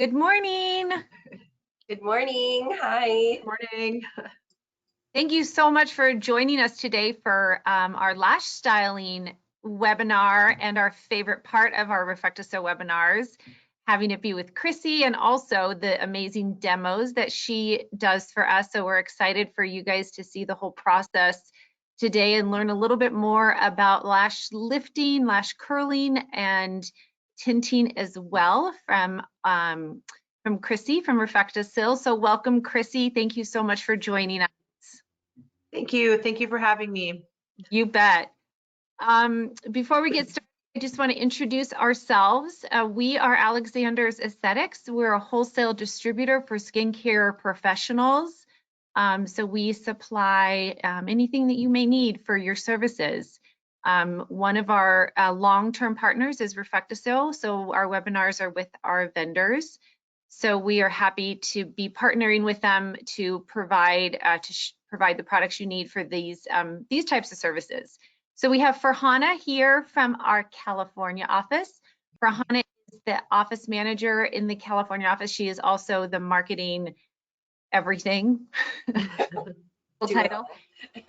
Good morning. Good morning. Hi. Good morning. Thank you so much for joining us today for our lash styling webinar and our favorite part of our RefectoCil webinars, having it be with Chrissie and also the amazing demos that she does for us. So we're excited for you guys to see the whole process today and learn a little bit more about lash lifting, lash curling, and tinting as well from Chrissie from RefectoCil. So welcome, Chrissie. Thank you so much for joining us. Thank you. Thank you for having me. You bet. Before we get started, I just want to introduce ourselves. We are Alexander's Aesthetics. We're a wholesale distributor for skincare professionals. So we supply anything that you may need for your services. One of our long-term partners is RefectoCil, so our webinars are with our vendors. So we are happy to be partnering with them to provide the products you need for these types of services. So we have Farhana here from our California office. Farhana is the office manager in the California office. She is also the marketing everything title.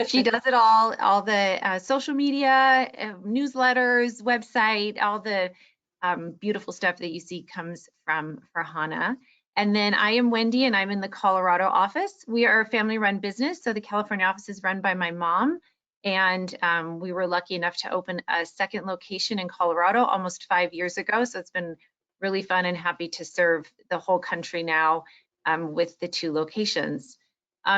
She does it all the social media, newsletters, website, all the beautiful stuff that you see comes from Farhana. And then I am Wendy, and I'm in the Colorado office. We are a family-run business, so the California office is run by my mom, and we were lucky enough to open a second location in Colorado almost 5 years ago. So it's been really fun and happy to serve the whole country now with the 2 locations.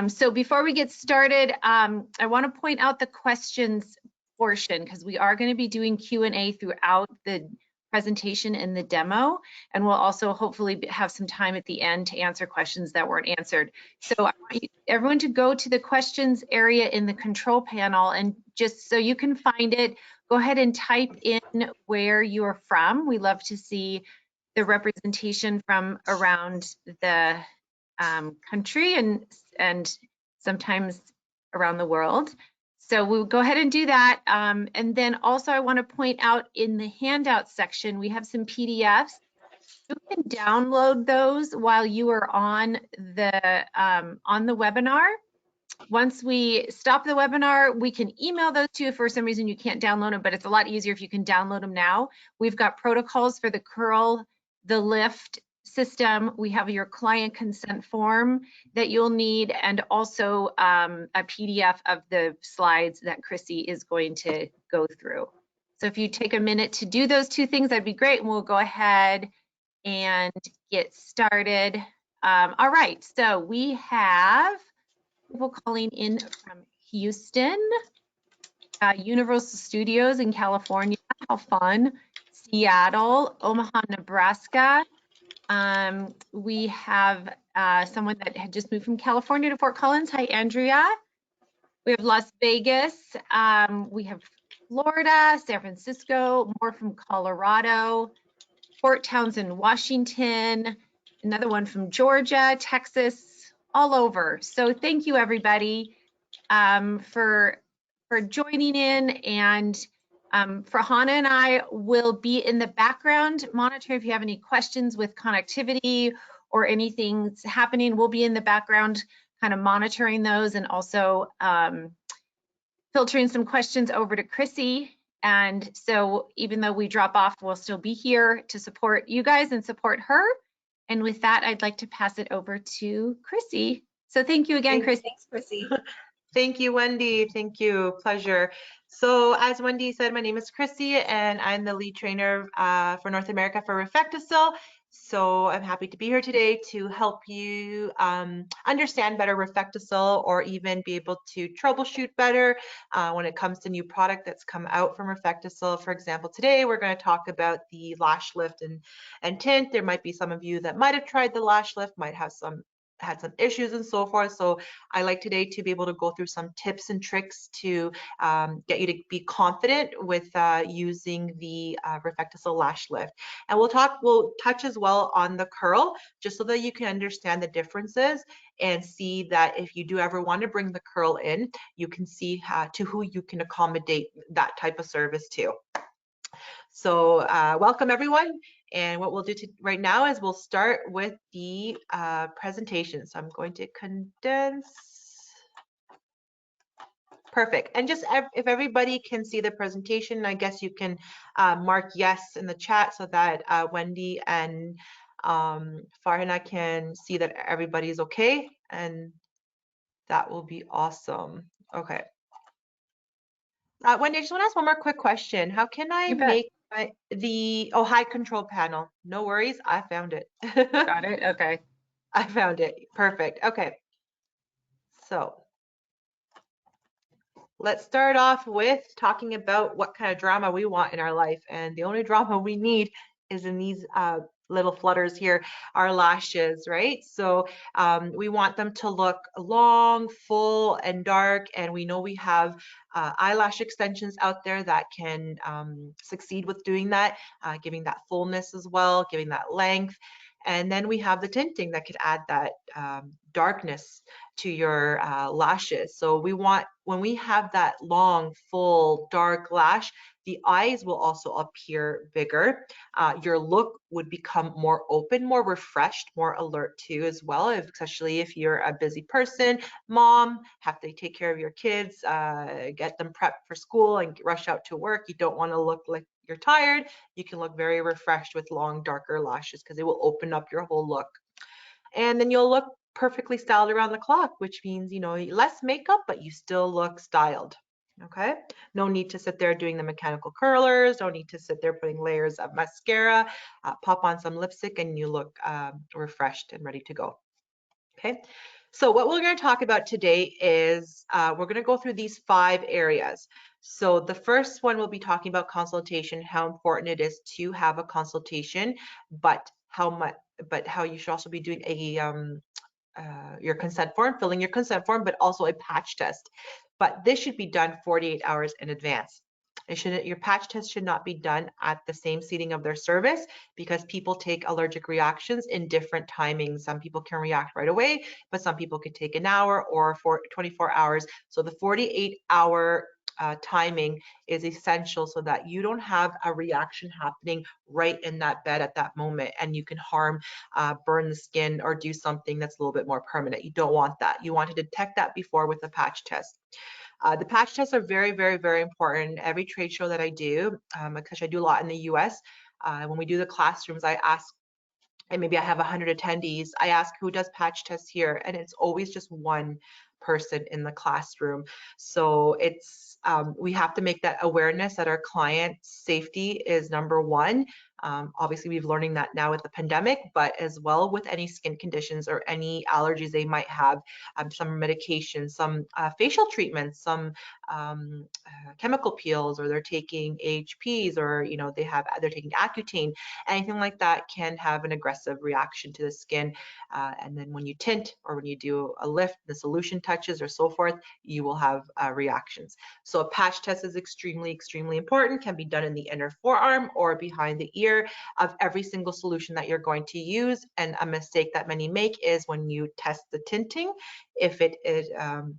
So before we get started, I want to point out the questions portion because we are going to be doing Q&A throughout the presentation and the demo, and we'll also hopefully have some time at the end to answer questions that weren't answered. So I want everyone to go to the questions area in the control panel, and just so you can find it, go ahead and type in where you're from. We love to see the representation from around the country and sometimes around the world. So we'll go ahead and do that. And then also I want to point out in the handout section, we have some PDFs. You can download those while you are on the webinar. Once we stop the webinar, we can email those to you if for some reason you can't download them, but it's a lot easier if you can download them now. We've got protocols for the curl, the lift system. We have your client consent form that you'll need, and also a PDF of the slides that Chrissie is going to go through. So if you take a minute to do those 2 things, that'd be great, and we'll go ahead and get started. All right, so we have people calling in from Houston, Universal Studios in California, how fun, Seattle, Omaha, Nebraska. We have someone that had just moved from California to Fort Collins. Hi, Andrea. We have Las Vegas. We have Florida, San Francisco, more from Colorado, Fort Townsend, Washington, another one from Georgia, Texas, all over. So thank you, everybody, for joining in. And Farhana and I will be in the background monitoring. If you have any questions with connectivity or anything's happening, we'll be in the background kind of monitoring those, and also filtering some questions over to Chrissie. And so even though we drop off, we'll still be here to support you guys and support her. And with that, I'd like to pass it over to Chrissie. So thank you again, Chrissie. Thanks, Chrissie. Thank you, Wendy. Thank you. Pleasure. So as Wendy said, my name is Chrissie, and I'm the lead trainer for North America for RefectoCil. So I'm happy to be here today to help you understand better RefectoCil, or even be able to troubleshoot better when it comes to new product that's come out from RefectoCil. For example, today we're going to talk about the Lash Lift and tint. There might be some of you that might have tried the Lash Lift, might have had some issues and so forth. So I like today to be able to go through some tips and tricks to get you to be confident with using the RefectoCil Lash Lift. And we'll touch as well on the curl, just so that you can understand the differences and see that if you do ever want to bring the curl in, you can see to who you can accommodate that type of service to. So welcome everyone. And what we'll do right now is we'll start with the presentation. So I'm going to condense. Perfect. And just if everybody can see the presentation, I guess you can mark yes in the chat so that Wendy and Farhana can see that everybody's okay. And that will be awesome. Okay. Wendy, I just want to ask one more quick question. How can I You bet. make the height control panel? No worries, I found it. Got it. Okay. I found it. Perfect. Okay. So let's start off with talking about what kind of drama we want in our life. And the only drama we need is in these little flutters here, our lashes, right? So we want them to look long, full, and dark. And we know we have eyelash extensions out there that can succeed with doing that, giving that fullness as well, giving that length. And then we have the tinting that could add that darkness to your lashes. So we want, when we have that long, full, dark lash, the eyes will also appear bigger. Your look would become more open, more refreshed, more alert too as well, especially if you're a busy person, mom, have to take care of your kids, get them prepped for school and rush out to work. You don't want to look like you're tired. You can look very refreshed with long, darker lashes because it will open up your whole look. And then you'll look perfectly styled around the clock, which means, you know, less makeup, but you still look styled. Okay, no need to sit there doing the mechanical curlers, don't need to sit there putting layers of mascara, pop on some lipstick and you look refreshed and ready to go. Okay, so what we're going to talk about today is we're going to go through these 5 areas. So the first one we'll be talking about consultation, how important it is to have a consultation, but how you should also be doing a your consent form, filling your consent form, but also a patch test. But this should be done 48 hours in advance. Your patch test should not be done at the same seating of their service because people take allergic reactions in different timings. Some people can react right away, but some people could take an hour or 24 hours. So the 48-hour timing is essential so that you don't have a reaction happening right in that bed at that moment and you can harm, burn the skin or do something that's a little bit more permanent. You don't want that. You want to detect that before with a patch test. The patch tests are very, very, very important. Every trade show that I do, because I do a lot in the US, when we do the classrooms, I ask, and maybe I have 100 attendees, I ask who does patch tests here, and it's always just one person in the classroom. So it's we have to make that awareness that our client safety is number one. Obviously, we've learning that now with the pandemic, but as well with any skin conditions or any allergies they might have, some medications, some facial treatments, some chemical peels, or they're taking AHPs, or you know they're taking Accutane. Anything like that can have an aggressive reaction to the skin. And then when you tint or when you do a lift, the solution touches or so forth, you will have reactions. So a patch test is extremely, extremely important, can be done in the inner forearm or behind the ear of every single solution that you're going to use. And a mistake that many make is when you test the tinting, if it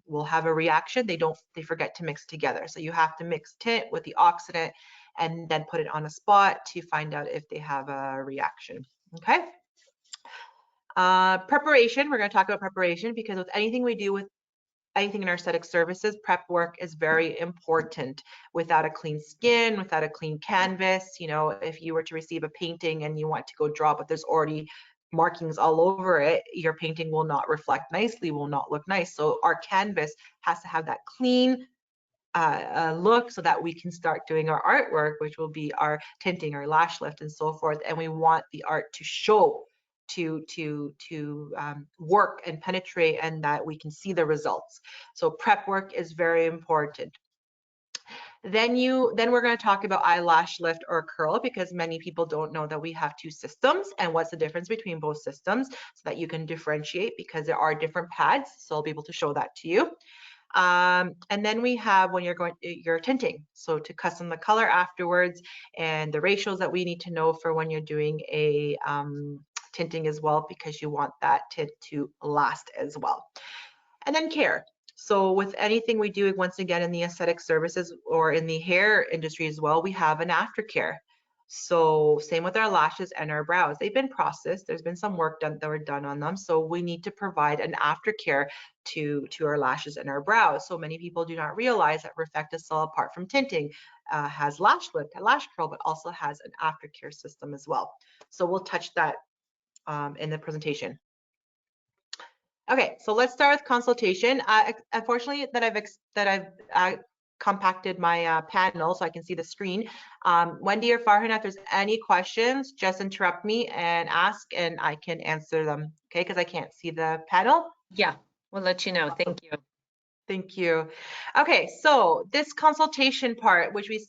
will have a reaction, they forget to mix together. So you have to mix tint with the oxidant and then put it on a spot to find out if they have a reaction. Okay. Preparation, we're going to talk about preparation because with anything we do with anything in our aesthetic services, prep work is very important. Without a clean skin, without a clean canvas, you know, if you were to receive a painting and you want to go draw, but there's already markings all over it, your painting will not reflect nicely, will not look nice. So our canvas has to have that clean look so that we can start doing our artwork, which will be our tinting, our lash lift, and so forth. And we want the art to show, to work and penetrate, and that we can see the results. So prep work is very important. Then we're going to talk about eyelash lift or curl, because many people don't know that we have 2 systems and what's the difference between both systems, so that you can differentiate, because there are different pads. So I'll be able to show that to you. And then we have when you're tinting, so to custom the color afterwards, and the ratios that we need to know for when you're doing a tinting as well, because you want that tint to last as well. And then care. So with anything we do, once again, in the aesthetic services or in the hair industry as well, we have an aftercare. So same with our lashes and our brows. They've been processed. There's been some work done that were done on them. So we need to provide an aftercare to our lashes and our brows. So many people do not realize that RefectoCil, apart from tinting, has lash lift, lash curl, but also has an aftercare system as well. So we'll touch that in the presentation. Okay, so let's start with consultation. Unfortunately, I've compacted my panel so I can see the screen. Wendy or Farhan, if there's any questions, just interrupt me and ask, and I can answer them. Okay, because I can't see the panel. Yeah, we'll let you know. Thank you. Thank you. Okay, so this consultation part, which we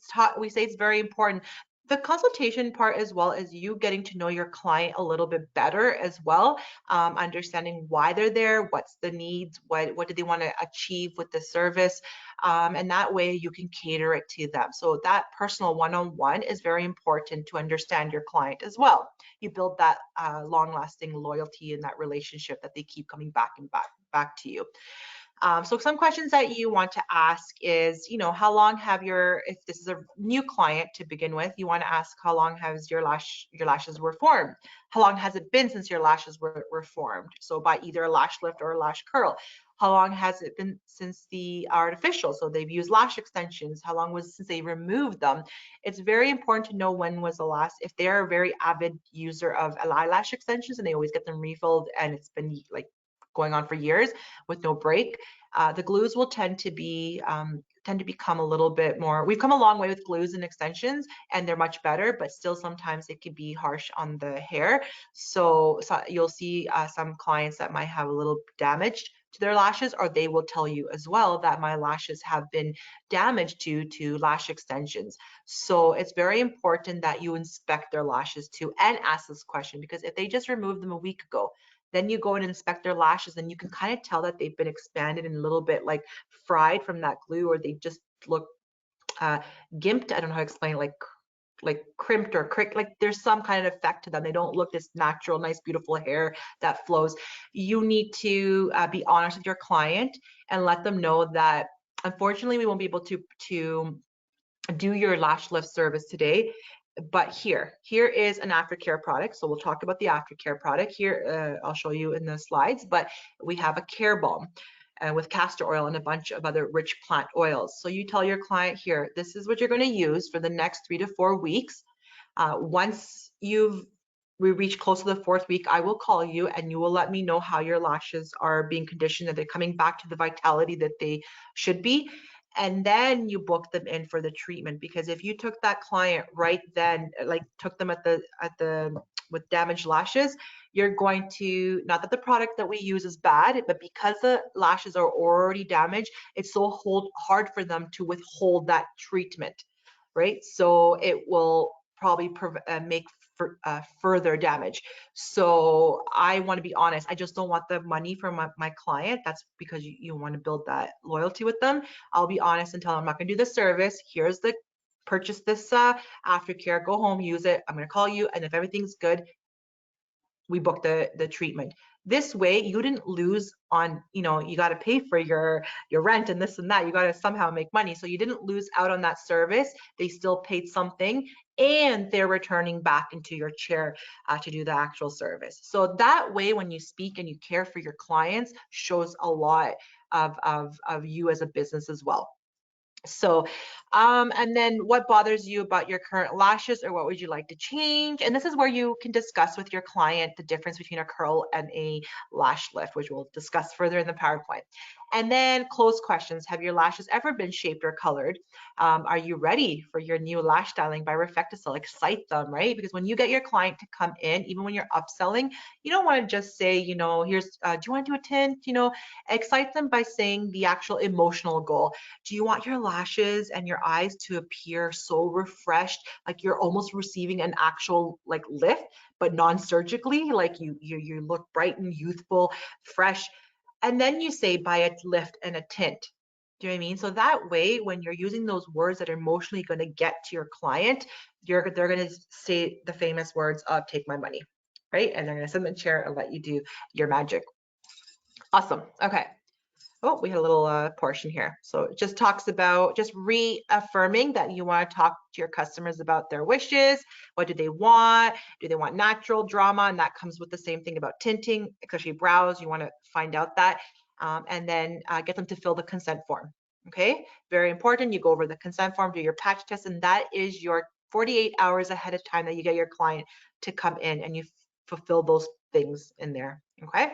say is very important. The consultation part, as well as you getting to know your client a little bit better as well, understanding why they're there, what's the needs, what do they want to achieve with the service, and that way you can cater it to them. So that personal one-on-one is very important to understand your client as well. You build that long-lasting loyalty in that relationship that they keep coming back and back to you. So some questions that you want to ask is, how long have if this is a new client to begin with, you want to ask how long has your lashes were formed? How long has it been since your lashes were formed? So by either a lash lift or a lash curl. How long has it been since the artificial? So they've used lash extensions. How long was it since they removed them? It's very important to know when was the last, if they're a very avid user of eyelash extensions and they always get them refilled and it's been like going on for years with no break, the glues will tend to become a little bit more. We've come a long way with glues and extensions, and they're much better, but still sometimes it can be harsh on the hair. So you'll see some clients that might have a little damage to their lashes, or they will tell you as well that my lashes have been damaged due to lash extensions. So it's very important that you inspect their lashes too and ask this question, because if they just removed them a week ago, then you go and inspect their lashes and you can kind of tell that they've been expanded and a little bit like fried from that glue, or they just look gimped. I don't know how to explain it, like crimped or crick, like there's some kind of effect to them. They don't look this natural, nice, beautiful hair that flows. You need to be honest with your client and let them know that unfortunately we won't be able to do your lash lift service today, but here is an aftercare product. So we'll talk about the aftercare product here. I'll show you in the slides, but we have a care balm with castor oil and a bunch of other rich plant oils. So you tell your client here, this is what you're going to use for the next 3 to 4 weeks. Once we reach close to the 4th week, I will call you and you will let me know how your lashes are being conditioned, that they're coming back to the vitality that they should be. And then you book them in for the treatment, because if you took that client right then, like took them with damaged lashes, you're going to, not that the product that we use is bad, but because the lashes are already damaged, it's so hard for them to withhold that treatment, right? So it will probably make further damage. So I want to be honest, I just don't want the money from my client. That's because you want to build that loyalty with them. I'll be honest and tell them I'm not going to do the service. Here's the purchase this aftercare, go home, use it. I'm going to call you, and if everything's good, we book the treatment. This way you didn't lose on, you got to pay for your rent and this and that. You got to somehow make money. So you didn't lose out on that service. They still paid something, and they're returning back into your chair to do the actual service. So that way, when you speak and you care for your clients, shows a lot of you as a business as well. So, and then what bothers you about your current lashes, or what would you like to change? And this is where you can discuss with your client the difference between a curl and a lash lift, which we'll discuss further in the PowerPoint. And then closed questions. Have your lashes ever been shaped or colored? Are you ready for your new lash styling by RefectoCil? Excite them, right? Because when you get your client to come in, even when you're upselling, you don't want to just say, here's, do you want to do a tint? Excite them by saying the actual emotional goal. Do you want your lashes and your eyes to appear so refreshed, like you're almost receiving an actual like lift, but non-surgically, like you look bright and youthful, fresh? And then you say buy a lift and a tint. Do you know what I mean? So that way, when you're using those words that are emotionally going to get to your client, they're going to say the famous words of take my money, right? And they're going to sit in the chair and let you do your magic. Awesome. Okay. Oh, we had a little portion here. So it just talks about just reaffirming that you want to talk to your customers about their wishes. What do they want? Do they want natural drama? And that comes with the same thing about tinting, especially brows. You want to find out that. And then get them to fill the consent form. Okay, very important. You go over the consent form, do your patch test, and that is your 48 hours ahead of time that you get your client to come in and you fulfill those things in there. Okay.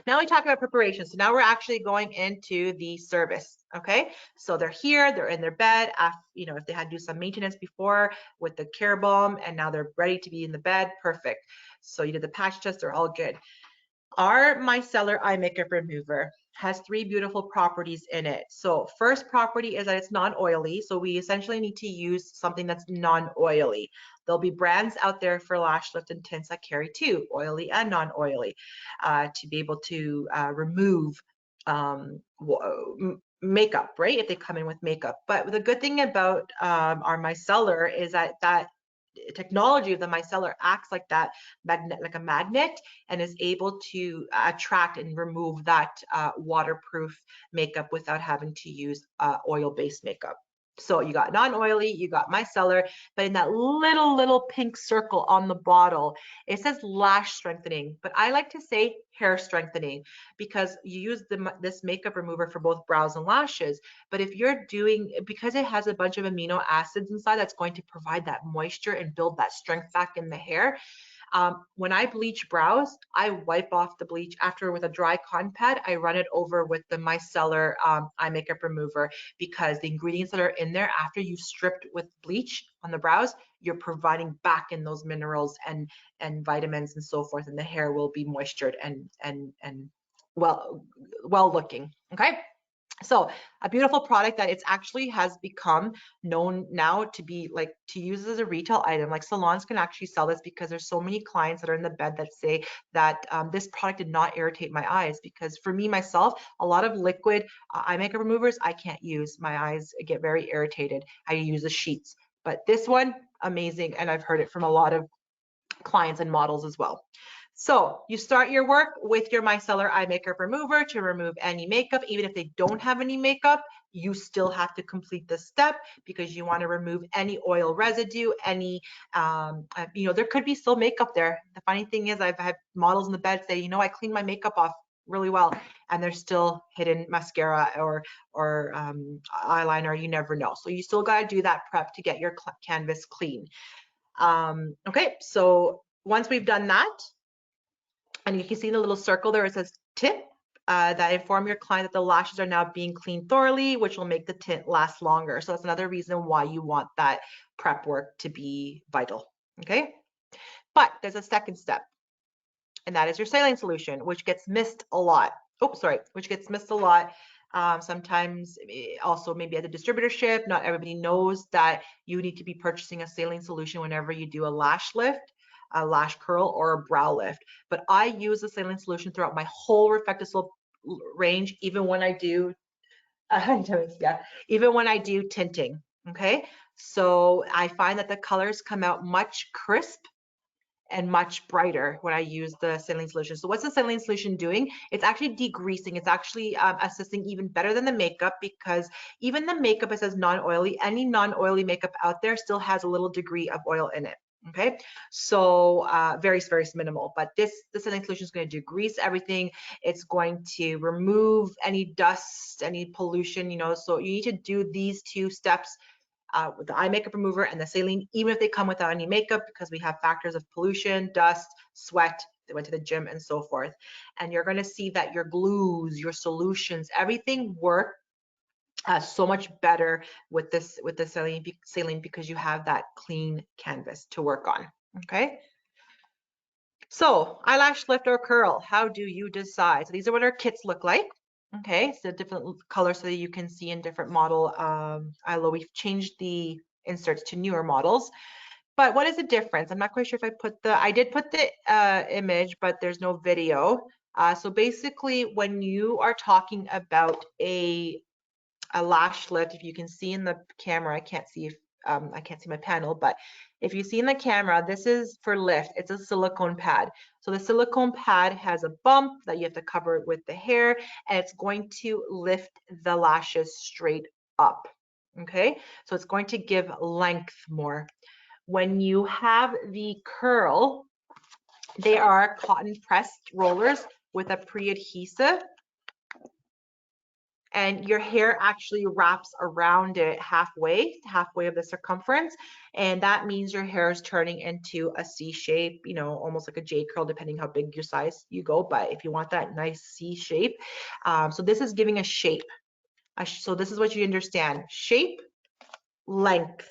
Now we talk about preparation. So now we're actually going into the service. Okay, so they're here, they're in their bed. You know, if they had to do some maintenance before with the care balm, and now they're ready to be in the bed. Perfect. So you did the patch test, they're all good. Our Micellar eye makeup remover has 3 beautiful properties in it. So first property is that it's non-oily. So we essentially need to use something that's non-oily. There'll be brands out there for lash lift and tints that carry 2, oily and non-oily, to be able to remove makeup, right? If they come in with makeup. But the good thing about our Micellar is that technology of the Micellar acts like that magnet, like a magnet, and is able to attract and remove that waterproof makeup without having to use oil-based makeup. So you got non-oily, you got Micellar, but in that little pink circle on the bottle, it says lash strengthening, but I like to say hair strengthening because you use this makeup remover for both brows and lashes. But if you're doing, because it has a bunch of amino acids inside, that's going to provide that moisture and build that strength back in the hair. When I bleach brows, I wipe off the bleach after with a dry cotton pad. I run it over with the Micellar eye makeup remover because the ingredients that are in there after you've stripped with bleach on the brows, you're providing back in those minerals and vitamins and so forth, and the hair will be moistured and well looking. Okay. So a beautiful product that it's actually has become known now to be like to use as a retail item. Like salons can actually sell this because there's so many clients that are in the bed that say that this product did not irritate my eyes. Because for me myself, a lot of liquid eye makeup removers I can't use. My eyes get very irritated. I use the sheets, but this one amazing, and I've heard it from a lot of clients and models as well. So you start your work with your Micellar eye makeup remover to remove any makeup. Even if they don't have any makeup, you still have to complete this step because you want to remove any oil residue, any, you know, there could be still makeup there. The funny thing is I've had models in the bed say, you know, I clean my makeup off really well and there's still hidden mascara or eyeliner, you never know. So you still got to do that prep to get your canvas clean. Okay, so once we've done that, and you can see in the little circle there, it says tip, that inform your client that the lashes are now being cleaned thoroughly, which will make the tint last longer. So that's another reason why you want that prep work to be vital, okay? But there's a second step, and that is your saline solution, which gets missed a lot. Oh, sorry, which gets missed a lot. Sometimes also maybe at the distributorship, not everybody knows that you need to be purchasing a saline solution whenever you do a lash lift, a lash curl, or a brow lift. But I use the saline solution throughout my whole RefectoCil range, even when I do, even when I do tinting. Okay, so I find that the colors come out much crisp and much brighter when I use the saline solution. So what's the saline solution doing? It's actually degreasing. It's actually assisting even better than the makeup, because even the makeup, it says non-oily. Any non-oily makeup out there still has a little degree of oil in it. Okay, so very minimal, but the saline solution is going to degrease everything. It's going to remove any dust, any pollution, you know, so you need to do these 2 steps with the eye makeup remover and the saline, even if they come without any makeup, because we have factors of pollution, dust, sweat, they went to the gym and so forth. And you're going to see that your glues, your solutions, everything work so much better with the saline because you have that clean canvas to work on. Okay. So eyelash lift or curl, how do you decide? So these are what our kits look like. Okay, so different colors so that you can see in different model. Although we've changed the inserts to newer models, but what is the difference? I'm not quite sure if I did put the image, but there's no video. So basically, when you are talking about a lash lift, if you can see in the camera, I can't see if I can't see my panel, but if you see in the camera, this is for lift. It's a silicone pad. So the silicone pad has a bump that you have to cover it with the hair, and it's going to lift the lashes straight up. Okay, so it's going to give length more. When you have the curl, they are cotton pressed rollers with a pre-adhesive, and your hair actually wraps around it halfway of the circumference, and that means your hair is turning into a C shape, you know, almost like a J curl, depending how big your size you go. But if you want that nice C shape, so this is giving a shape. So this is what you understand: shape, length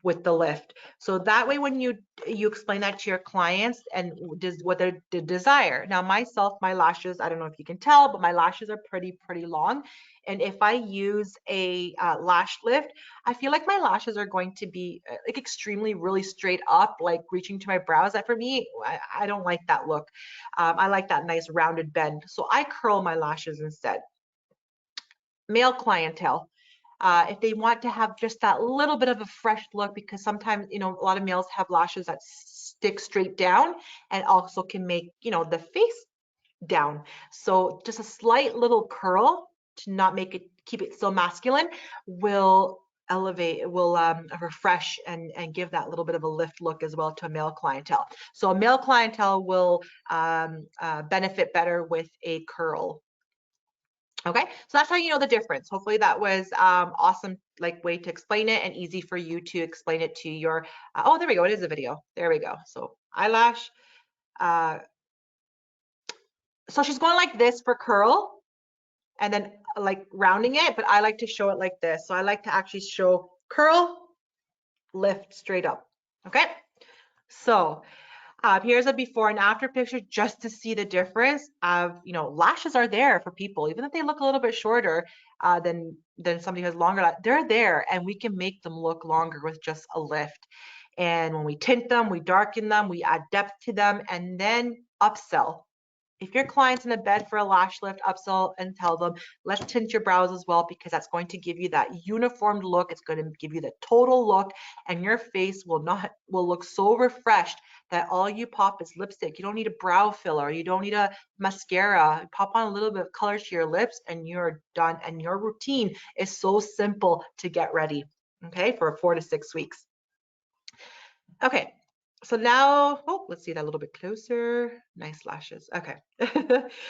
with the lift. So that way, when you explain that to your clients and what they desire. Now myself, my lashes, I don't know if you can tell, but my lashes are pretty long. And if I use a lash lift, I feel like my lashes are going to be like extremely really straight up, like reaching to my brows. That for me, I don't like that look. I like that nice rounded bend. So I curl my lashes instead. Male clientele. If they want to have just that little bit of a fresh look, because sometimes, you know, a lot of males have lashes that stick straight down and also can make, you know, the face down. So just a slight little curl to not make it, keep it so masculine, will elevate, will refresh and give that little bit of a lift look as well to a male clientele. So a male clientele will benefit better with a curl. Okay, so that's how you know the difference. Hopefully that was awesome, like way to explain it and easy for you to explain it to your, oh, there we go, it is a video. There we go. So eyelash, so she's going like this for curl and then like rounding it, but I like to show it like this. So I like to actually show curl, lift straight up. Okay, so here's a before and after picture just to see the difference of, you know, lashes are there for people, even if they look a little bit shorter than somebody who has longer, they're there and we can make them look longer with just a lift. And when we tint them, we darken them, we add depth to them, and then upsell. If your client's in a bed for a lash lift, upsell and tell them, let's tint your brows as well, because that's going to give you that uniformed look. It's going to give you the total look, and your face will look so refreshed that all you pop is lipstick. You don't need a brow filler. You don't need a mascara. Pop on a little bit of color to your lips and you're done. And your routine is so simple to get ready, okay, for 4 to 6 weeks. Okay, so now, oh, let's see that a little bit closer. Nice lashes. Okay.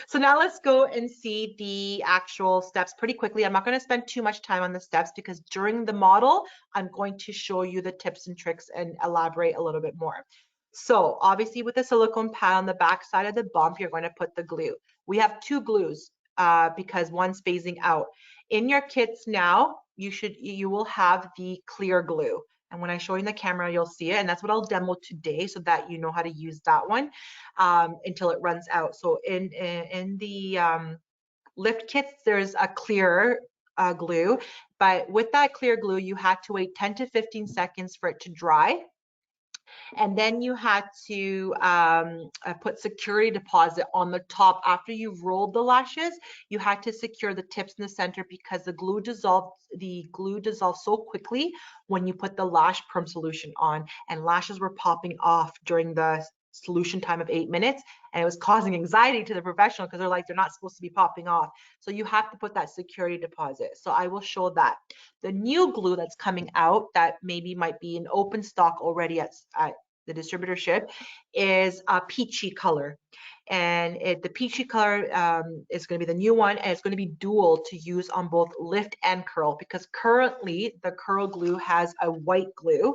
So now let's go and see the actual steps pretty quickly. I'm not going to spend too much time on the steps because during the model, I'm going to show you the tips and tricks and elaborate a little bit more. So obviously with the silicone pad on the back side of the bump, you're going to put the glue. We have 2 glues because one's phasing out. In your kits now, you will have the clear glue. And when I show you in the camera, you'll see it. And that's what I'll demo today so that you know how to use that one until it runs out. So in the lift kits, there's a clear glue. But with that clear glue, you had to wait 10 to 15 seconds for it to dry. And then you had to put security deposit on the top. After you've rolled the lashes, you had to secure the tips in the center because the glue dissolves so quickly when you put the lash perm solution on, and lashes were popping off during the solution time of 8 minutes, and it was causing anxiety to the professional because they're not supposed to be popping off. So you have to put that security deposit. So I will show that. The new glue that's coming out that maybe might be in open stock already at the distributorship is a peachy color. And the peachy color is going to be the new one, and it's going to be dual to use on both lift and curl, because currently the curl glue has a white glue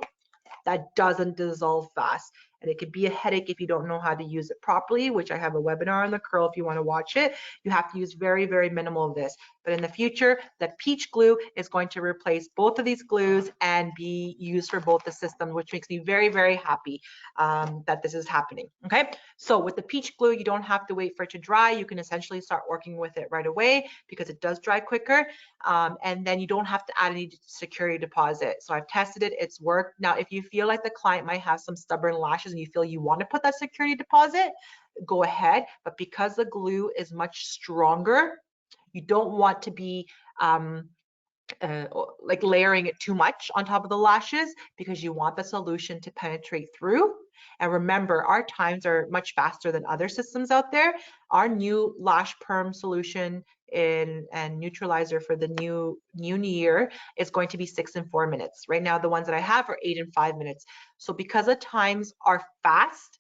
that doesn't dissolve fast. And it could be a headache if you don't know how to use it properly, which I have a webinar on the curl if you want to watch it. You have to use very, very minimal of this. But in the future, the peach glue is going to replace both of these glues and be used for both the systems, which makes me very, very happy that this is happening. Okay, so with the peach glue, you don't have to wait for it to dry. You can essentially start working with it right away because it does dry quicker. And then you don't have to add any security deposit. So I've tested it, it's worked. Now, if you feel like the client might have some stubborn lashes and you feel you want to put that security deposit, go ahead. But because the glue is much stronger, you don't want to be like layering it too much on top of the lashes, because you want the solution to penetrate through. And remember, our times are much faster than other systems out there. Our new lash perm solution and neutralizer for the new year is going to be 6 and 4 minutes. Right now, the ones that I have are 8 and 5 minutes. So because the times are fast,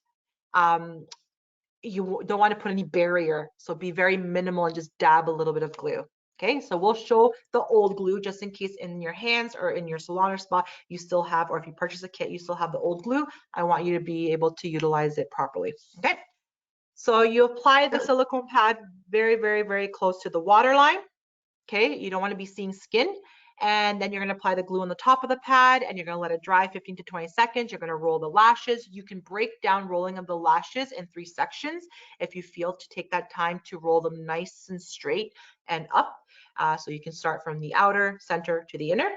you don't want to put any barrier. So be very minimal and just dab a little bit of glue. Okay, so we'll show the old glue just in case in your hands or in your salon or spa you still have, or if you purchase a kit, you still have the old glue. I want you to be able to utilize it properly. Okay, so you apply the silicone pad very, very, very close to the water line. Okay, you don't want to be seeing skin. And then you're going to apply the glue on the top of the pad and you're going to let it dry 15 to 20 seconds. You're going to roll the lashes. You can break down rolling of the lashes in 3 sections if you feel to take that time to roll them nice and straight and up. So you can start from the outer, center to the inner.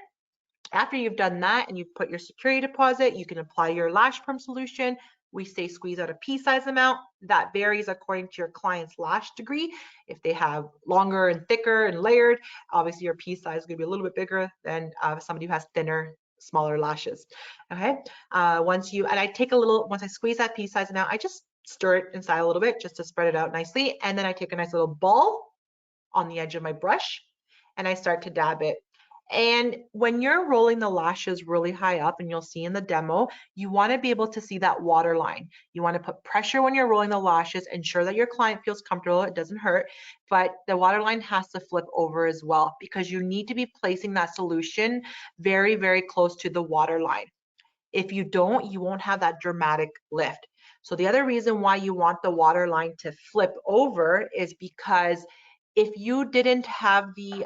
After you've done that and you've put your security deposit, you can apply your lash perm solution. We say squeeze out a pea-size amount. That varies according to your client's lash degree. If they have longer and thicker and layered, obviously your pea size is going to be a little bit bigger than somebody who has thinner, smaller lashes. Okay. Once I squeeze that pea-size amount, I just stir it inside a little bit just to spread it out nicely. And then I take a nice little ball on the edge of my brush and I start to dab it. And when you're rolling the lashes really high up, and you'll see in the demo, you want to be able to see that water line. You want to put pressure when you're rolling the lashes, ensure that your client feels comfortable, it doesn't hurt, but the water line has to flip over as well, because you need to be placing that solution very, very close to the water line. If you don't, you won't have that dramatic lift. So the other reason why you want the water line to flip over is because if you didn't have the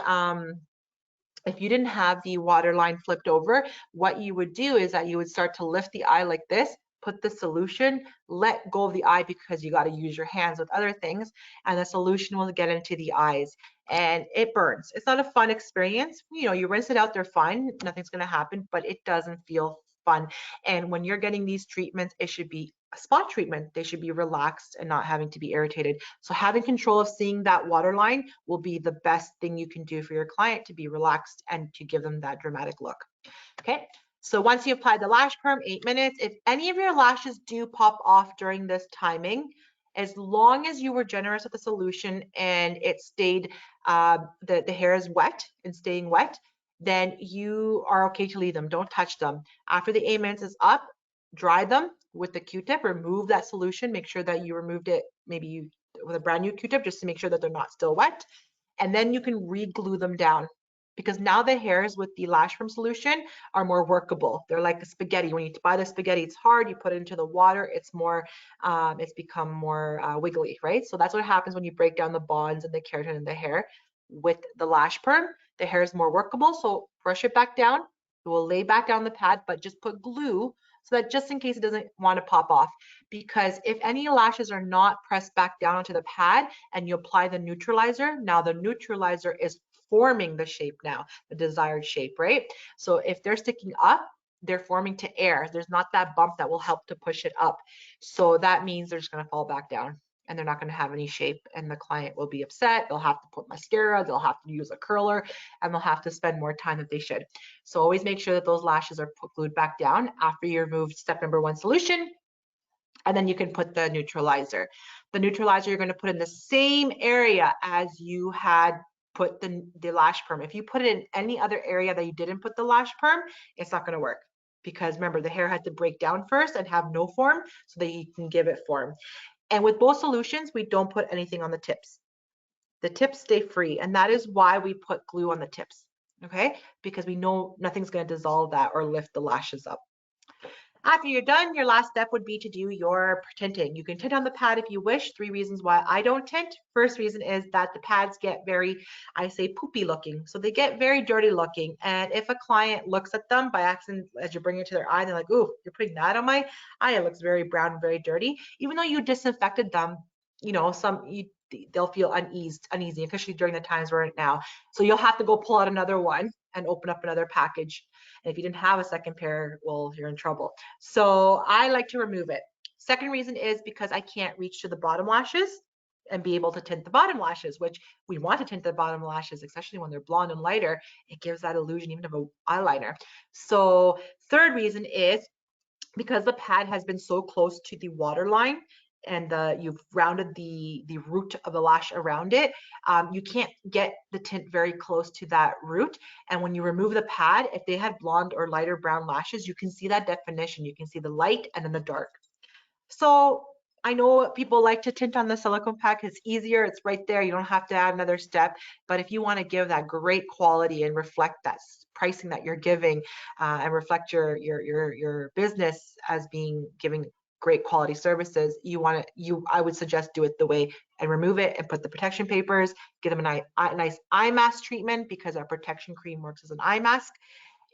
water line flipped over, what you would do is that you would start to lift the eye like this, put the solution, let go of the eye because you got to use your hands with other things, and the solution will get into the eyes and it burns. It's not a fun experience. You know, you rinse it out, they're fine, nothing's going to happen, but it doesn't feel fun. And when you're getting these treatments, it should be a spa treatment. They should be relaxed and not having to be irritated. So having control of seeing that water line will be the best thing you can do for your client to be relaxed and to give them that dramatic look. Okay, so once you apply the lash perm, 8 minutes, if any of your lashes do pop off during this timing, as long as you were generous with the solution and it stayed, the hair is wet and staying wet, then you are okay to leave them. Don't touch them. After the 8 minutes is up, dry them with the Q-tip, remove that solution, make sure that you removed it maybe with a brand new Q-tip just to make sure that they're not still wet. And then you can re-glue them down, because now the hairs with the lash perm solution are more workable. They're like a spaghetti. When you buy the spaghetti, it's hard. You put it into the water, it's more, it's become more wiggly, right? So that's what happens when you break down the bonds and the keratin in the hair. With the lash perm, the hair is more workable. So brush it back down. It will lay back down the pad, but just put glue so that just in case it doesn't want to pop off. Because if any lashes are not pressed back down onto the pad and you apply the neutralizer, now the neutralizer is forming the shape now, the desired shape, right? So if they're sticking up, they're forming to air. There's not that bump that will help to push it up. So that means they're just going to fall back down and they're not going to have any shape, and the client will be upset. They'll have to put mascara, they'll have to use a curler, and they'll have to spend more time than they should. So always make sure that those lashes are glued back down after you remove step number 1 solution, and then you can put the neutralizer. The neutralizer you're going to put in the same area as you had put the lash perm. If you put it in any other area that you didn't put the lash perm, it's not going to work, because remember, the hair had to break down first and have no form so that you can give it form. And with both solutions, we don't put anything on the tips. The tips stay free, and that is why we put glue on the tips, okay? Because we know nothing's going to dissolve that or lift the lashes up. After you're done, your last step would be to do your tinting. You can tint on the pad if you wish. 3 reasons why I don't tint. First reason is that the pads get very, I say, poopy looking. So they get very dirty looking. And if a client looks at them by accident as you bring it to their eye, they're like, ooh, you're putting that on my eye. It looks very brown and very dirty. Even though you disinfected them, you know, they'll feel uneasy, especially during the times we're in now. So you'll have to go pull out another one and open up another package. And if you didn't have a second pair, well, you're in trouble. So I like to remove it. Second reason is because I can't reach to the bottom lashes. and be able to tint the bottom lashes, which we want to tint the bottom lashes, especially when they're blonde and lighter. It gives that illusion even of an eyeliner. So third reason is because the pad has been so close to the waterline and you've rounded the root of the lash around it, you can't get the tint very close to that root. And when you remove the pad, if they had blonde or lighter brown lashes, you can see that definition. You can see the light and then the dark. So I know people like to tint on the silicone pad because it's easier. It's right there. You don't have to add another step. But if you want to give that great quality and reflect that pricing that you're giving and reflect your business as being giving great quality services, I would suggest do it the way and remove it and put the protection papers, get them a nice eye mask treatment because our protection cream works as an eye mask.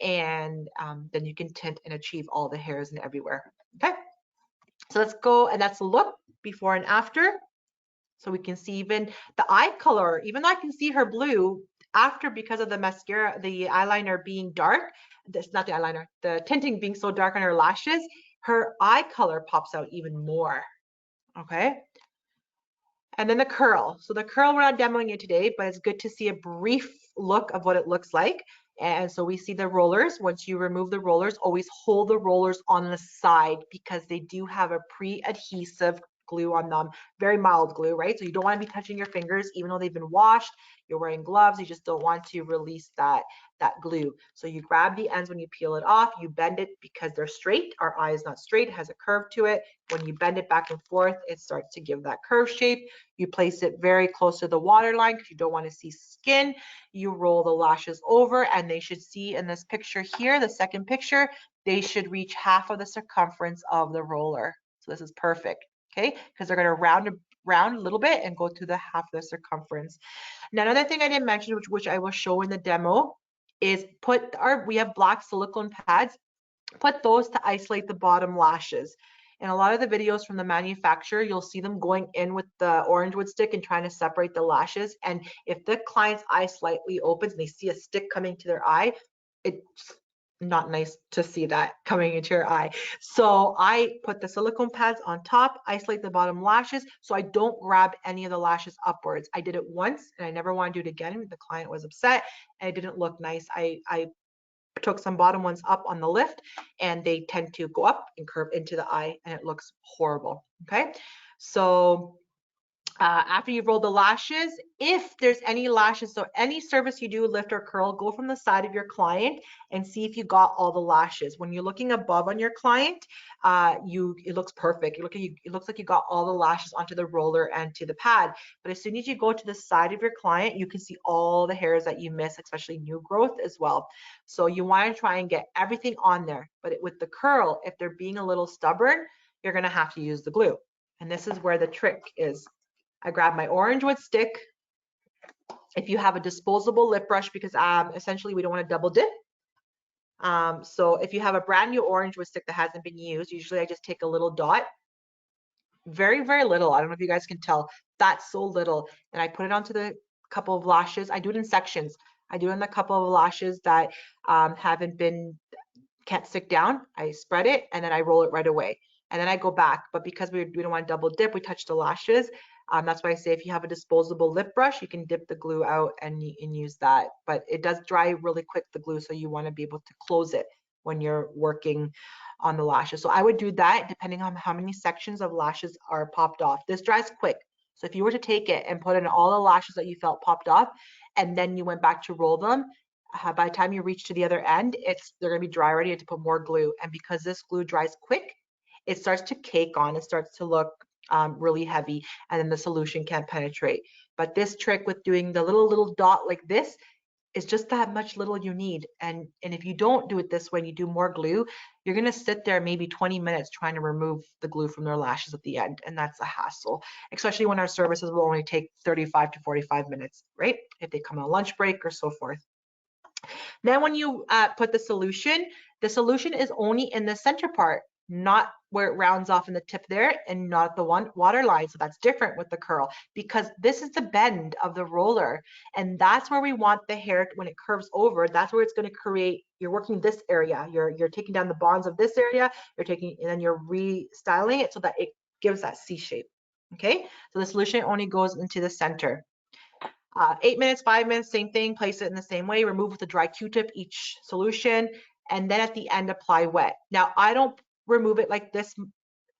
And then you can tint and achieve all the hairs and everywhere. Okay. So let's go, and that's a look before and after. So we can see even the eye color, even though I can see her blue after because of the mascara, the eyeliner being dark, that's not the eyeliner, the tinting being so dark on her lashes, her eye color pops out even more. Okay. And then the curl. So the curl, we're not demoing it today, but it's good to see a brief look of what it looks like. And so we see the rollers. Once you remove the rollers, always hold the rollers on the side because they do have a pre-adhesive glue on them, very mild glue, right? So you don't want to be touching your fingers, even though they've been washed, you're wearing gloves, you just don't want to release that glue. So you grab the ends when you peel it off, you bend it because they're straight. Our eye is not straight, it has a curve to it. When you bend it back and forth, it starts to give that curve shape. You place it very close to the waterline because you don't want to see skin. You roll the lashes over and they should see in this picture here, the second picture, they should reach half of the circumference of the roller. So this is perfect, okay? Because they're going to round a little bit and go to the half of the circumference. Now, another thing I didn't mention, which I will show in the demo, is we have black silicone pads, put those to isolate the bottom lashes. In a lot of the videos from the manufacturer, you'll see them going in with the orange wood stick and trying to separate the lashes. And if the client's eye slightly opens and they see a stick coming to their eye, it's not nice to see that coming into your eye. So I put the silicone pads on top, isolate the bottom lashes, so I don't grab any of the lashes upwards. I did it once and I never want to do it again. The client was upset and it didn't look nice. I took some bottom ones up on the lift and they tend to go up and curve into the eye and it looks horrible. Okay, so after you've rolled the lashes, if there's any lashes, so any service you do, lift or curl, go from the side of your client and see if you got all the lashes. When you're looking above on your client, it looks perfect. It looks like you got all the lashes onto the roller and to the pad. But as soon as you go to the side of your client, you can see all the hairs that you miss, especially new growth as well. So you want to try and get everything on there. But with the curl, if they're being a little stubborn, you're going to have to use the glue. And this is where the trick is. I grab my orange wood stick. If you have a disposable lip brush, because essentially we don't want to double dip. So if you have a brand new orange wood stick that hasn't been used, usually I just take a little dot, very, very little. I don't know if you guys can tell, that's so little. And I put it onto the couple of lashes. I do it in sections. I do it in a couple of lashes that can't stick down. I spread it and then I roll it right away. And then I go back, but because we don't want to double dip, we touch the lashes. That's why I say if you have a disposable lip brush, you can dip the glue out and use that. But it does dry really quick, the glue, so you want to be able to close it when you're working on the lashes. So I would do that depending on how many sections of lashes are popped off. This dries quick. So if you were to take it and put in all the lashes that you felt popped off, and then you went back to roll them, by the time you reach to the other end, they're going to be dry already. You have to put more glue. And because this glue dries quick, it starts to cake on. It starts to look really heavy, and then the solution can't penetrate. But this trick with doing the little dot like this is just that much little you need. And if you don't do it this way and you do more glue, you're going to sit there maybe 20 minutes trying to remove the glue from their lashes at the end. And that's a hassle, especially when our services will only take 35 to 45 minutes, right? If they come on a lunch break or so forth. Then when you put the solution is only in the center part, not where it rounds off in the tip there, and not the water line. So that's different with the curl, because this is the bend of the roller, and that's where we want the hair when it curves over. That's where it's going to create. You're working this area. You're taking down the bonds of this area. And then you're restyling it so that it gives that C shape. Okay, so the solution only goes into the center. 8 minutes, 5 minutes, same thing, place it in the same way, remove with a dry Q-tip each solution, and then at the end apply wet. Now I don't remove it like this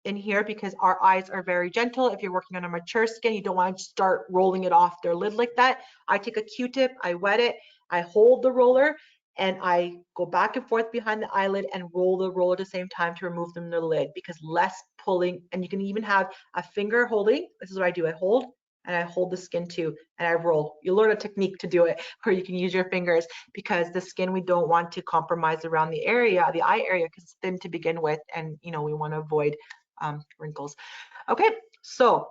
in here because our eyes are very gentle. If you're working on a mature skin, you don't want to start rolling it off their lid like that. I take a Q-tip, I wet it, I hold the roller, and I go back and forth behind the eyelid and roll the roller at the same time to remove them the lid, because less pulling, and you can even have a finger holding. This is what I do. I hold and I hold the skin too, and I roll. You learn a technique to do it where you can use your fingers, because the skin, we don't want to compromise around the area, the eye area, because it's thin to begin with, and we want to avoid wrinkles. Okay, so,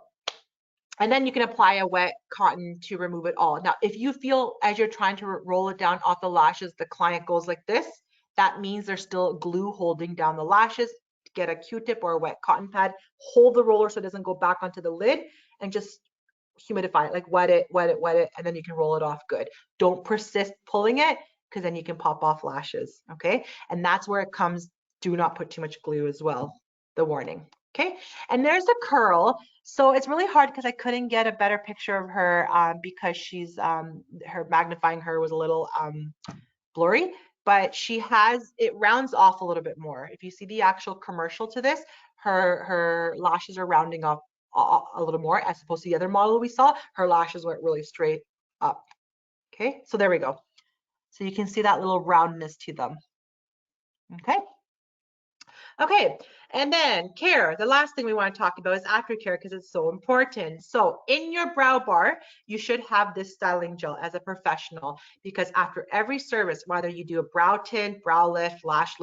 and then you can apply a wet cotton to remove it all. Now, if you feel as you're trying to roll it down off the lashes, the client goes like this, that means there's still glue holding down the lashes. Get a Q-tip or a wet cotton pad, hold the roller so it doesn't go back onto the lid, and just humidify it, like wet it, and then you can roll it off good. Don't persist pulling it, because then you can pop off lashes, okay? And that's where it comes, do not put too much glue as well, the warning. Okay, and there's a curl. So it's really hard because I couldn't get a better picture of her because she's her magnifying her was a little blurry, but she has, it rounds off a little bit more. If you see the actual commercial to this, her lashes are rounding off a little more, as opposed to the other model we saw. Her lashes went really straight up. Okay, so there we go. So you can see that little roundness to them. Okay. Okay, and then care. The last thing we want to talk about is aftercare, because it's so important. So in your brow bar, you should have this styling gel as a professional, because after every service, whether you do a brow tint, brow lift, lash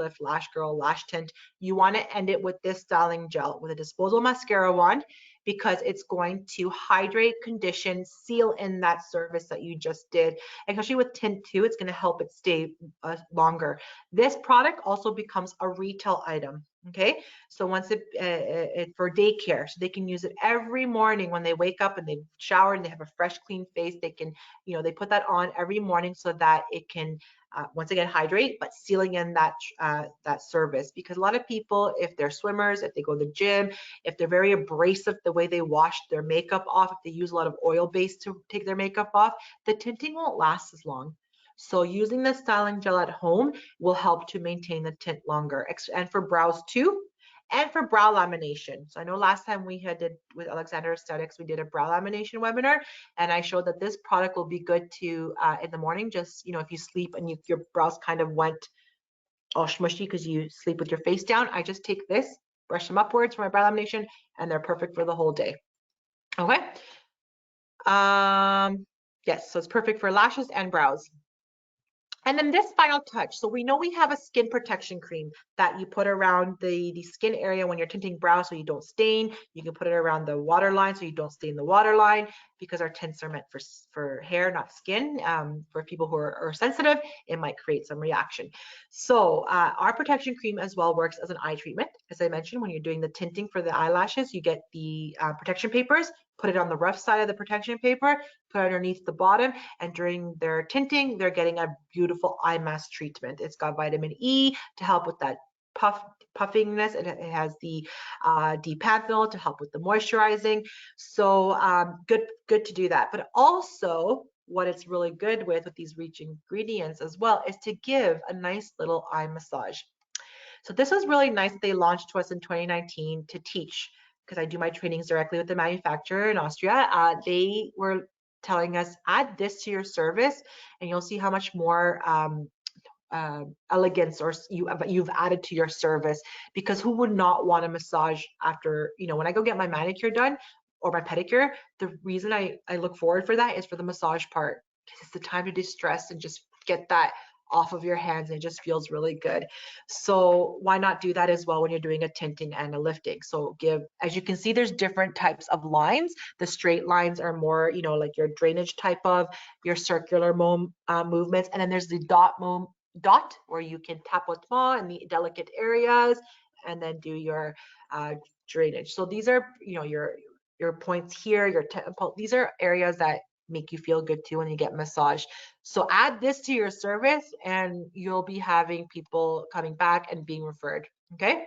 girl, lash tint, you want to end it with this styling gel with a disposable mascara wand, because it's going to hydrate, condition, seal in that service that you just did. Especially with tint too, it's going to help it stay longer. This product also becomes a retail item. Okay, so once it for daycare, so they can use it every morning when they wake up and they shower and they have a fresh, clean face. They can, they put that on every morning so that it can once again hydrate, but sealing in that that service. Because a lot of people, if they're swimmers, if they go to the gym, if they're very abrasive the way they wash their makeup off, if they use a lot of oil base to take their makeup off, the tinting won't last as long. So using the styling gel at home will help to maintain the tint longer, and for brows too, and for brow lamination. So I know last time we did with Alexander Aesthetics, we did a brow lamination webinar, and I showed that this product will be good to in the morning. Just if you sleep and your brows kind of went all smushy because you sleep with your face down, I just take this, brush them upwards for my brow lamination, and they're perfect for the whole day. Okay. Yes, so it's perfect for lashes and brows. And then this final touch. So we know we have a skin protection cream that you put around the skin area when you're tinting brows so you don't stain. You can put it around the waterline so you don't stain the waterline, because our tints are meant for hair, not skin. For people who are sensitive, it might create some reaction. So our protection cream as well works as an eye treatment. As I mentioned, when you're doing the tinting for the eyelashes, you get the protection papers, put it on the rough side of the protection paper, put it underneath the bottom, and during their tinting, they're getting a beautiful eye mask treatment. It's got vitamin E to help with that puffiness. It has the D-panthenol to help with the moisturizing. So good to do that. But also, what it's really good with these rich ingredients as well is to give a nice little eye massage. So this was really nice that they launched to us in 2019 to teach, because I do my trainings directly with the manufacturer in Austria. They were telling us, add this to your service and you'll see how much more elegance or you've added to your service. Because who would not want a massage after, when I go get my manicure done or my pedicure, the reason I look forward for that is for the massage part, because it's the time to distress and just get that off of your hands, and it just feels really good. So why not do that as well when you're doing a tinting and a lifting? So as you can see, there's different types of lines. The straight lines are more, like your drainage type of, your circular movements, and then there's the dot where you can tapotement in the delicate areas and then do your drainage. So these are, your points here, your temple. These are areas that make you feel good too when you get massaged. So add this to your service and you'll be having people coming back and being referred. Okay.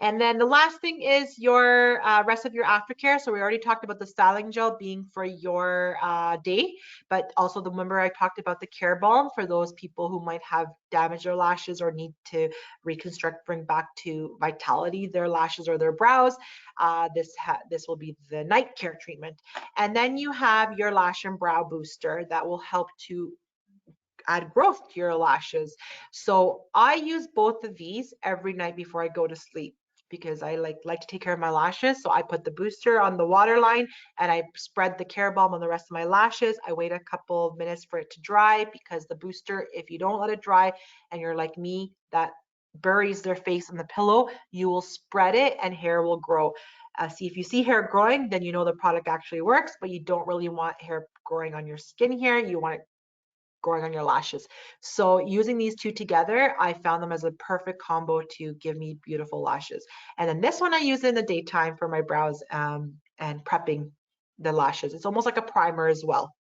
And then the last thing is your rest of your aftercare. So we already talked about the styling gel being for your day, but also remember I talked about the care balm for those people who might have damaged their lashes or need to reconstruct, bring back to vitality their lashes or their brows. This will be the night care treatment. And then you have your lash and brow booster that will help to add growth to your lashes. So I use both of these every night before I go to sleep because I like to take care of my lashes. So I put the booster on the waterline and I spread the care balm on the rest of my lashes. I wait a couple of minutes for it to dry because the booster, if you don't let it dry and you're like me, that buries their face in the pillow, you will spread it and hair will grow. See, if you see hair growing, then you know the product actually works, but you don't really want hair growing on your skin here. You want it growing on your lashes. So using these two together, I found them as a perfect combo to give me beautiful lashes. And then this one I use in the daytime for my brows and prepping the lashes. It's almost like a primer as well.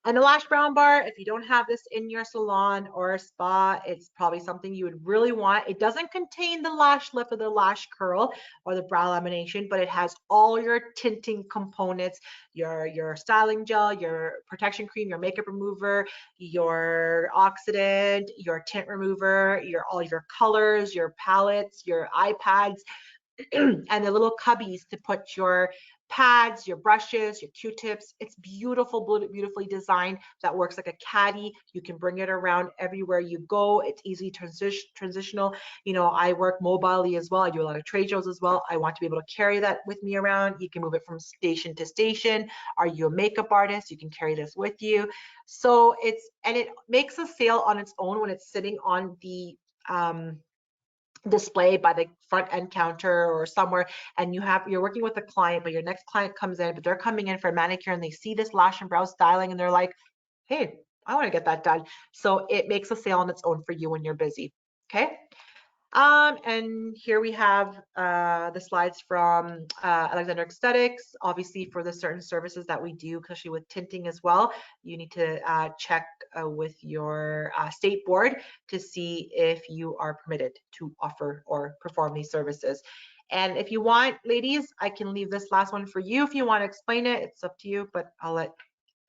And the lash brown bar, if you don't have this in your salon or spa, it's probably something you would really want. It doesn't contain the lash lift or the lash curl or the brow lamination, but it has all your tinting components, your styling gel, your protection cream, your makeup remover, your oxidant, your tint remover, all your colors, your palettes, your eye pads, and the little cubbies to put your pads, your brushes, your Q-tips. It's beautifully designed. That works like a caddy. You can bring it around everywhere you go. It's easy transitional. You know, I work mobilely as well. I do a lot of trade shows as well. I want to be able to carry that with me around. You can move it from station to station. Are you a makeup artist? You can carry this with you. So it makes a sale on its own when it's sitting on the display by the front end counter or somewhere, and you're working with a client, but your next client comes in, but they're coming in for a manicure and they see this lash and brow styling and they're like, hey, I want to get that done. So it makes a sale on its own for you when you're busy. Okay. And here we have the slides from Alexander Aesthetics. Obviously, for the certain services that we do, especially with tinting as well, you need to check with your state board to see if you are permitted to offer or perform these services. And if you want, ladies, I can leave this last one for you. If you want to explain it, it's up to you, but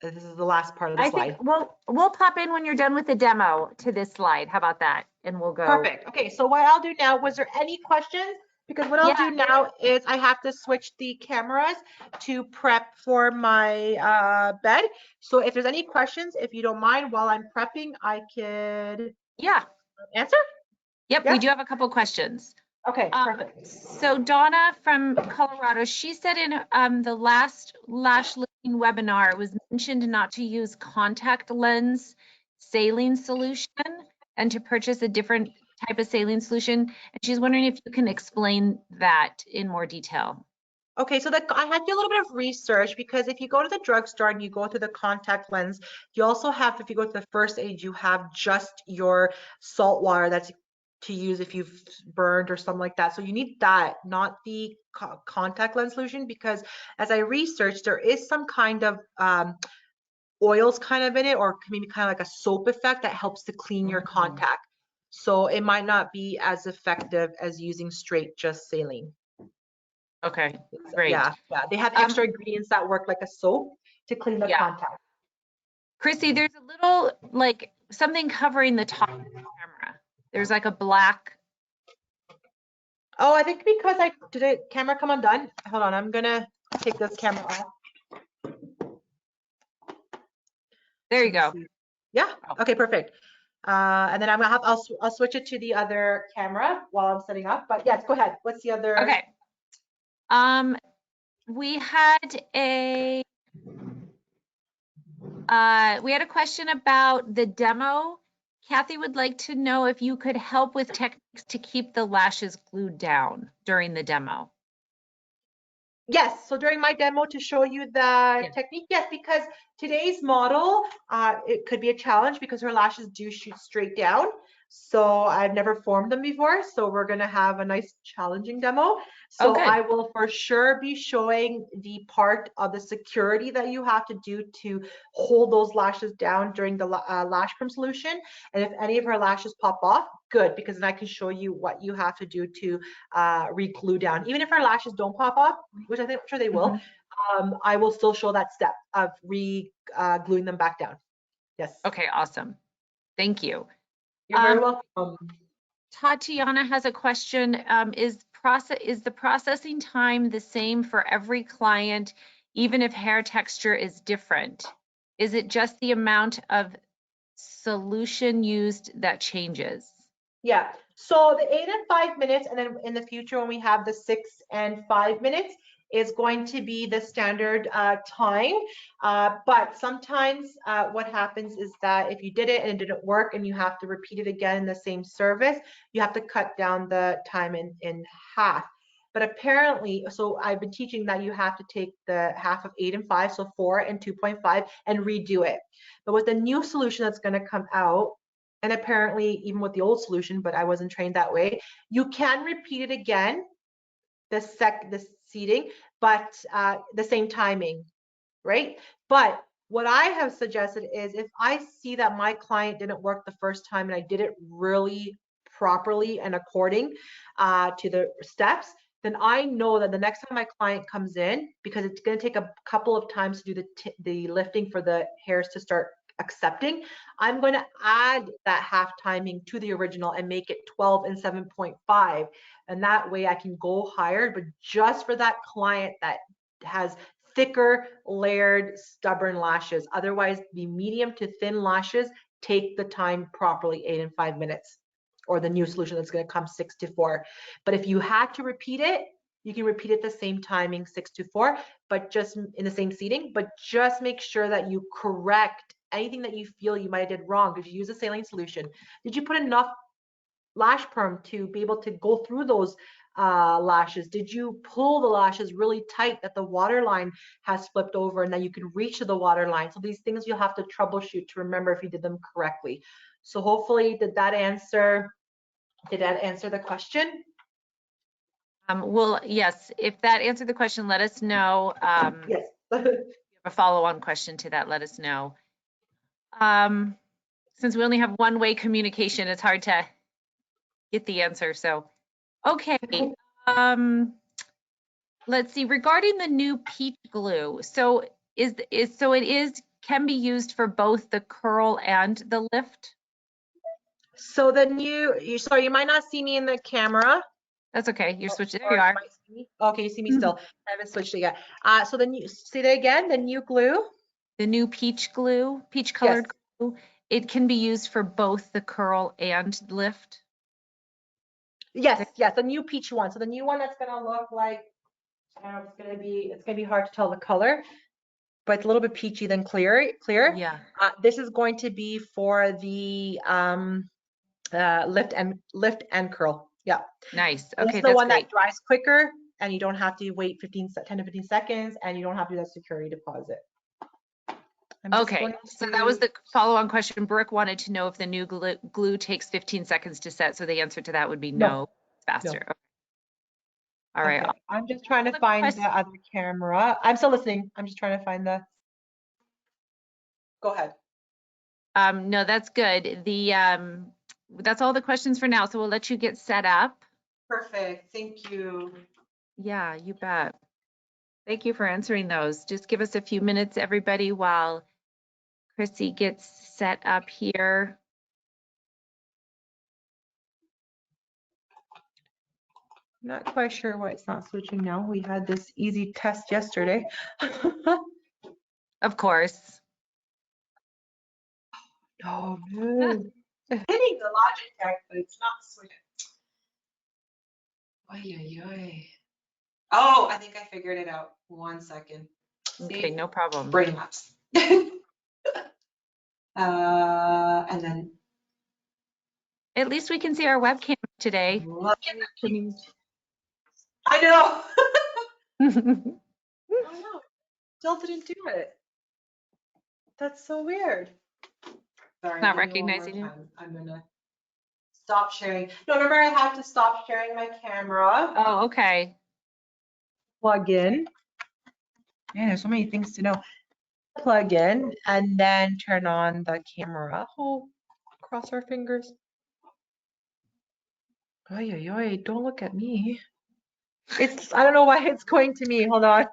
this is the last part of the slide. I think we'll pop in when you're done with the demo to this slide. How about that? And we'll go. Perfect. Okay, so what I'll do now, was there any questions? Because what I'll do now is I have to switch the cameras to prep for my bed. So if there's any questions, if you don't mind, while I'm prepping, I could answer. Yep, we do have a couple questions. Okay, perfect. So Donna from Colorado, she said in the last lash lifting webinar, it was mentioned not to use contact lens saline solution and to purchase a different type of saline solution. And she's wondering if you can explain that in more detail. Okay, so I had to do a little bit of research, because if you go to the drugstore and you go through the contact lens, you also have, if you go to the first aid, you have just your salt water that's to use if you've burned or something like that. So you need that, not the contact lens solution, because as I researched, there is some kind of oils kind of in it, or maybe kind of like a soap effect that helps to clean your contact. So it might not be as effective as using straight just saline. Okay, great. Yeah, they have extra ingredients that work like a soap to clean the contact. Chrissy, there's a little like something covering the top of the camera. There's like a black. Oh, I think because did the camera come undone? Hold on, I'm gonna take this camera off. There you go. Yeah. Okay, perfect. And then I'll switch it to the other camera while I'm setting up. But yes, go ahead. What's the other? Okay. We had a question about the demo. Kathy would like to know if you could help with techniques to keep the lashes glued down during the demo. Yes, so during my demo to show you the technique, yes, because today's model, it could be a challenge because her lashes do shoot straight down. So I've never formed them before. So we're going to have a nice challenging demo. So good. I will for sure be showing the part of the security that you have to do to hold those lashes down during the lash perm solution. And if any of her lashes pop off, good, because then I can show you what you have to do to re-glue down. Even if her lashes don't pop off, which I'm sure they will, I will still show that step of gluing them back down. Yes. Okay, awesome. Thank you. You're very welcome. Tatiana has a question. Is the processing time the same for every client, even if hair texture is different? Is it just the amount of solution used that changes? Yeah. So the 8 and 5 minutes, and then in the future when we have the 6 and 5 minutes, is going to be the standard time. But sometimes what happens is that if you did it and it didn't work and you have to repeat it again in the same service, you have to cut down the time in half. But apparently, so I've been teaching that you have to take the half of 8 and 5, so 4 and 2.5, and redo it. But with the new solution that's going to come out, and apparently even with the old solution, but I wasn't trained that way, you can repeat it again, the seating, but the same timing, right? But what I have suggested is if I see that my client didn't work the first time and I did it really properly and according to the steps, then I know that the next time my client comes in, because it's going to take a couple of times to do the lifting for the hairs to start accepting, I'm going to add that half timing to the original and make it 12 and 7.5. And that way I can go higher, but just for that client that has thicker, layered, stubborn lashes. Otherwise, the medium to thin lashes take the time properly, 8 and 5 minutes, or the new solution that's going to come 6 to 4. But if you had to repeat it, you can repeat it the same timing, 6 to 4, but just in the same seating, but just make sure that you correct anything that you feel you might have did wrong. Did you use a saline solution? Did you put enough lash perm to be able to go through those lashes? Did you pull the lashes really tight that the waterline has flipped over and that you can reach to the waterline? So these things you'll have to troubleshoot to remember if you did them correctly. So hopefully, did that answer the question? Well, yes, if that answered the question, let us know. Yes. If you have a follow-on question to that, let us know. Since we only have one-way communication, it's hard to get the answer. So, okay. Let's see. Regarding the new peach glue, so can be used for both the curl and the lift. So the new, sorry, you might not see me in the camera. That's okay. You're switching. There you are. Okay, you see me still. I haven't switched it yet. So the new, say that again. The new glue. The new peach glue, peach colored glue. It can be used for both the curl and lift. Yes, yes, the new peach one. So the new one that's gonna look like, it's gonna be hard to tell the color, but it's a little bit peachy than clear. Yeah. This is going to be for the lift and curl. Yeah. Nice. And Okay, this is the that's one great. that dries quicker, and you don't have to wait 10 to 15 seconds, and you don't have to do that security deposit. Okay, so that was the follow-on question. Brooke wanted to know if the new glue takes 15 seconds to set, so the answer to that would be no, it's faster. No. Okay. All right. Okay. I'm just trying to find the other camera. I'm still listening. I'm just trying to find the. Go ahead. No, that's good. That's all the questions for now, so we'll let you get set up. Perfect. Thank you. Yeah, you bet. Thank you for answering those. Just give us a few minutes, everybody, while Chrissy gets set up here. Not quite sure why it's not switching now. We had this easy test yesterday. Of course. Oh, no. Hitting the logic tag, but it's not switching. Oy, oy, oy. Oh, I think I figured it out. 1 second. Okay, no problem. Brain lapse. And then. At least we can see our webcam today. I know. Oh no, still didn't do it. That's so weird. Sorry, Not give me one more recognizing you. time. I'm gonna stop sharing. No, remember I have to stop sharing my camera, Oh, okay. plug in. Man, there's so many things to know. Plug in and then turn on the camera. Oh, cross our fingers. Oy, oy, oy, don't look at me. I don't know why it's going to me. Hold on.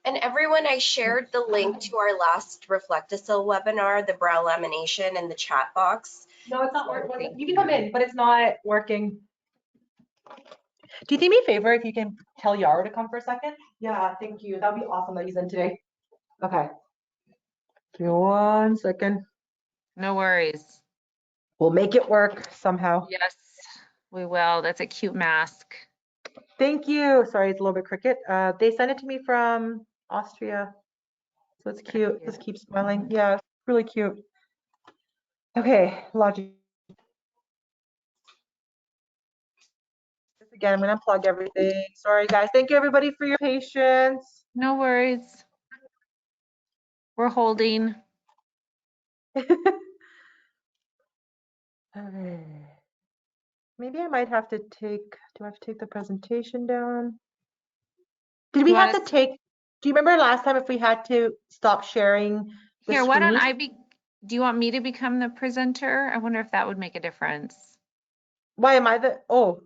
And everyone, I shared the link to our last RefectoCil webinar, the brow lamination, in the chat box. No, it's not Thank working. You you. can come in, but it's not working. Do you do me a favor if you can tell Yara to come for a second? Yeah, thank you. That would be awesome that he's in today. Okay. Give me 1 second. No worries. We'll make it work somehow. Yes, we will. That's a cute mask. Thank you. Sorry, it's a little bit crooked. They sent it to me from Austria. So it's cute. you. Just keep smiling. Yeah, it's really cute. Okay, logic. Again, I'm gonna unplug everything. Sorry, guys. Thank you, everybody, for your patience. No worries. We're holding. Okay. Maybe I might have to take. Do I have to take the presentation down? Did we You have want to take? Do you remember last time if we had to stop sharing the Here, why don't screen? do you want me to become the presenter? I wonder if that would make a difference. Why am I the? Oh,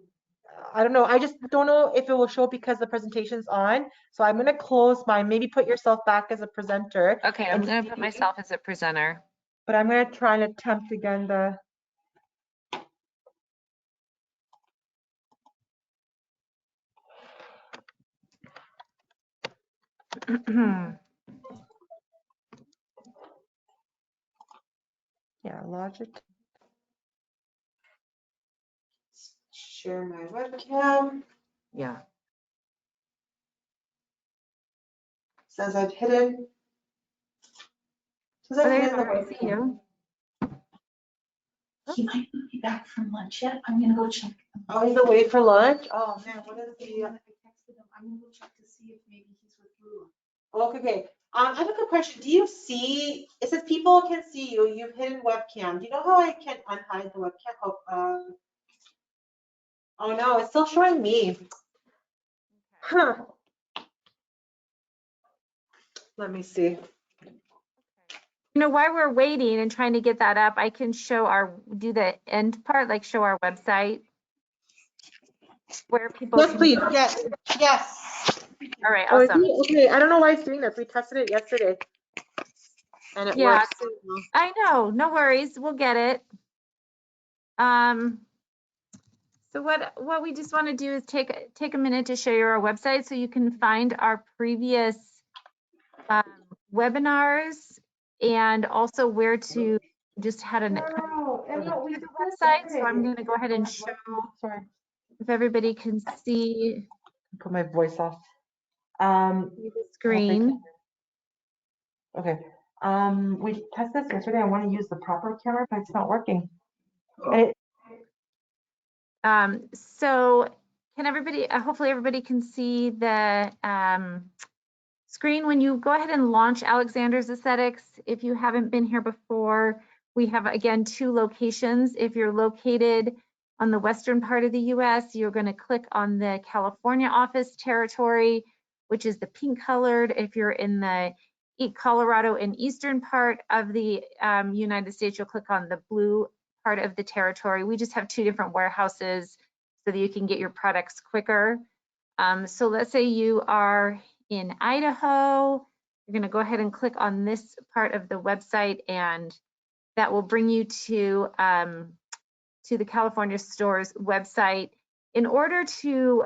I don't know. I just don't know if it will show because the presentation's on. So I'm gonna close mine. Maybe put yourself back as a presenter. Okay, I'm And gonna put see, myself as a presenter. but I'm gonna try and attempt again the. Yeah, logic. Share my webcam. Yeah. Says I've hidden. Says Oh, I've there you hidden the are. I see webcam. you. He might not be back from lunch yet. I'm gonna go check. Oh, he's away for lunch. Oh man, what is the? I texted him. I'm gonna go check to see if maybe he's with Lula. Okay, okay. I have a good question. Do you see? It says people can see you. You've hidden webcam. Do you know how I can unhide the webcam? Oh no, it's still showing me. Huh. Let me see. You know, while we're waiting and trying to get that up, I can do the end part, like show our website where people Yes, can. please. Yes. Yes. All right, Oh, is awesome. he? Okay. I don't know why it's doing this. We tested it yesterday, and it Yeah, works. I know. No worries. We'll get it. So what we just want to do is take a minute to show you our website so you can find our previous webinars and also where to just had a website. So I'm going to go ahead and show Sorry. if everybody can see Put my voice off. the screen. Okay. We tested this yesterday. I want to use the proper camera, but it's not working. And So can everybody, hopefully everybody can see the screen when you go ahead and launch Alexander's Aesthetics. If you haven't been here before, we have, again, 2 locations. If you're located on the western part of the US, you're going to click on the California office territory, which is the pink colored. If you're in the Colorado and eastern part of the United States, you'll click on the blue part of the territory. We just have 2 different warehouses so that you can get your products quicker. So let's say you are in Idaho. You're going to go ahead and click on this part of the website, and that will bring you to the California store's website. In order to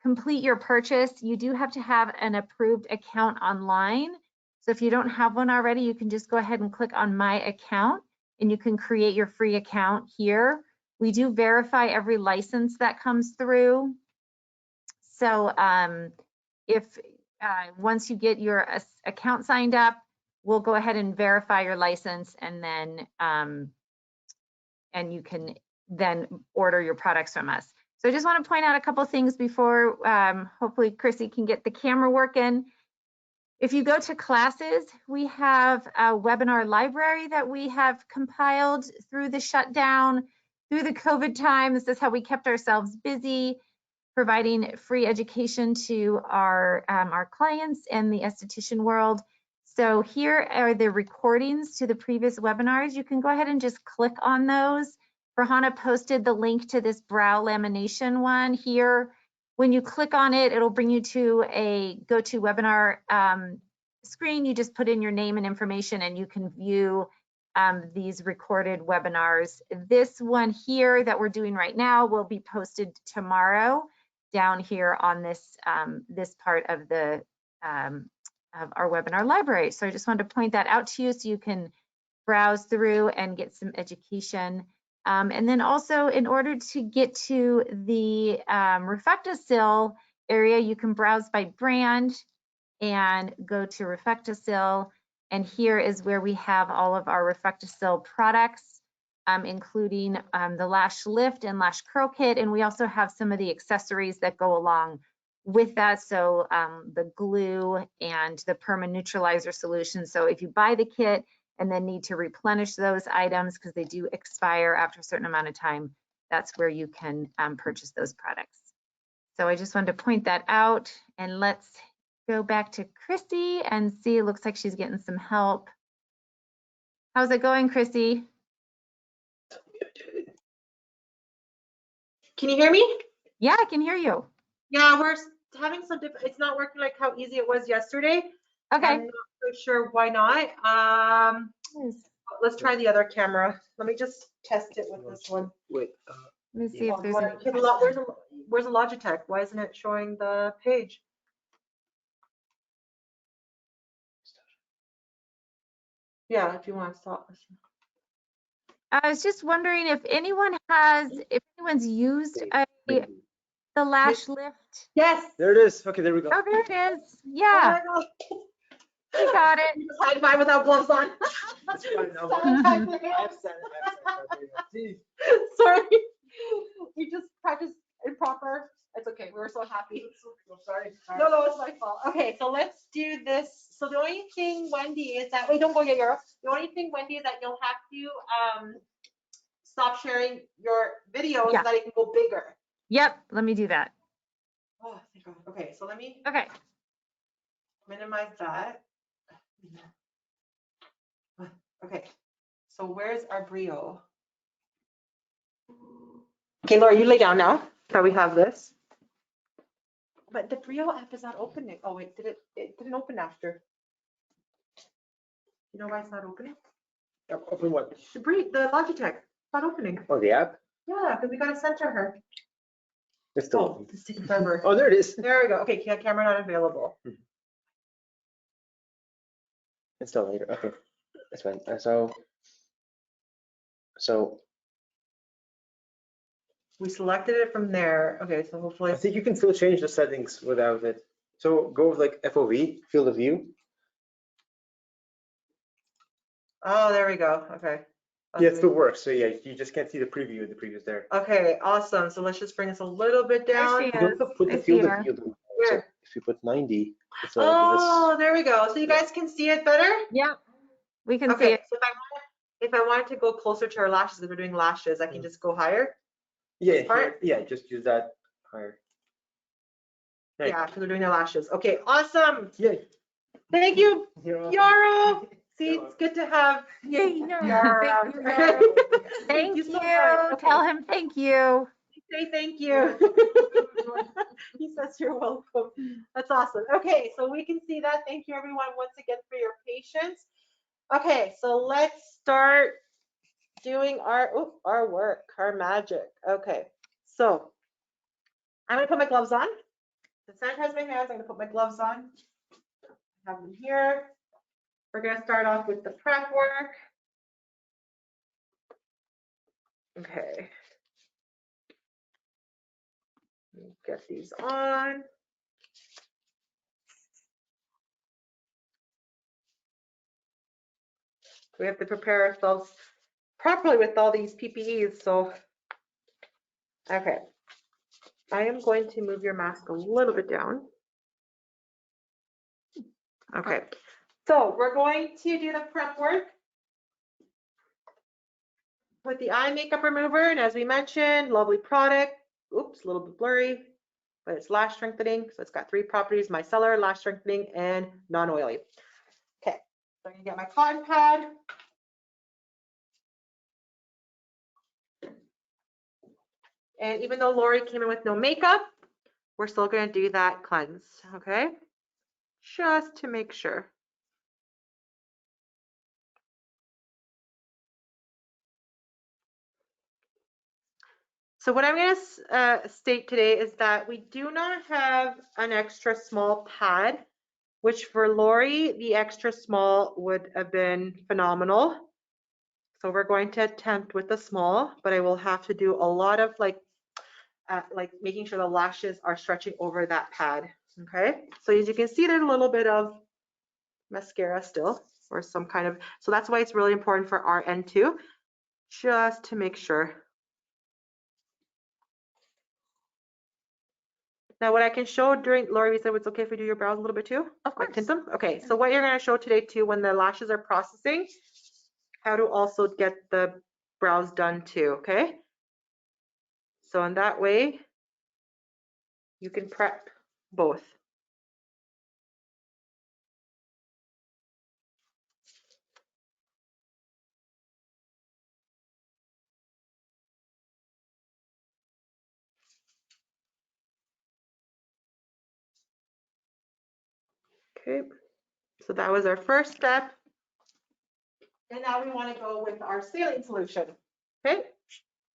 complete your purchase, you do have to have an approved account online. So if you don't have one already, you can just go ahead and click on My Account, and you can create your free account here. We do verify every license that comes through. So if once you get your account signed up, we'll go ahead and verify your license, and then and you can then order your products from us. So I just want to point out a couple things before hopefully Chrissy can get the camera working. If you go to classes, we have a webinar library that we have compiled through the shutdown, through the COVID time. This is how we kept ourselves busy, providing free education to our clients and the esthetician world. So here are the recordings to the previous webinars. You can go ahead and just click on those. Rahana posted the link to this brow lamination one here. When you click on it, it'll bring you to a GoToWebinar screen. You just put in your name and information and you can view these recorded webinars. This one here that we're doing right now will be posted tomorrow down here on this, this part of the of our webinar library. So I just wanted to point that out to you so you can browse through and get some education. And then also, in order to get to the RefectoCil area, you can browse by brand and go to RefectoCil. And here is where we have all of our RefectoCil products, including the Lash Lift and Lash Curl Kit. And we also have some of the accessories that go along with that. So the glue and the perma neutralizer solution. So if you buy the kit and then need to replenish those items because they do expire after a certain amount of time, that's where you can purchase those products. So I just wanted to point that out, and let's go back to Chrissy and see. It looks like she's getting some help. How's it going, Chrissy? Can you hear me? Yeah, I can hear you. Yeah, we're having some it's not working like how easy it was yesterday. Okay. I'm not quite sure why not. Let's try the other camera. Let me just test it with this one. Wait. Let me see if there's any. Where's the Logitech? Why isn't it showing the page? Yeah, if you want to stop. I was just wondering if anyone's used the Lash Lift. Yes. There it is. Okay, there we go. Oh, there it is. Yeah, Oh you got it. just hide mine without gloves on. It's fine now. Sorry. We just practiced improper. It's okay. We were so happy. Sorry. No, it's my fault. Okay, so let's do this. So the only thing, Wendy, is that, wait, don't go yet, Europe. The only thing, Wendy, is that you'll have to stop sharing your video so that it can go bigger. Yep, let me do that. Oh, thank God. Okay, so let me Okay. minimize that. Okay, so where's our brio? Okay, Laura, you lay down now. So we have this. But the Brio app is not opening. Oh wait, it didn't open after. You know why it's not opening? Open what? The Logitech. It's not opening. Oh, the app? Yeah, because we gotta center her. It's still Oh, open. it's taking forever. Oh, there it is. There we go. Okay, camera not available. Install later. Okay, that's fine. So We selected it from there. Okay, so hopefully. I think you can still change the settings without it. So go with like FOV, field of view. Oh, there we go. Okay. Yeah, it still works. So yeah, you just can't see the preview of the previous there. Okay, awesome. So let's just bring this a little bit down. There she You is. don't put the I see field of her. view. So Where? if you put 90, it's like Oh, there we go. So you guys can see it better? Yep, we can see Okay, it. so if I wanted to go closer to our lashes, if we're doing lashes, I can just go higher. yeah, part? yeah, just use that higher. Right. Yeah, because we're doing their lashes. Okay, awesome. Yay. Thank you, You're welcome. Yaro. See, it's good to have Yaro around. Thank you. so much. Okay. Tell him thank you. Say thank you. He says you're welcome. That's awesome. Okay, so we can see that. Thank you everyone once again for your patience. Okay, so let's start doing our work, our magic. Okay, so I'm gonna put my gloves on. To sanitize my hands, I'm gonna put my gloves on. I have them here. We're gonna start off with the prep work. Okay. Get these on. We have to prepare ourselves properly with all these PPEs, so. Okay. I am going to move your mask a little bit down. Okay, so we're going to do the prep work with the eye makeup remover, and as we mentioned, lovely product. Oops, a little bit blurry, but it's lash strengthening. So it's got 3 properties: micellar, lash strengthening, and non-oily. Okay, so I'm gonna get my cotton pad. And even though Lori came in with no makeup, we're still gonna do that cleanse, okay? Just to make sure. So what I'm going to state today is that we do not have an extra small pad, which for Lori, the extra small would have been phenomenal. So we're going to attempt with the small, but I will have to do a lot of like making sure the lashes are stretching over that pad. Okay, so as you can see, there's a little bit of mascara still, or some kind of, so that's why it's really important for our end too, just to make sure. Now what I can show during, Lori, we said it's okay if we do your brows a little bit too? Of course. Like tint them? Okay, so what you're gonna show today too, when the lashes are processing, how to also get the brows done too, okay? So in that way, you can prep both. Okay, so that was our first step. And now we want to go with our saline solution, okay?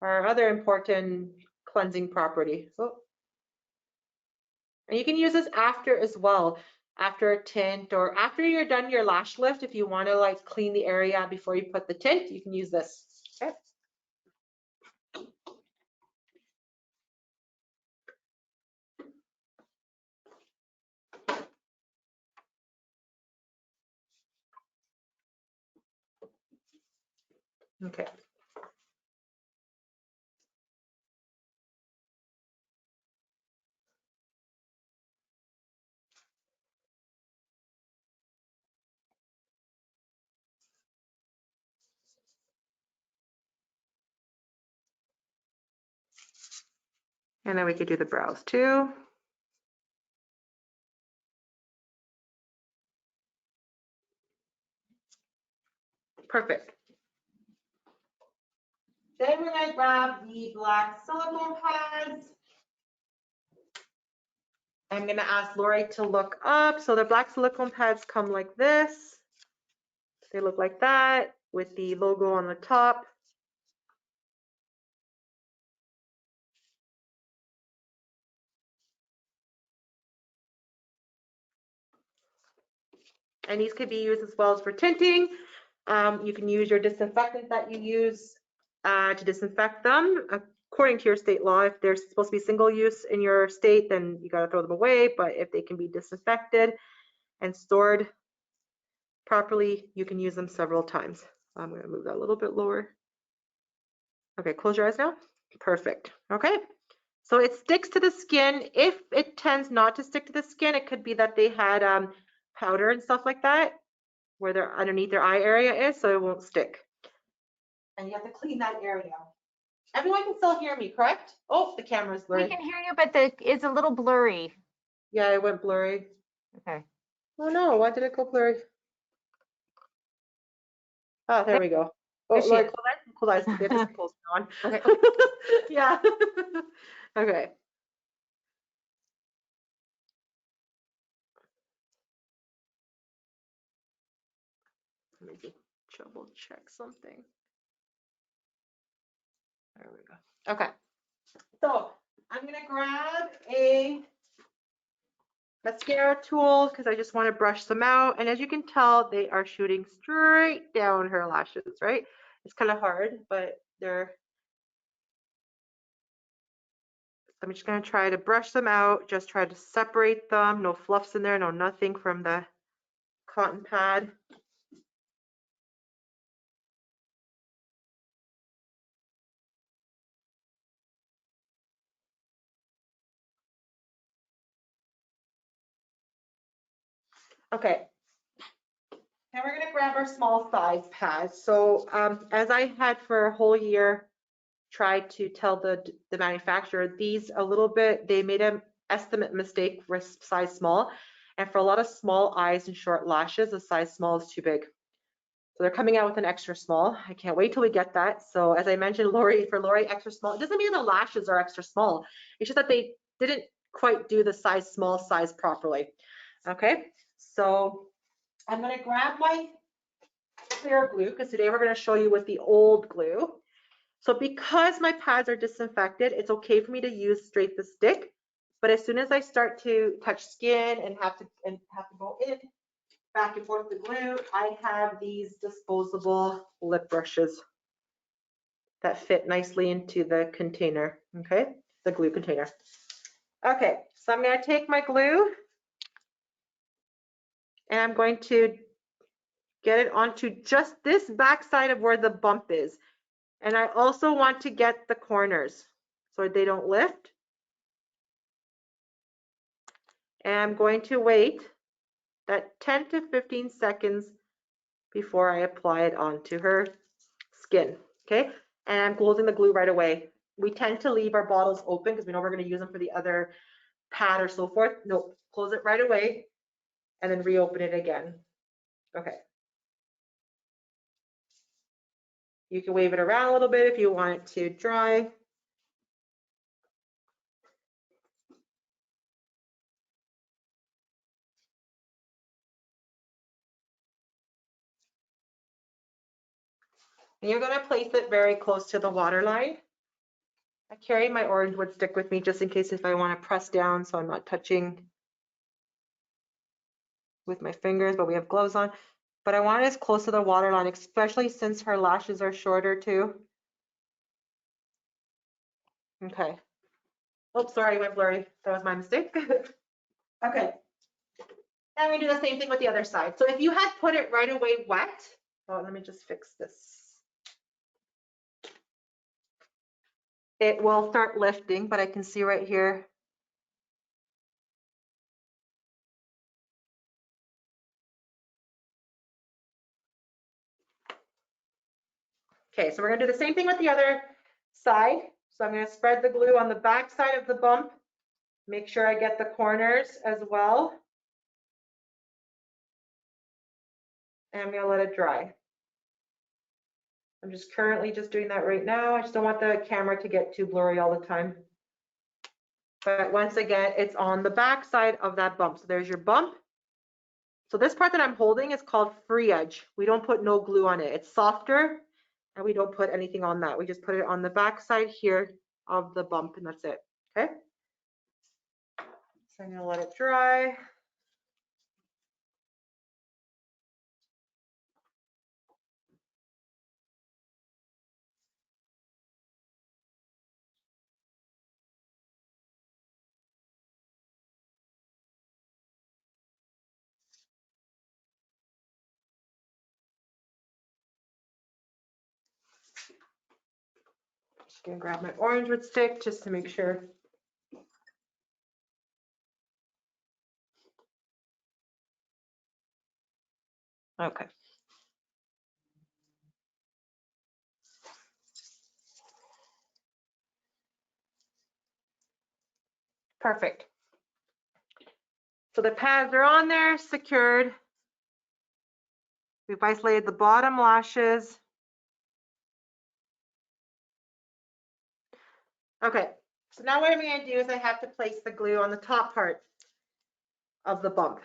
Our other important cleansing property. Oh. And you can use this after as well, after a tint or after you're done your lash lift. If you want to like clean the area before you put the tint, you can use this, okay? Okay. And then we could do the brows too. Perfect. Then we're gonna grab the black silicone pads. I'm gonna ask Lori to look up. So the black silicone pads come like this. They look like that with the logo on the top. And these could be used as well as for tinting. You can use your disinfectant that you use to disinfect them. According to your state law, if they're supposed to be single use in your state, then you got to throw them away. But if they can be disinfected and stored properly, you can use them several times. I'm going to move that a little bit lower. Okay, close your eyes now. Perfect. Okay. So it sticks to the skin. If it tends not to stick to the skin, it could be that they had powder and stuff like that where they're underneath their eye area is, so it won't stick. And you have to clean that area. Everyone can still hear me, correct? Oh, the camera's blurry. We can hear you, but it's a little blurry. Yeah, it went blurry. Okay. Oh no, why did it go blurry? Oh, there we go. Oh, There she Lori, is. close eyes. We have to close on. Okay. Yeah. Okay. Let me just double check something. There we go. Okay. So I'm gonna grab a mascara tool because I just want to brush them out. And as you can tell, they are shooting straight down her lashes, right? It's kind of hard, but they're, I'm just going to try to brush them out, just try to separate them. No fluffs in there, no nothing from the cotton pad. Okay, Now we're gonna grab our small size pads. So as I had for a whole year tried to tell the manufacturer, these a little bit, they made an estimate mistake for size small. And for a lot of small eyes and short lashes, the size small is too big. So they're coming out with an extra small. I can't wait till we get that. So as I mentioned, for Lori, extra small, it doesn't mean the lashes are extra small. It's just that they didn't quite do the size small size properly. Okay, so I'm gonna grab my clear glue because today we're gonna show you with the old glue. So because my pads are disinfected, it's okay for me to use straight the stick. But as soon as I start to touch skin and have to go in, back and forth the glue, I have these disposable lip brushes that fit nicely into the container, okay? The glue container. Okay, so I'm gonna take my glue and I'm going to get it onto just this back side of where the bump is. And I also want to get the corners so they don't lift. And I'm going to wait that 10 to 15 seconds before I apply it onto her skin, okay? And I'm closing the glue right away. We tend to leave our bottles open because we know we're going to use them for the other pad or so forth. Nope, close it right away and then reopen it again. Okay. You can wave it around a little bit if you want it to dry. And you're going to place it very close to the water line. I carry my orange wood stick with me just in case if I want to press down so I'm not touching with my fingers, but we have gloves on. But I want it as close to the water line, especially since her lashes are shorter too. Okay. Oh, sorry, went blurry. That was my mistake. Okay. And we do the same thing with the other side. So if you had put it right away wet, oh, let me just fix this. It will start lifting, but I can see right here. Okay, so we're gonna do the same thing with the other side. So I'm gonna spread the glue on the back side of the bump. Make sure I get the corners as well. And I'm gonna let it dry. I'm just currently just doing that right now. I just don't want the camera to get too blurry all the time. But once again, it's on the back side of that bump. So there's your bump. So this part that I'm holding is called free edge. We don't put no glue on it. It's softer and we don't put anything on that. We just put it on the back side here of the bump and that's it, okay? So I'm gonna let it dry. Just gonna grab my orange wood stick just to make sure. Okay. Perfect. So the pads are on there, secured. We've isolated the bottom lashes. Okay, so now what I'm going to do is I have to place the glue on the top part of the bump,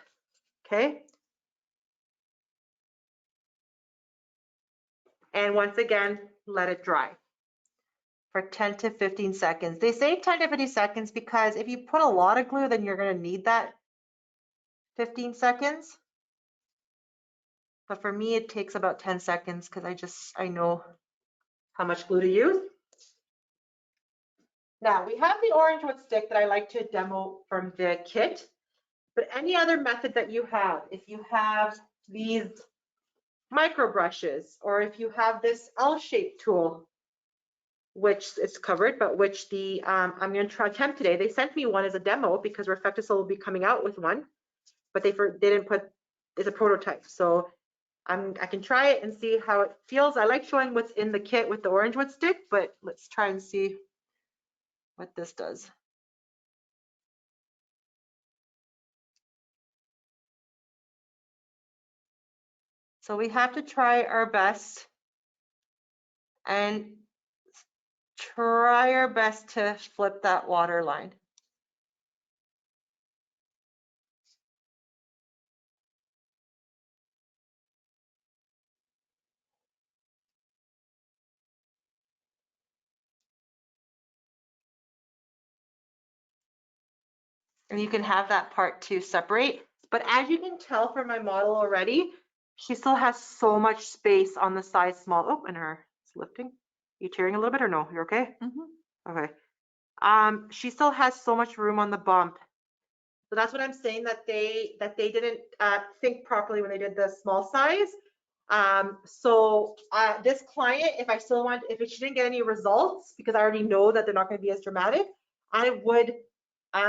okay? And once again, let it dry for 10 to 15 seconds. They say 10 to 15 seconds because if you put a lot of glue, then you're going to need that 15 seconds. But for me, it takes about 10 seconds because I know how much glue to use. Now we have the orange wood stick that I like to demo from the kit, but any other method that you have, if you have these micro brushes, or if you have this L-shaped tool, which is covered, but which I'm going to attempt today. They sent me one as a demo because RefectoCil will be coming out with one, but they didn't put, it's a prototype. So I can try it and see how it feels. I like showing what's in the kit with the orange wood stick, but let's try and see what this does. So we have to try our best and try our best to flip that water line. And you can have that part to separate. But as you can tell from my model already, she still has so much space on the size small. Oh, and her it's lifting. You tearing a little bit or no? You're okay? Okay. She still has so much room on the bump. So that's what I'm saying, that they didn't think properly when they did the small size. This client, if she didn't get any results, because I already know that they're not going to be as dramatic, I would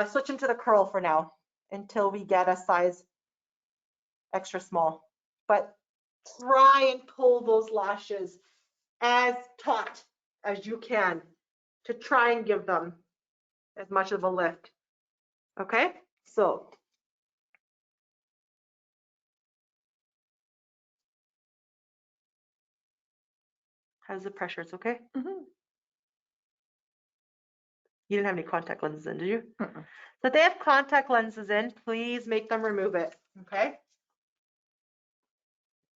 switch into the curl for now until we get a size extra small. But try and pull those lashes as taut as you can to try and give them as much of a lift. Okay, so how's the pressure? It's okay? You didn't have any contact lenses in, did you? So if they have contact lenses in, please make them remove it, okay?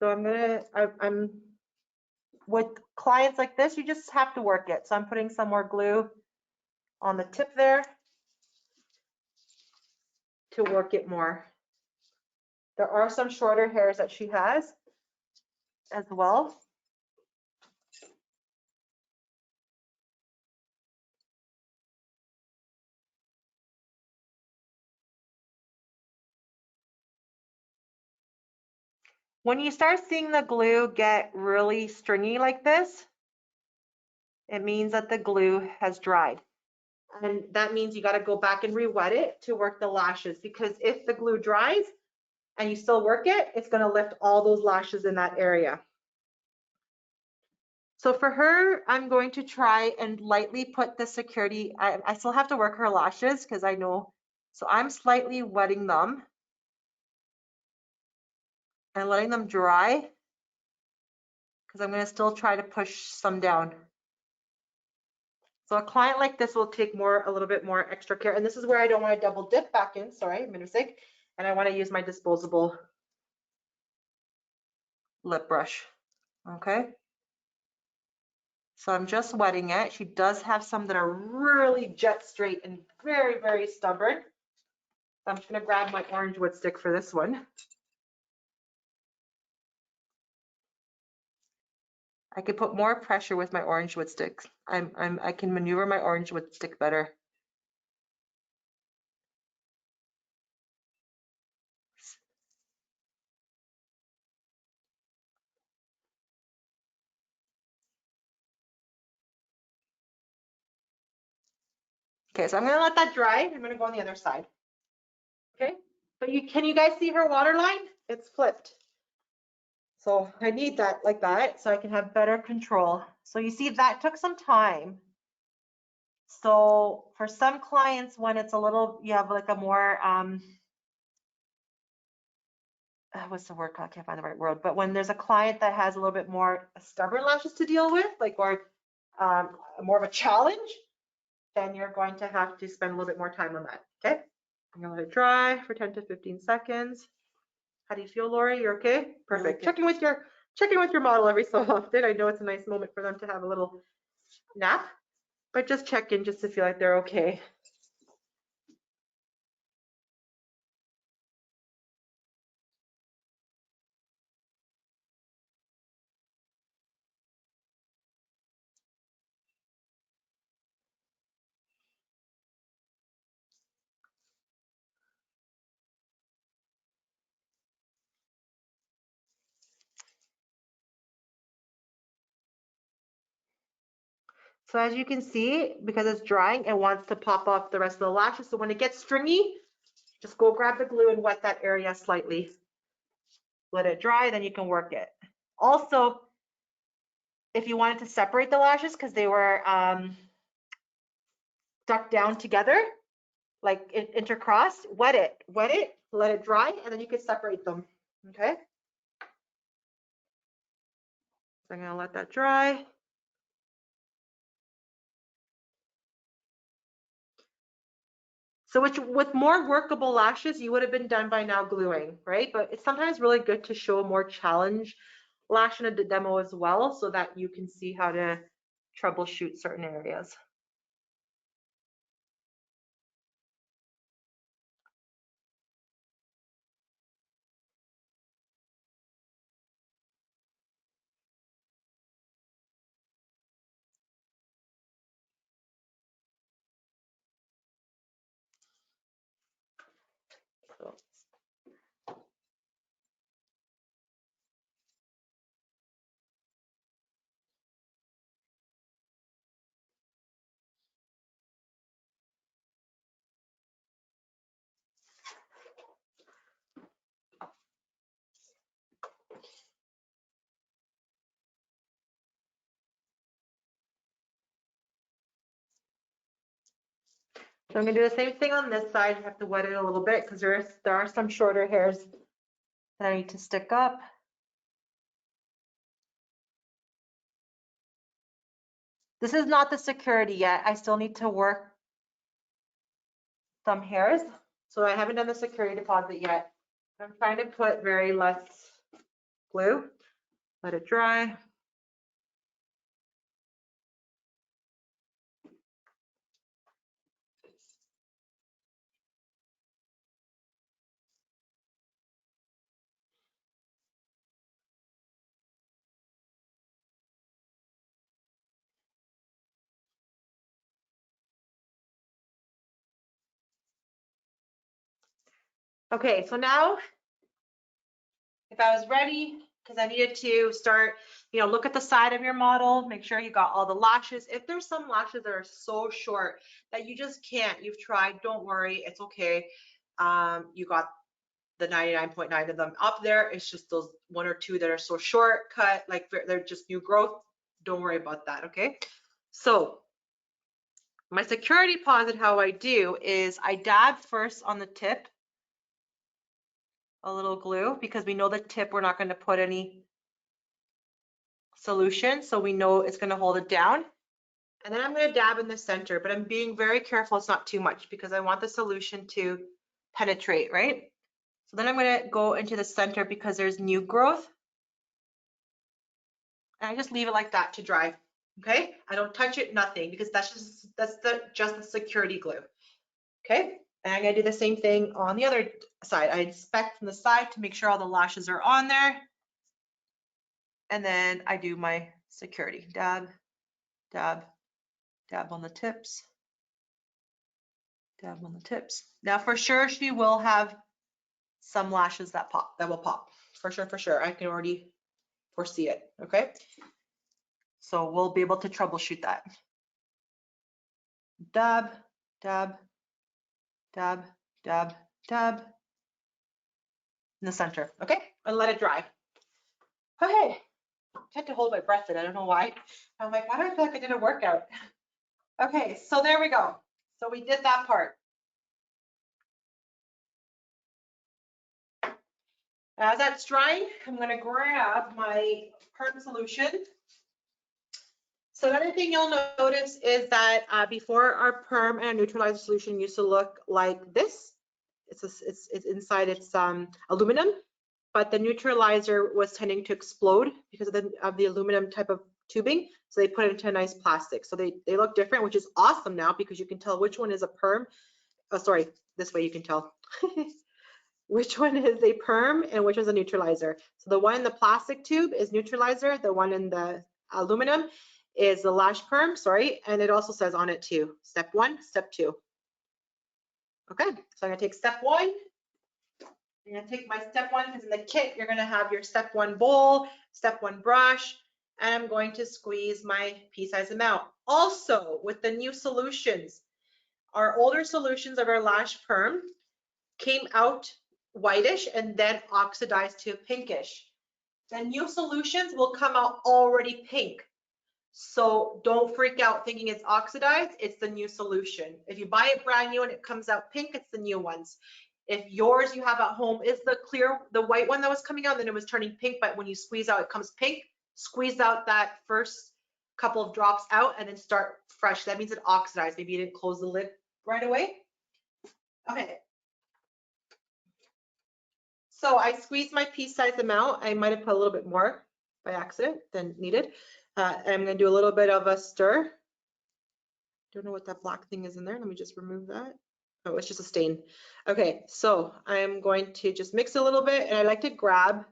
So I'm with clients like this, you just have to work it. So I'm putting some more glue on the tip there to work it more. There are some shorter hairs that she has as well. When you start seeing the glue get really stringy like this, it means that the glue has dried. And that means you got to go back and re-wet it to work the lashes, because if the glue dries and you still work it, it's going to lift all those lashes in that area. So for her, I'm going to try and lightly put the security. I still have to work her lashes because I know. So I'm slightly wetting them and letting them dry, because I'm going to still try to push some down. So a client like this will take a little bit more extra care. And this is where I don't want to double dip back in. Sorry, I'm mistake. And I want to use my disposable lip brush. Okay. So I'm just wetting it. She does have some that are really jet straight and very, very stubborn. I'm just going to grab my orange wood stick for this one. I can put more pressure with my orange wood stick. I can maneuver my orange wood stick better. Okay, so I'm going to let that dry. I'm going to go on the other side. Okay, but can you guys see her water line? It's flipped. So I need that like that so I can have better control. So you see that took some time. So for some clients, when it's a little, you have like a more, what's the word? I can't find the right word. But when there's a client that has a little bit more stubborn lashes to deal with, like, or more of a challenge, then you're going to have to spend a little bit more time on that. Okay, I'm gonna let it dry for 10 to 15 seconds. How do you feel, Lori? You're okay? Perfect. Checking with your model every so often. I know it's a nice moment for them to have a little nap, but just check in just to feel like they're okay. So as you can see, because it's drying, it wants to pop off the rest of the lashes. So when it gets stringy, just go grab the glue and wet that area slightly. let it dry, then you can work it. Also, if you wanted to separate the lashes because they were stuck down together, like intercrossed, wet it, let it dry, and then you can separate them, okay? So I'm gonna let that dry. So with more workable lashes, you would have been done by now gluing, right? But it's sometimes really good to show more challenge lash in a demo as well so that you can see how to troubleshoot certain areas. So I'm gonna do the same thing on this side. You have to wet it a little bit because there are some shorter hairs that I need to stick up. This is not the security yet. I still need to work some hairs. So I haven't done the security deposit yet. I'm trying to put very less glue. Let it dry. Okay, so now if I was ready, because I needed to start, look at the side of your model, make sure you got all the lashes. If there's some lashes that are so short that you just can't, you've tried, don't worry, it's okay. You got the 99.9 of them up there. It's just those one or two that are so short cut, like they're just new growth. Don't worry about that, okay? So my security deposit, how I do is I dab first on the tip, a little glue, because we know the tip, we're not going to put any solution, so we know it's going to hold it down. And then I'm going to dab in the center, but I'm being very careful it's not too much because I want the solution to penetrate, right? So then I'm going to go into the center because there's new growth. And I just leave it like that to dry. Okay, I don't touch it, nothing, because that's just the security glue. Okay, and I'm gonna do the same thing on the other side. I inspect from the side to make sure all the lashes are on there, and then I do my security dab, dab, dab on the tips, dab on the tips. Now for sure she will have some lashes that will pop for sure. I can already foresee it. Okay, so we'll be able to troubleshoot that. Dab, dab, dab, dab, dab in the center. Okay, and let it dry. Okay, I had to hold my breath in. I don't know why. I'm like, why do I feel like I did a workout? Okay, so there we go. So we did that part. As that's drying, I'm going to grab my perm solution. So another thing you'll notice is that before our perm and neutralizer solution used to look like this. It's inside it's aluminum, but the neutralizer was tending to explode because of the aluminum type of tubing. So they put it into a nice plastic. So they look different, which is awesome now because you can tell which one is a perm. Oh, sorry, this way you can tell. Which one is a perm and which is a neutralizer. So the one in the plastic tube is neutralizer. The one in the aluminum is the lash perm, sorry. And it also says on it too, step 1, step 2. Okay, so I'm gonna take step 1. I'm gonna take my step 1 because in the kit, you're gonna have your step 1 bowl, step 1 brush, and I'm going to squeeze my pea-sized amount. Also, with the new solutions, our older solutions of our lash perm came out whitish and then oxidize to pinkish. The new solutions will come out already pink. So don't freak out thinking it's oxidized, it's the new solution. If you buy it brand new and it comes out pink, it's the new ones. If yours you have at home is the clear, the white one that was coming out, then it was turning pink, but when you squeeze out, it comes pink. Squeeze out that first couple of drops out and then start fresh. That means it oxidized. Maybe you didn't close the lid right away. Okay. So I squeezed my piece size amount. I might have put a little bit more by accident than needed. And I'm going to do a little bit of a stir. Don't know what that black thing is in there. Let me just remove that. Oh, it's just a stain. Okay, so I'm going to just mix a little bit, and I like to grab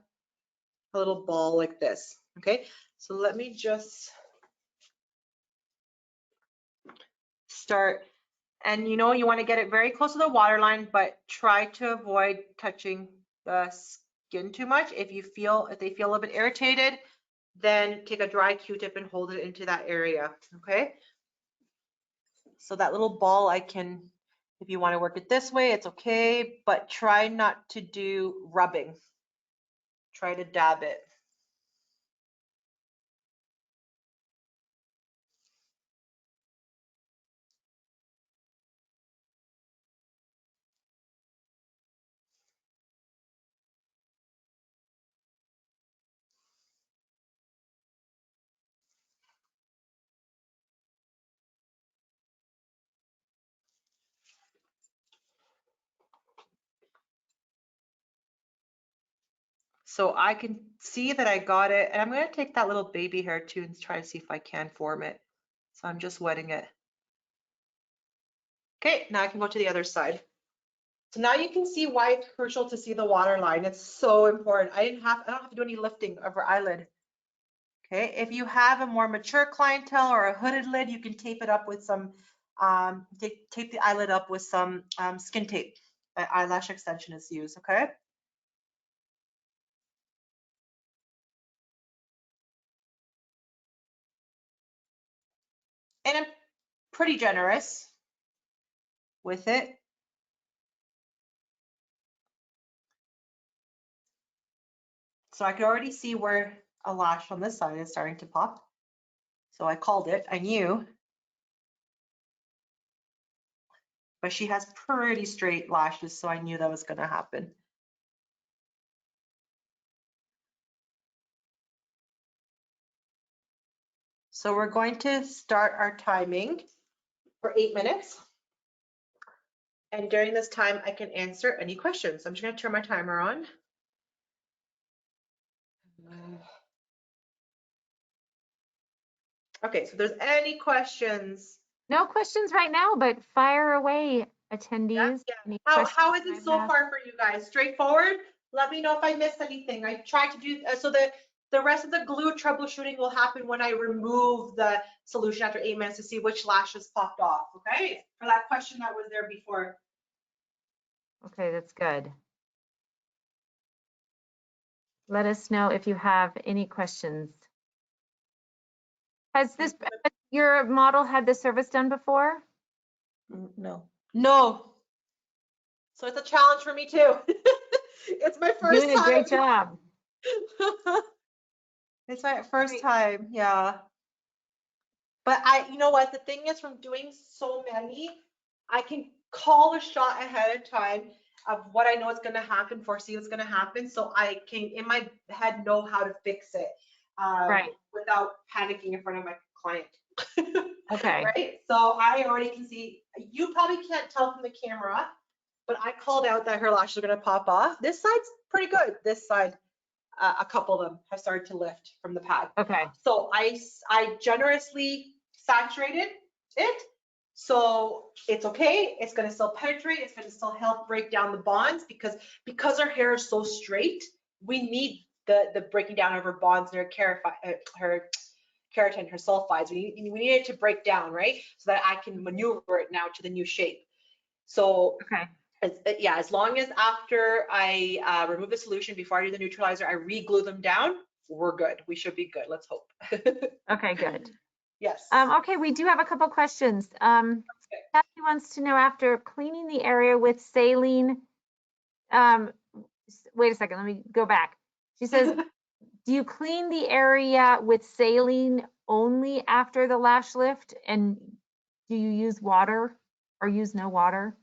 a little ball like this. Okay, so let me just start. And you know, you want to get it very close to the water line, but try to avoid touching the skin too much. If they feel a little bit irritated, then take a dry Q-tip and hold it into that area. Okay. So that little ball, I can, if you want to work it this way, it's okay, but try not to do rubbing. Try to dab it. So I can see that I got it, and I'm going to take that little baby hair too and try to see if I can form it. So I'm just wetting it. Okay, now I can go to the other side. So now you can see why it's crucial to see the water line. It's so important. I don't have to do any lifting of her eyelid. Okay, if you have a more mature clientele or a hooded lid, you can tape it up with some, tape the eyelid up with some skin tape. Eyelash extension is used, okay? And I'm pretty generous with it. So I could already see where a lash on this side is starting to pop. So I called it, I knew. But she has pretty straight lashes, so I knew that was gonna happen. So we're going to start our timing for 8 minutes. And during this time, I can answer any questions. I'm just gonna turn my timer on. Okay, so if there's any questions. No questions right now, but fire away, attendees. Yeah. How is it so far for you guys? Straightforward? Let me know if I missed anything. I tried to do, so the rest of the glue troubleshooting will happen when I remove the solution after 8 minutes to see which lashes popped off, okay? For that question that was there before. Okay, that's good. Let us know if you have any questions. Has your model had this service done before? No. No. So it's a challenge for me too. It's my first Doing a great job. It's my first time, yeah. But you know what, the thing is, from doing so many, I can call a shot ahead of time of what I know is gonna happen, foresee what's gonna happen, so I can, in my head, know how to fix it Right. without panicking in front of my client. Okay. Right? So I already can see, you probably can't tell from the camera, but I called out that her lashes are gonna pop off. This side's pretty good. This side, a couple of them have started to lift from the pad. Okay. So I generously saturated it. So it's okay. It's gonna still penetrate. It's gonna still help break down the bonds because her hair is so straight. We need the breaking down of her bonds and her keratin, her sulfides. We need it to break down, right? So that I can maneuver it now to the new shape. So Okay. yeah, as long as after I remove the solution, before I do the neutralizer, I re-glue them down, we're good. We should be good. Let's hope. Okay, good. Yes. Okay, we do have a couple questions. Kathy wants to know, after cleaning the area with saline, wait a second, let me go back. She says, do you clean the area with saline only after the lash lift? And do you use water or use no water?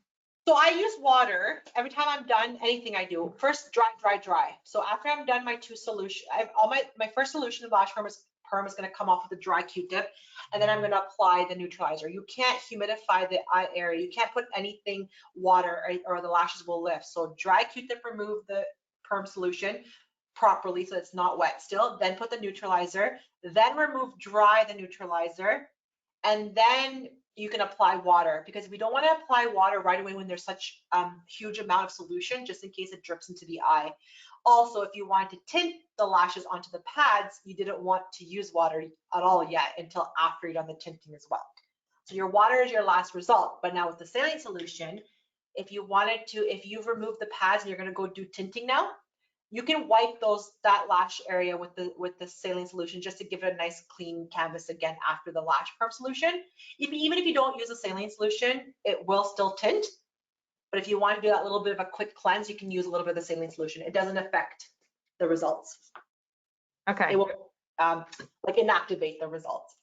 So I use water every time I'm done anything I do. First, dry, dry, dry. So after I'm done my two solution, all my first solution of lash perm is going to come off with a dry Q-tip, and then I'm going to apply the neutralizer. You can't humidify the eye area. You can't put anything water or the lashes will lift. So dry Q-tip, remove the perm solution properly so it's not wet still. Then put the neutralizer. Then remove dry the neutralizer, and then you can apply water, because we don't want to apply water right away when there's such huge amount of solution, just in case it drips into the eye. Also, if you want to tint the lashes onto the pads, you didn't want to use water at all yet until after you've done the tinting as well. So your water is your last result. But now with the saline solution, if you've removed the pads and you're going to go do tinting now, you can wipe that lash area with the saline solution just to give it a nice clean canvas again after the lash perm solution. Even if you don't use a saline solution, it will still tint. But if you want to do that little bit of a quick cleanse, you can use a little bit of the saline solution. It doesn't affect the results. Okay. It will like inactivate the results.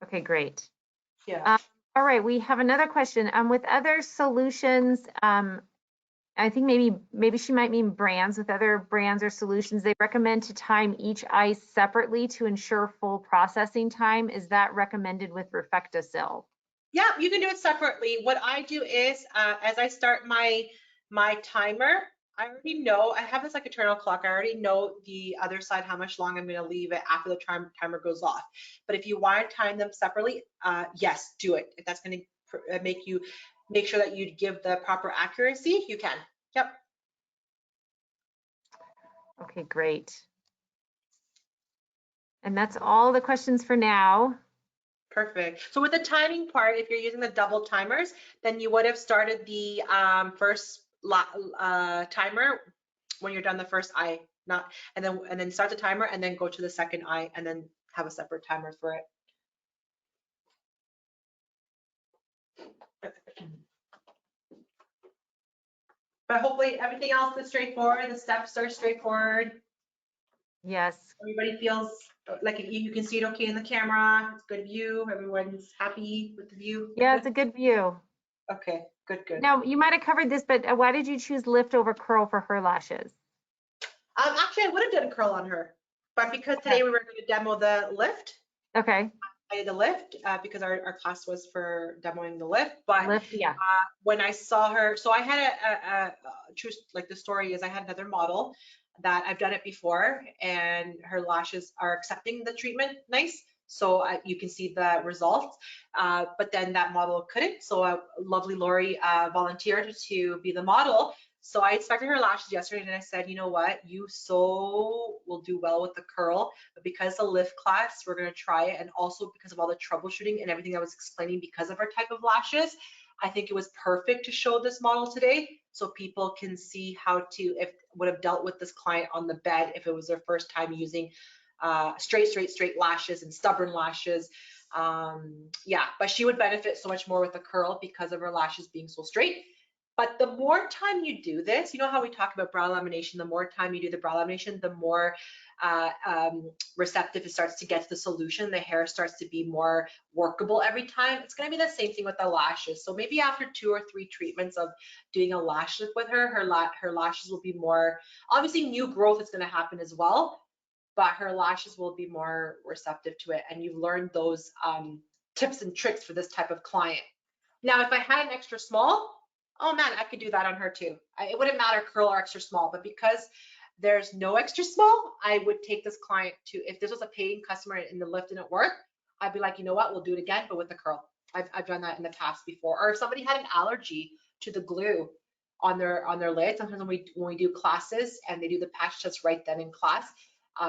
Okay, great. Yeah. All right, we have another question. With other solutions, I think maybe she might mean brands. With other brands or solutions, they recommend to time each eye separately to ensure full processing time. Is that recommended with RefectoCil? Yeah, you can do it separately. What I do is, as I start my timer, I already know, I have this like eternal clock. I already know the other side, how much long I'm going to leave it after the timer goes off. But if you want to time them separately, yes, do it. If that's going to make sure that you give the proper accuracy, you can. Yep. Okay, great. And that's all the questions for now. Perfect. So with the timing part, if you're using the double timers, then you would have started the first timer when you're done the first eye, and then start the timer and then go to the second eye and then have a separate timer for it. But hopefully everything else is straightforward. The steps are straightforward. Yes. Everybody feels like you can see it okay in the camera. It's good view. Everyone's happy with the view. Yeah, it's a good view. Okay, good. Now, you might have covered this, but why did you choose lift over curl for her lashes? Actually, I would have done curl on her, but because today we were going to demo the lift. Okay. I did the lift because our class was for demoing the lift. But Lift, yeah. when I saw her, so I had a true, like the story is I had another model that I've done it before, and her lashes are accepting the treatment nice. So you can see the results, but then that model couldn't. So lovely Lori volunteered to be the model. So I inspected her lashes yesterday and I said, you know what, you so will do well with the curl, but because the lift class, we're going to try it. And also because of all the troubleshooting and everything I was explaining because of her type of lashes, I think it was perfect to show this model today so people can see how to, if would have dealt with this client on the bed if it was their first time using straight lashes and stubborn lashes. Yeah, but she would benefit so much more with the curl because of her lashes being so straight. But the more time you do this, you know how we talk about brow lamination, the more time you do the brow lamination, the more receptive it starts to get to the solution. The hair starts to be more workable every time. It's going to be the same thing with the lashes. So maybe after 2 or 3 treatments of doing a lash lift with her, her lashes will be more, obviously new growth is going to happen as well, but her lashes will be more receptive to it. And you've learned those tips and tricks for this type of client. Now, if I had an extra small, oh man, I could do that on her too. It wouldn't matter curl or extra small, but because there's no extra small, I would take this client to, if this was a paying customer and the lift didn't work, I'd be like, you know what, we'll do it again, but with the curl. I've done that in the past before. Or if somebody had an allergy to the glue on their lid, sometimes when we do classes and they do the patch test right then in class,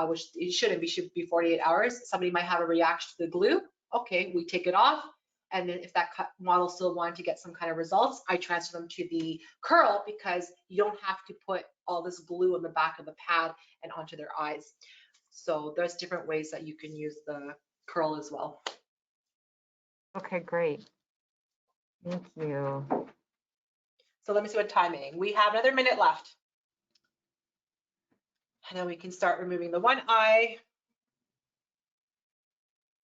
which it shouldn't be, should be 48 hours, somebody might have a reaction to the glue. Okay, we take it off. And then if that model still wanted to get some kind of results, I transfer them to the curl because you don't have to put all this glue on the back of the pad and onto their eyes. So there's different ways that you can use the curl as well. Okay, great. Thank you. So let me see what timing. We have another minute left. And then we can start removing the one eye.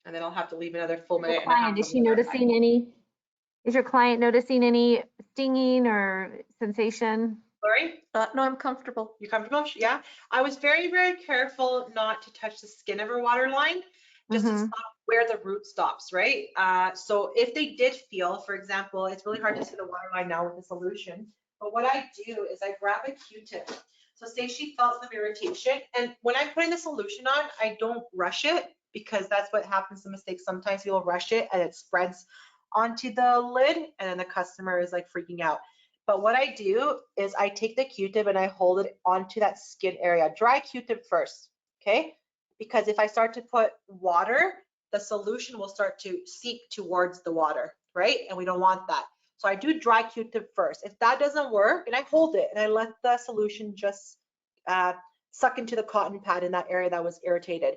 And then I'll have to leave another full minute and a half. Client, is she noticing any, is your client noticing any stinging or sensation? Sorry? No, I'm comfortable. You comfortable? Yeah. I was very, very careful not to touch the skin of her waterline, just to stop where the root stops, right? So if they did feel, for example, it's really hard to see the waterline now with the solution, but what I do is I grab a Q-tip. So say she felt some irritation, and when I'm putting the solution on, I don't rush it, because that's what happens, the mistake. Sometimes people rush it and it spreads onto the lid, and then the customer is like freaking out. But what I do is I take the Q-tip and I hold it onto that skin area. Dry Q-tip first, okay? Because if I start to put water, the solution will start to seep towards the water, right? And we don't want that. So I do dry Q-tip first. If that doesn't work, and I hold it and I let the solution just suck into the cotton pad in that area that was irritated.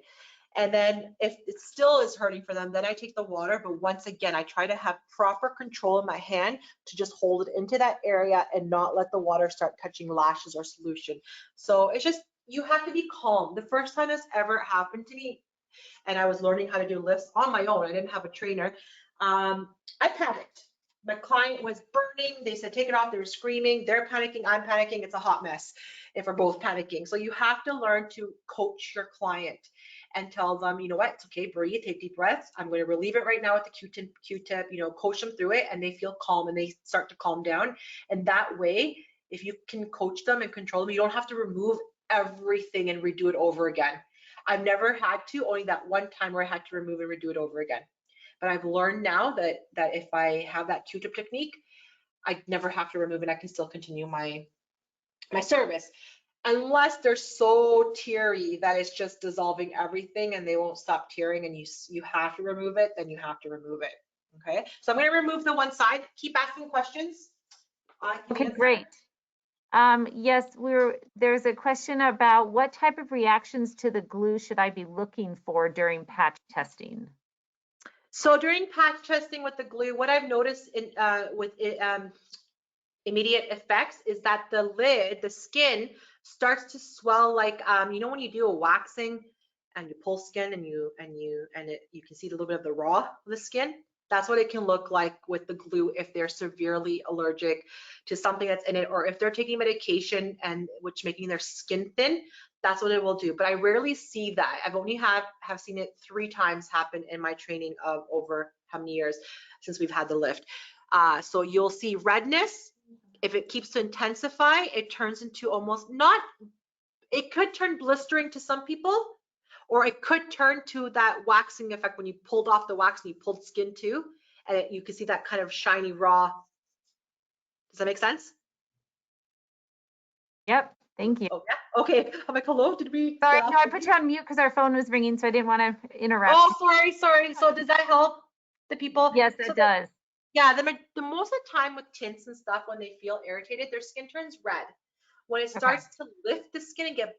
And then if it still is hurting for them, then I take the water. But once again, I try to have proper control in my hand to just hold it into that area and not let the water start touching lashes or solution. So it's just, you have to be calm. The first time this ever happened to me, and I was learning how to do lifts on my own, I didn't have a trainer, I panicked. My client was burning. They said, take it off. They were screaming. They're panicking. I'm panicking. It's a hot mess if we're both panicking. So you have to learn to coach your client and tell them, you know what, it's okay, breathe, take deep breaths. I'm going to relieve it right now with the Q-tip, you know, coach them through it, and they feel calm and they start to calm down. And that way, if you can coach them and control them, you don't have to remove everything and redo it over again. I've never had to, only that one time where I had to remove and redo it over again. But I've learned now that if I have that Q-tip technique, I never have to remove it. I can still continue my service. Unless they're so teary that it's just dissolving everything and they won't stop tearing and you have to remove it, then you have to remove it. Okay, so I'm going to remove the one side. Keep asking questions. Okay, great. Yes, there's a question about what type of reactions to the glue should I be looking for during patch testing? So during patch testing with the glue, what I've noticed with immediate effects is that the lid, the skin starts to swell, like you know when you do a waxing and you pull skin and you can see a little bit of the raw of the skin. That's what it can look like with the glue if they're severely allergic to something that's in it, or if they're taking medication and which making their skin thin. That's what it will do. But I rarely see that. I've only have seen it 3 times happen in my training of over how many years since we've had the lift. So you'll see redness. If it keeps to intensify, it turns into almost not, it could turn blistering to some people, or it could turn to that waxing effect when you pulled off the wax and you pulled skin too, and you can see that kind of shiny raw. Does that make sense? Yep, thank you. Oh, yeah. Okay. I'm like, hello, did we? Sorry, no, I put you on mute because our phone was ringing, so I didn't want to interrupt. Oh, sorry. So does that help the people? Yes, it does. Yeah, the most of the time with tints and stuff, when they feel irritated, their skin turns red. When it starts to lift the skin and get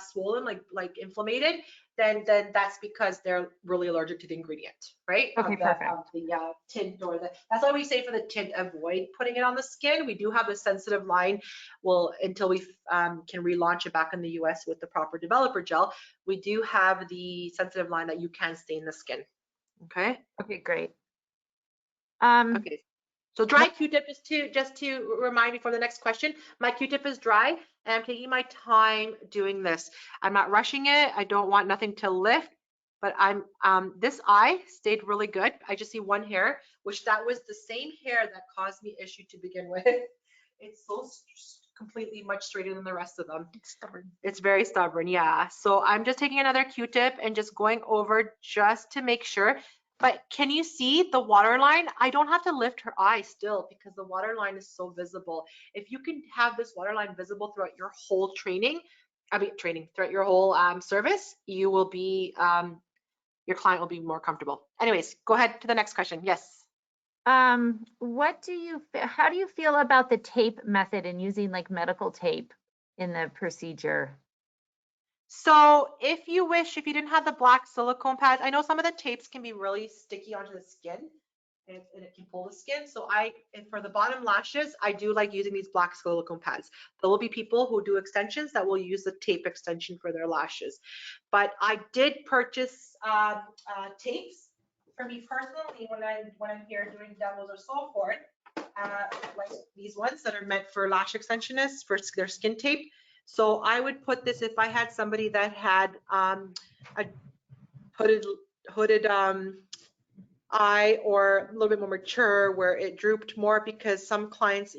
swollen, like inflamed, then that's because they're really allergic to the ingredient, right? Okay, perfect. Of the tint, or that's why we say for the tint, avoid putting it on the skin. We do have the sensitive line. Well, until we can relaunch it back in the US with the proper developer gel, we do have the sensitive line that you can stain the skin. Okay. Okay, great. Okay. So dry Q-tip, just to remind me for the next question, my Q-tip is dry and I'm taking my time doing this. I'm not rushing it. I don't want nothing to lift, but I'm this eye stayed really good. I just see one hair, which that was the same hair that caused me issue to begin with. It's so completely much straighter than the rest of them. It's stubborn. It's very stubborn, yeah. So I'm just taking another Q-tip and just going over just to make sure. But can you see the waterline? I don't have to lift her eye still because the waterline is so visible. If you can have this waterline visible throughout your whole throughout your whole service, you will be, your client will be more comfortable. Anyways, go ahead to the next question. Yes. How do you feel about the tape method and using like medical tape in the procedure? So if you wish, if you didn't have the black silicone pads, I know some of the tapes can be really sticky onto the skin. and it can pull the skin. So and for the bottom lashes, I do like using these black silicone pads. There will be people who do extensions that will use the tape extension for their lashes. But I did purchase tapes for me personally when I'm here doing demos or so forth, like these ones that are meant for lash extensionists for their skin tape. So I would put this if I had somebody that had a hooded eye or a little bit more mature where it drooped more, because some clients,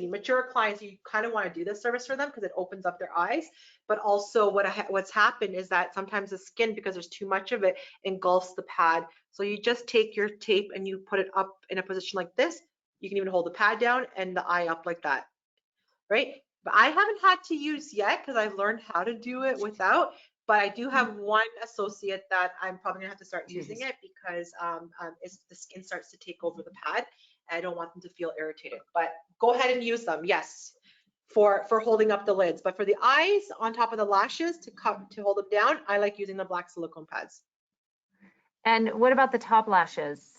mature clients, you kind of want to do this service for them because it opens up their eyes. But also what's happened is that sometimes the skin, because there's too much of it, engulfs the pad. So you just take your tape and you put it up in a position like this. You can even hold the pad down and the eye up like that, right? But I haven't had to use yet because I've learned how to do it without. But I do have one associate that I'm probably gonna have to start using it because the skin starts to take over the pad. I don't want them to feel irritated. But go ahead and use them, yes, for holding up the lids. But for the eyes on top of the lashes to hold them down, I like using the black silicone pads. And what about the top lashes?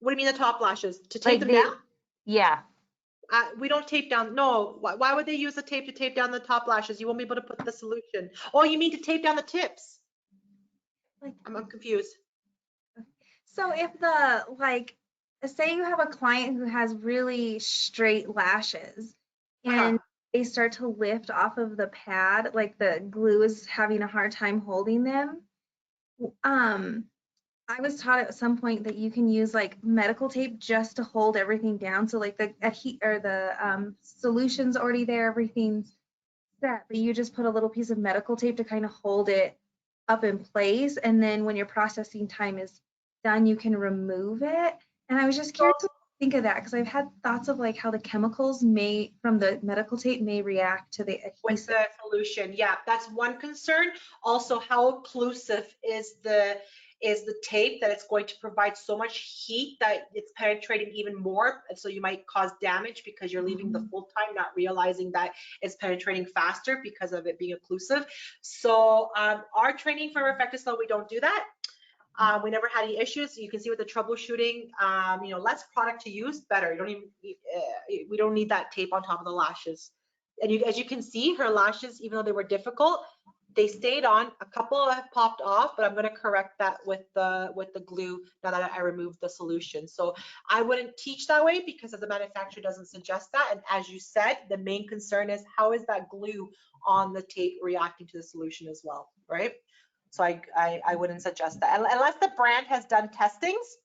What do you mean the top lashes? To tape Like them down? Yeah. We don't tape down. No, why would they use the tape to tape down the top lashes? You won't be able to put the solution. Oh, you mean to tape down the tips? Like, I'm confused. so if say you have a client who has really straight lashes and they start to lift off of the pad, like the glue is having a hard time holding them. I was taught at some point that you can use like medical tape just to hold everything down. So like the solution's already there, everything's set, but you just put a little piece of medical tape to kind of hold it up in place. And then when your processing time is done, you can remove it. And I was just curious to think of that because I've had thoughts of like how the chemicals from the medical tape may react to the adhesive. With the solution, yeah, that's one concern. Also, how occlusive is the tape that it's going to provide so much heat that it's penetrating even more, and so you might cause damage because you're leaving the full time not realizing that it's penetrating faster because of it being occlusive. So our training for RefectoCil, we don't do that. We never had any issues. You can see with the troubleshooting, less product to use, better. You don't even we don't need that tape on top of the lashes. And as you can see, her lashes, even though they were difficult, they stayed on. A couple have popped off, but I'm going to correct that with the glue now that I removed the solution. So I wouldn't teach that way because the manufacturer doesn't suggest that. And as you said, the main concern is how is that glue on the tape reacting to the solution as well, right? So I wouldn't suggest that unless the brand has done testings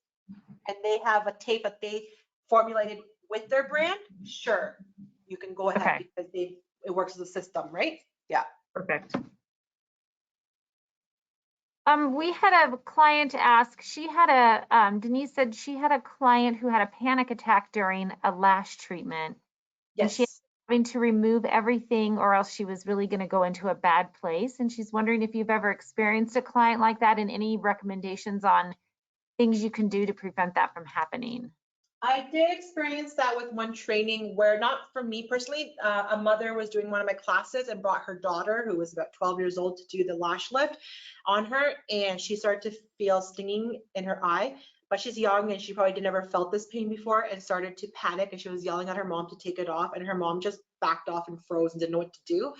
and they have a tape that they formulated with their brand. Sure, you can go ahead because it works as a system, right? Yeah. Perfect. We had a client ask, Denise said she had a client who had a panic attack during a lash treatment. Yes. And she had having to remove everything or else she was really going to go into a bad place. And she's wondering if you've ever experienced a client like that and any recommendations on things you can do to prevent that from happening. I did experience that with one training where, not for me personally, a mother was doing one of my classes and brought her daughter, who was about 12 years old, to do the lash lift on her, and she started to feel stinging in her eye. But she's young and she probably never felt this pain before and started to panic, and she was yelling at her mom to take it off, and her mom just backed off and froze and didn't know what to do.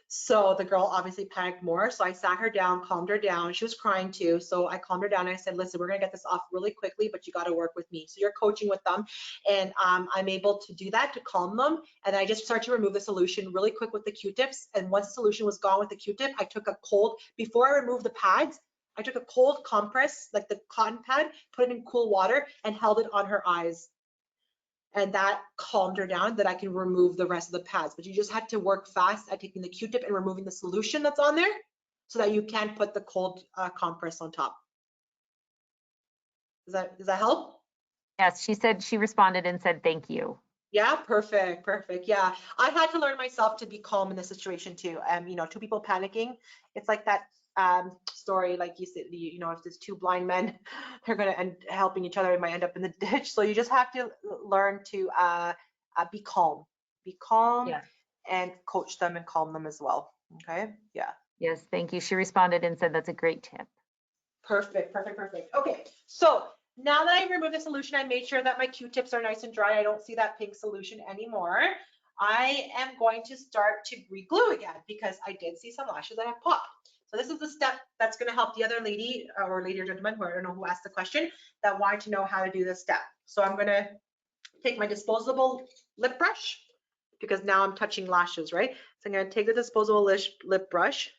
So the girl obviously panicked more. So I sat her down, calmed her down. She was crying too. So I calmed her down. And I said, listen, we're going to get this off really quickly, but you got to work with me. So you're coaching with them. And I'm able to do that to calm them. And I just started to remove the solution really quick with the Q-tips. And once the solution was gone with the Q-tip, I took a cold, before I removed the pads, I took a cold compress, like the cotton pad, put it in cool water and held it on her eyes. And that calmed her down, that I can remove the rest of the pads. But you just had to work fast at taking the Q-tip and removing the solution that's on there so that you can put the cold compress on top. Does that help? Yes, she said she responded and said, thank you. Yeah, perfect. Yeah, I had to learn myself to be calm in this situation too. Two people panicking, it's like that story, like you said, if there's two blind men, they're gonna end helping each other and might end up in the ditch. So you just have to learn to be calm, yeah, and coach them and calm them as well. Okay, yeah. Yes, thank you. She responded and said that's a great tip. Perfect. Okay, so Now that I removed the solution, I made sure that my Q-tips are nice and dry. I don't see that pink solution anymore. I am going to start to re-glue again because I did see some lashes that have popped. So this is the step that's going to help the other lady or gentleman, who I don't know who asked the question, that wanted to know how to do this step. So I'm going to take my disposable lip brush because now I'm touching lashes, right? So I'm going to take the disposable lip brush,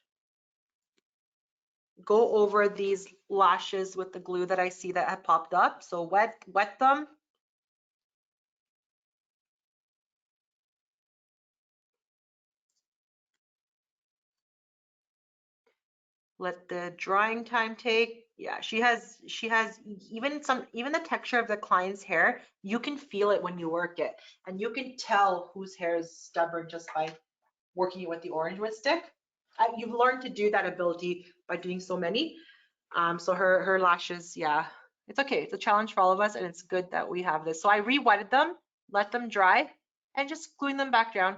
go over these lashes with the glue that I see that have popped up. So wet them. Let the drying time take. Yeah, she has even the texture of the client's hair, you can feel it when you work it. And you can tell whose hair is stubborn just by working it with the orange wood stick. You've learned to do that ability by doing so many. So her lashes, yeah, it's okay. It's a challenge for all of us, and it's good that we have this. So I re-wetted them, let them dry, and just gluing them back down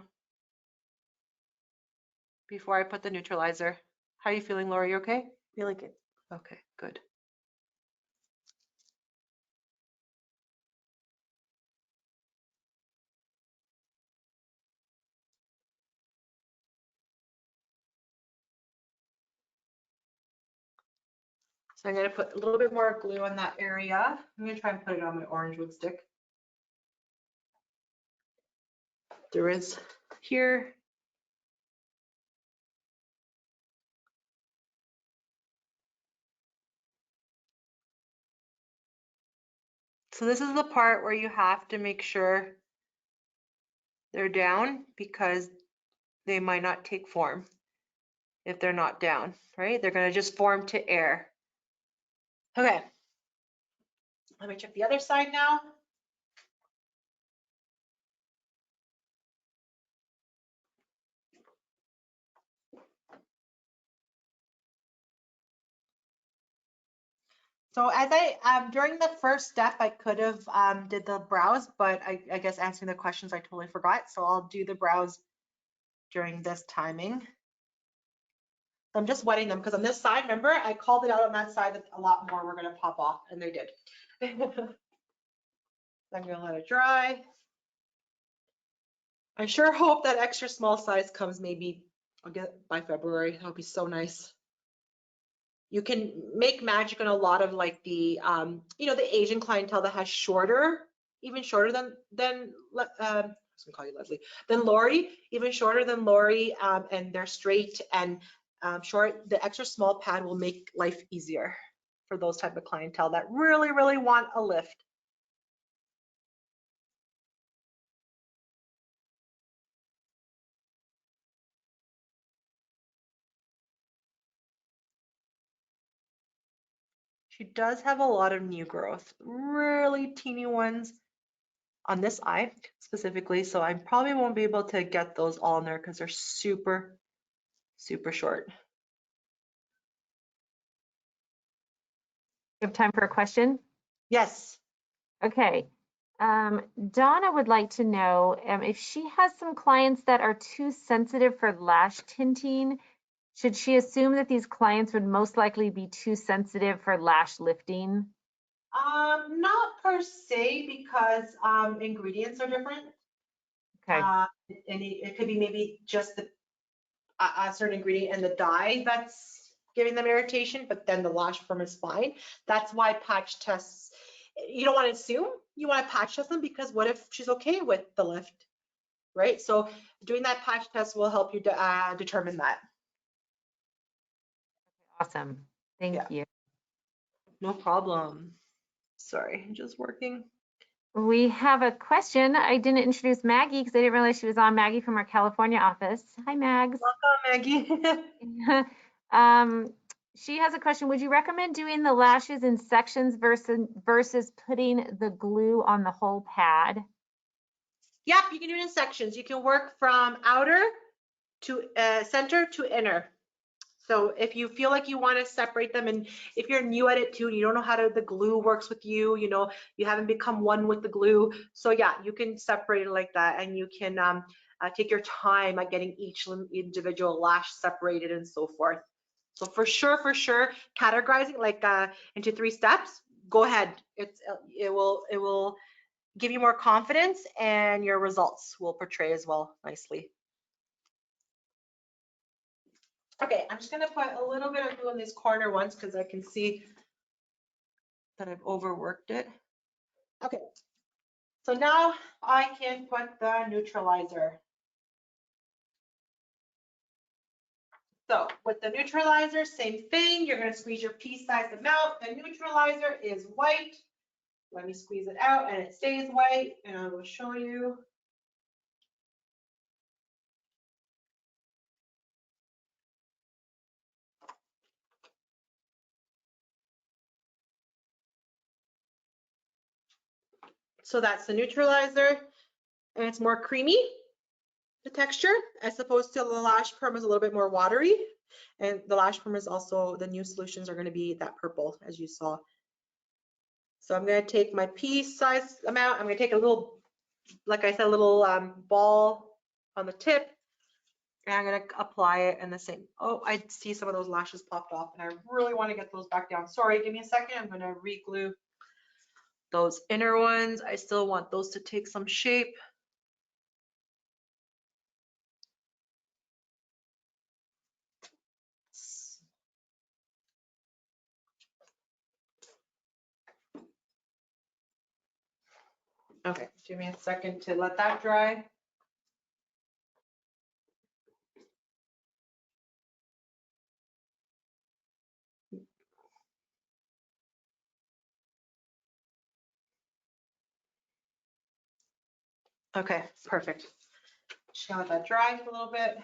before I put the neutralizer. How are you feeling, Laura? You okay? Feeling good. Okay, good. So I'm going to put a little bit more glue on that area. I'm going to try and put it on my orange wood stick. There is here. So this is the part where you have to make sure they're down because they might not take form if they're not down, right? They're going to just form to air. Okay. Let me check the other side now. So as during the first step, I could have did the brows, but I guess answering the questions, I totally forgot. So I'll do the brows during this timing. I'm just wetting them because on this side, remember, I called it out on that side that a lot more were going to pop off, and they did. I'm going to let it dry. I sure hope that extra small size comes maybe, I'll get it by February. That would be so nice. You can make magic on a lot of like the, you know, the Asian clientele that has shorter, even shorter than I was gonna call you Leslie, than Lori, even shorter than Lori, and they're straight and short. The extra small pad will make life easier for those type of clientele that really, really want a lift. She does have a lot of new growth, really teeny ones on this eye specifically. So I probably won't be able to get those all in there because they're super, super short. You have time for a question? Yes. Okay. Donna would like to know if she has some clients that are too sensitive for lash tinting, should she assume that these clients would most likely be too sensitive for lash lifting? Not per se, because ingredients are different. Okay. And it could be maybe just a certain ingredient in the dye that's giving them irritation, but then the lash form is fine. That's why patch tests, you don't want to assume, you want to patch test them, because what if she's okay with the lift, right? So doing that patch test will help you determine that. Awesome. Thank you. No problem. Sorry, I'm just working. We have a question. I didn't introduce Maggie because I didn't realize she was on. Maggie from our California office. Hi, Mags. Welcome, Maggie. She has a question. Would you recommend doing the lashes in sections versus putting the glue on the whole pad? Yep, you can do it in sections. You can work from outer to center to inner. So if you feel like you want to separate them, and if you're new at it too, and you don't know how the glue works with you, you know, you haven't become one with the glue. So yeah, you can separate it like that, and you can take your time at getting each individual lash separated and so forth. So for sure, categorizing like into 3 steps, go ahead. It will give you more confidence, and your results will portray as well nicely. Okay, I'm just gonna put a little bit of glue in these corner ones because I can see that I've overworked it. Okay, so now I can put the neutralizer. So with the neutralizer, same thing. You're gonna squeeze your piece size amount. The neutralizer is white. Let me squeeze it out and it stays white, and I will show you. So that's the neutralizer, and it's more creamy, the texture, as opposed to the Lash Perm is a little bit more watery. And the Lash Perm is also, the new solutions are gonna be that purple, as you saw. So I'm gonna take my piece size amount. I'm gonna take a little, like I said, a little ball on the tip, and I'm gonna apply it in the same. Oh, I see some of those lashes popped off, and I really wanna get those back down. Sorry, give me a second. I'm gonna re-glue those inner ones. I still want those to take some shape. Okay, give me a second to let that dry. Okay, perfect. Just gonna let that dry for a little bit.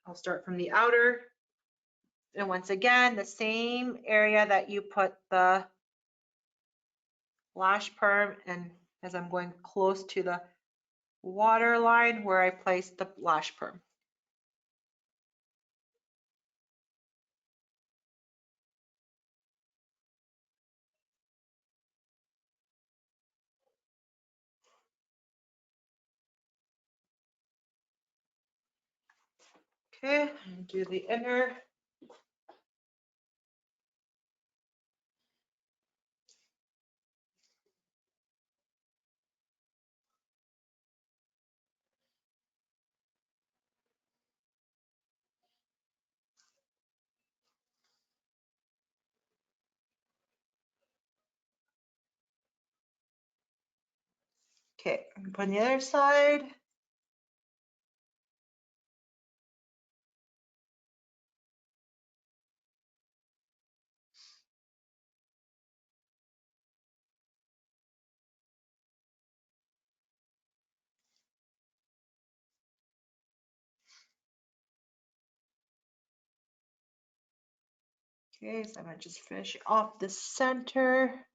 I'll start from the outer. And once again, the same area that you put the Lash Perm, and as I'm going close to the water line where I placed the Lash Perm. Okay, and do the inner. Okay, I'm put on the other side. Okay, so I'm gonna just finish off the center.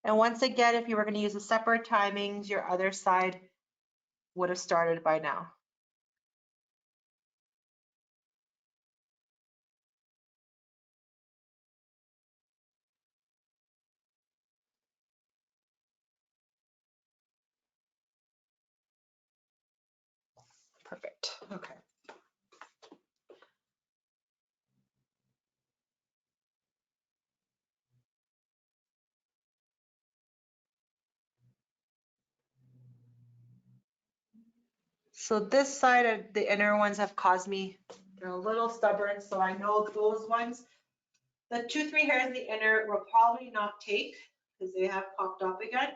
And once again, if you were gonna use the separate timings, your other side would have started by now. Perfect, okay. So this side of the inner ones have caused me, they're a little stubborn, so I know those ones, the 2-3 hairs in the inner will probably not take because they have popped up again,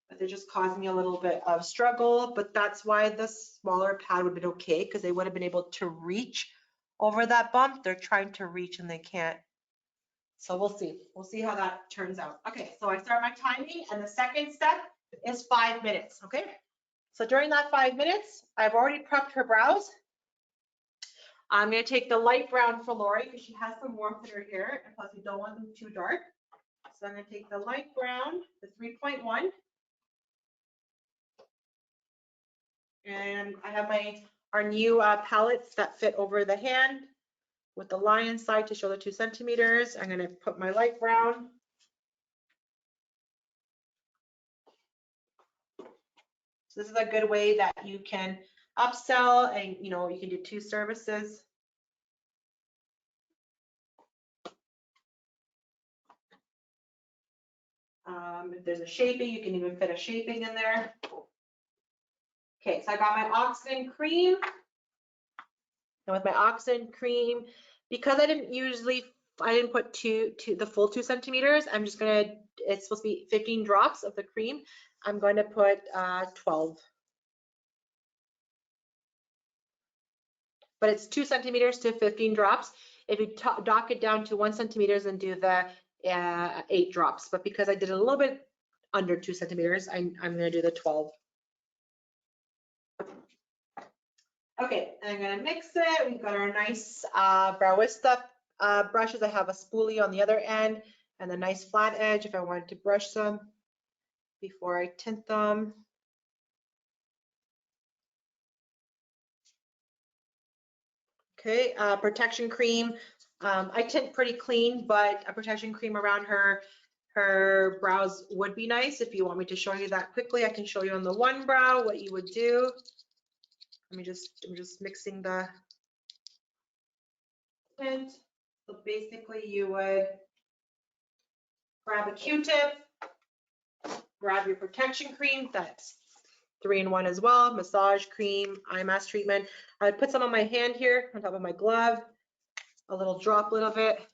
but they're just causing me a little bit of struggle. But that's why the smaller pad would have been okay, because they would have been able to reach over that bump. They're trying to reach and they can't. So we'll see how that turns out. Okay, so I start my timing, and the second step is 5 minutes, okay? So during that 5 minutes, I've already prepped her brows. I'm gonna take the light brown for Lori because she has some warmth in her hair, and plus we don't want them too dark. So I'm gonna take the light brown, the 3.1. And I have our new palettes that fit over the hand with the line inside to show the 2 centimeters. I'm gonna put my light brown. So this is a good way that you can upsell, and you know, you can do 2 services. If there's a shaping, you can even fit a shaping in there. Okay, so I got my oxygen cream. And with my oxygen cream, because I didn't put the full 2 centimeters, I'm just gonna, it's supposed to be 15 drops of the cream. I'm going to put 12. But it's 2 centimeters to 15 drops. If you dock it down to 1 centimeters and do the 8 drops, but because I did a little bit under 2 centimeters, I'm gonna do the 12. Okay, I'm gonna mix it. We've got our nice Browista brushes. I have a spoolie on the other end and a nice flat edge if I wanted to brush them before I tint them. Okay, protection cream. I tint pretty clean, but a protection cream around her brows would be nice. If you want me to show you that quickly, I can show you on the one brow what you would do. I'm just mixing the tint. So basically you would grab a Q-tip, grab your protection cream, that's 3-in-1 as well, massage cream, eye mask treatment. I would put some on my hand here on top of my glove, a little droplet of it.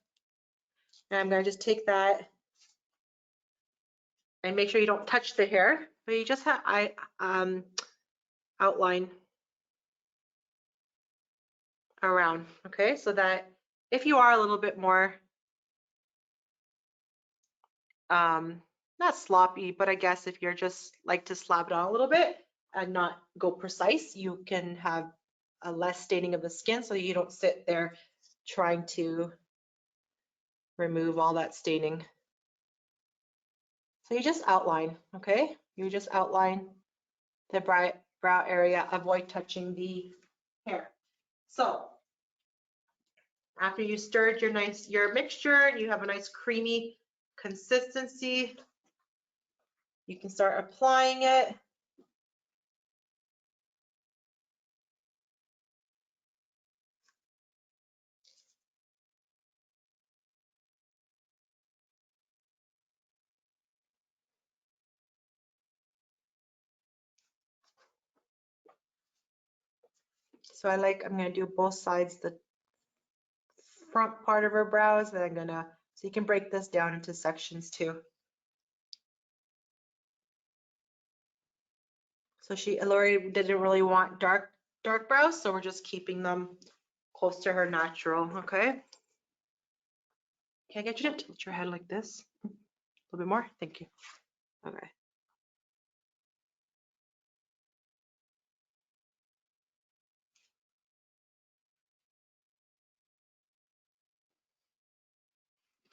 And I'm gonna just take that and make sure you don't touch the hair, but you just have outline around, okay? So that if you are a little bit more not sloppy, but I guess if you're just like to slap it on a little bit and not go precise, you can have a less staining of the skin, so you don't sit there trying to remove all that staining. So you just outline, okay? You just outline the brow area, avoid touching the hair. So after you stirred your mixture, you have a nice creamy consistency. You can start applying it. So I'm gonna do both sides, the front part of her brows, and so you can break this down into sections too. So Lori didn't really want dark brows, so we're just keeping them close to her natural, okay? Can I get you to tilt your head like this? A little bit more, thank you. Okay.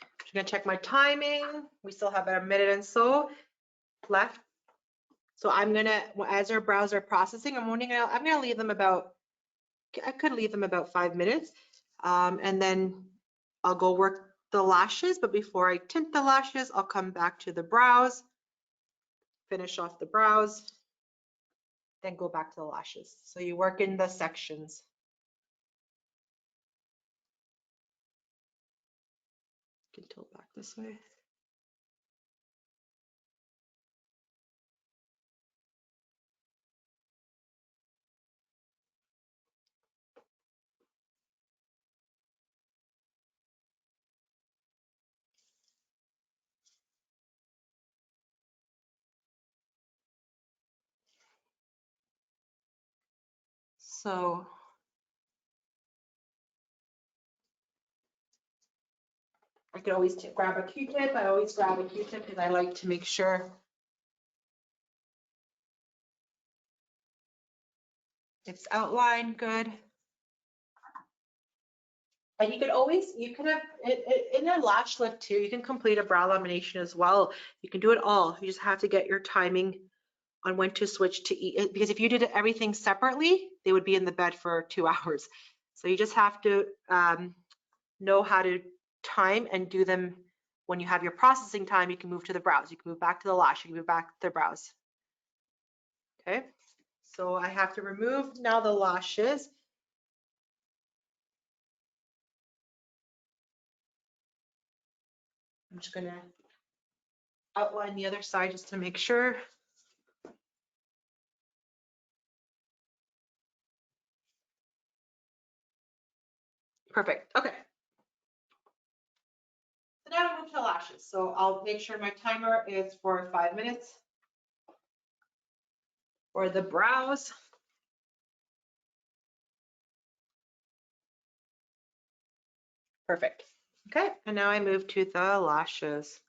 I'm gonna check my timing. We still have about a minute and so left. So I'm gonna, as our brows are processing, I'm gonna leave them about, I could leave them about 5 minutes. And then I'll go work the lashes, but before I tint the lashes, I'll come back to the brows, finish off the brows, then go back to the lashes. So you work in the sections. You can tilt back this way. So I could always grab a Q-tip. I always grab a Q-tip because I like to make sure it's outlined good. And you can have in a lash lift too, you can complete a brow lamination as well. You can do it all. You just have to get your timing on when to switch to eat, because if you did everything separately, they would be in the bed for 2 hours. So you just have to know how to time and do them. When you have your processing time, you can move to the brows. You can move back to the lash. You can move back to the brows. Okay, so I have to remove now the lashes. I'm just gonna outline the other side just to make sure. Perfect. Okay. So now we'll move to lashes. So I'll make sure my timer is for 5 minutes for the brows. Perfect. Okay, and now I move to the lashes.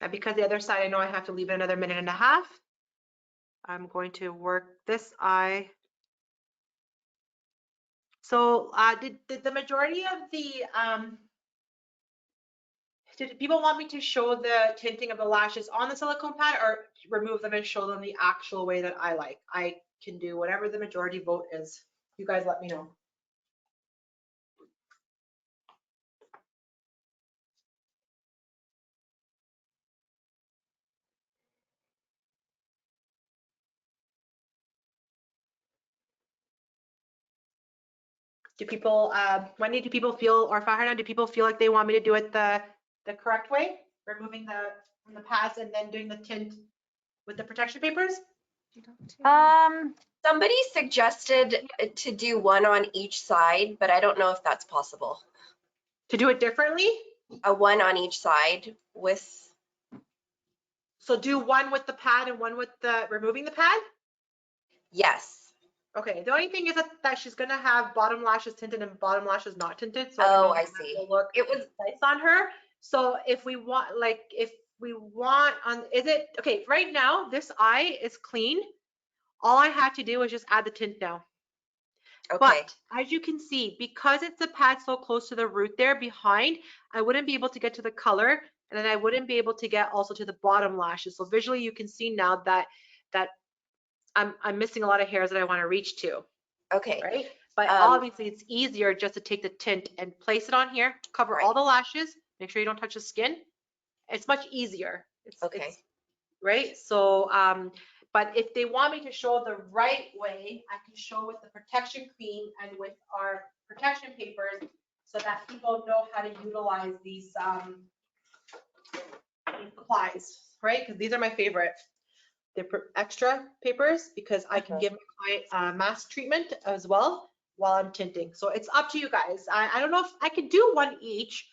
And because the other side, I know I have to leave it another 1.5 minutes, I'm going to work this eye. So did the majority of the, did people want me to show the tinting of the lashes on the silicone pad or remove them and show them the actual way that I like? I can do whatever the majority vote is. You guys let me know. Do people, Wendy, do people feel, or Farhana, do people feel like they want me to do it the correct way? Removing the pads and then doing the tint with the protection papers? Somebody suggested to do one on each side, but I don't know if that's possible. To do it differently? A one on each side with, So do one with the pad and one with the removing the pad? yes. Okay, the only thing is that she's gonna have bottom lashes tinted and bottom lashes not tinted. So Oh, I I don't know if see. that will look It was, nice on her. So if we want, like, if we want on, is it, okay, right now, this eye is clean. All I had to do was just add the tint now. okay. But as you can see, because it's a pad so close to the root there behind, I wouldn't be able to get to the color, and then I wouldn't be able to get also to the bottom lashes. So visually you can see now that I'm missing a lot of hairs that I want to reach to, Okay. right? But Um, obviously it's easier just to take the tint and place it on here, cover Right. all the lashes, make sure you don't touch the skin. It's much easier. Okay. Right? So, but if they want me to show the right way, I can show with the protection cream and with our protection papers so that people know how to utilize these supplies, right? Because these are my favorite. They're extra papers because I can give my client mask treatment as well while I'm tinting. So it's up to you guys. I don't know if I could do one each.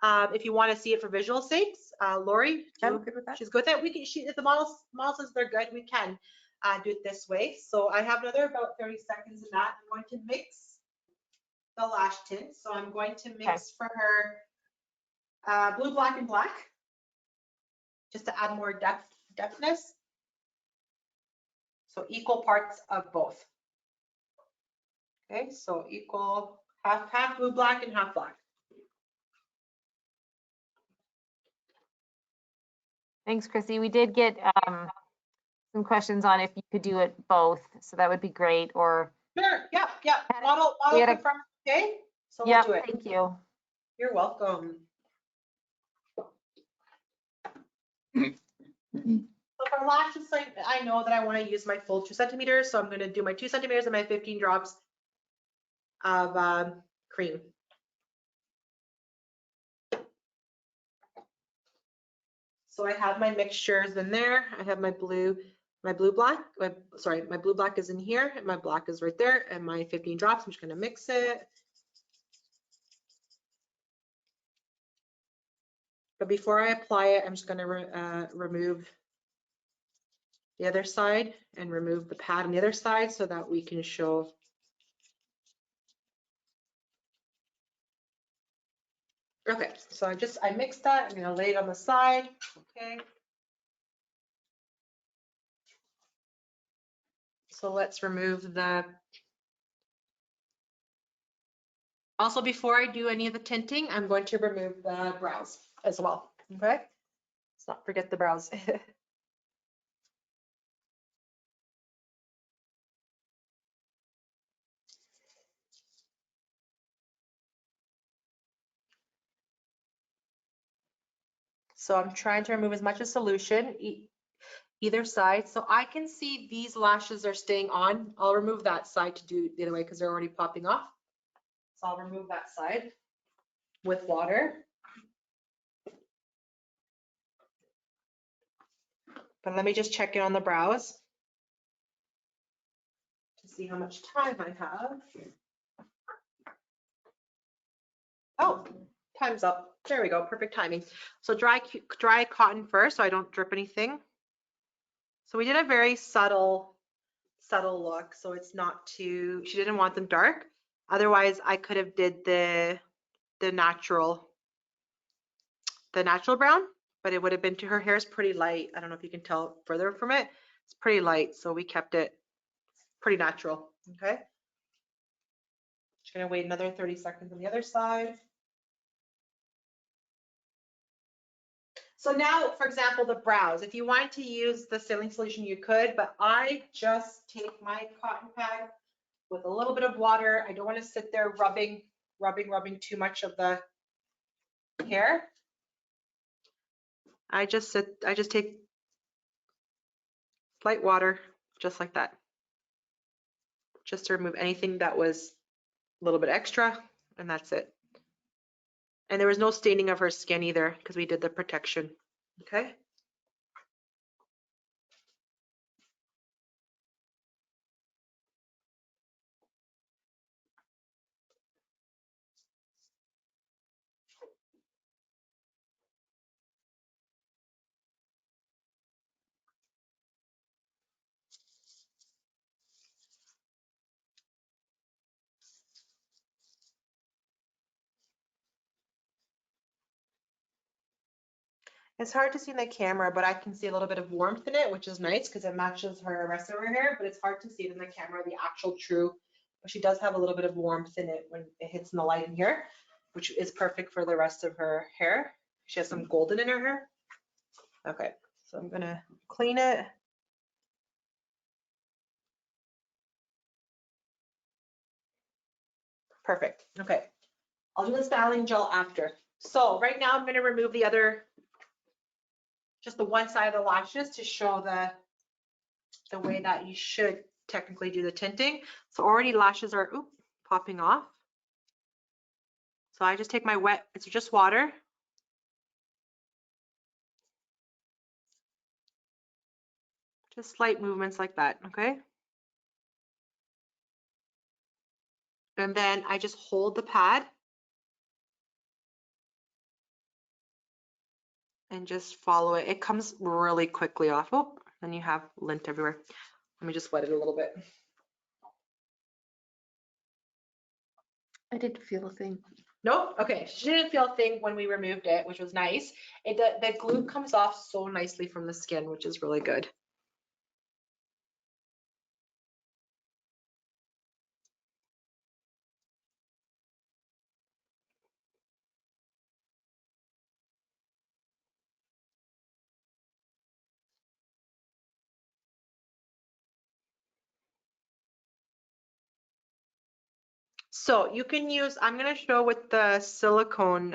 If you want to see it for visual sakes, Lori, I'm good with that. she's good with it. We can. If the model says they're good, we can do it this way. So I have another about 30 seconds in that. I'm going to mix the lash tint. So I'm going to mix for her blue, black, and black, just to add more depthness. So equal parts of both. Okay, so equal half blue, black, and half black. Thanks, Chrissy. We did get some questions on if you could do it both, so that would be great. Or Sure, yeah. Model confirmed, okay? So yeah, we'll do it. thank you. You're welcome. So for lashes, I know that I want to use my full 2 centimeters, so I'm going to do my 2 centimeters and my 15 drops of cream. So I have my mixtures in there. I have my blue black. My blue black is in here, and my black is right there, and my 15 drops. I'm just going to mix it. But before I apply it, I'm just going to remove the other side and remove the pad on the other side so that we can show. Okay, so I mixed that. I'm going to lay it on the side. Okay. So let's remove the. Also, before I do any of the tinting, I'm going to remove the brows as well. Okay. Let's not forget the brows. So I'm trying to remove as much of solution either side. So I can see these lashes are staying on. I'll remove that side to do the other way because they're already popping off. So I'll remove that side with water. But let me just check in on the brows to see how much time I have. Oh, time's up. There we go, perfect timing. So dry cotton first so I don't drip anything. So we did a very subtle look, so it's not too, she didn't want them dark. Otherwise I could have did the natural brown, but it would have been to, her hair is pretty light. I don't know if you can tell further from it. It's pretty light, so we kept it pretty natural, okay? Just gonna wait another 30 seconds on the other side. So now, for example, the brows, if you wanted to use the Saline Solution, you could, but I just take my cotton pad with a little bit of water. I don't want to sit there rubbing too much of the hair. I just take light water, just like that, just to remove anything that was a little bit extra, and that's it. And there was no staining of her skin either because we did the protection, okay? It's hard to see in the camera, but I can see a little bit of warmth in it, which is nice because it matches her rest of her hair, but it's hard to see it in the camera, the actual true, but she does have a little bit of warmth in it when it hits in the light in here, which is perfect for the rest of her hair. She has some golden in her hair. Okay, so I'm gonna clean it. Perfect, okay. I'll do the styling gel after. So right now I'm gonna remove the other, just the one side of the lashes to show the way that you should technically do the tinting. So already lashes are popping off. So I just take my wet, it's just water. Just slight movements like that, okay? And then I just hold the pad and just follow it. It comes really quickly off. Oh, then you have lint everywhere. Let me just wet it a little bit. I didn't feel a thing. No? Okay, she didn't feel a thing when we removed it, which was nice. The glue comes off so nicely from the skin, which is really good. So you can use, I'm going to show with the silicone,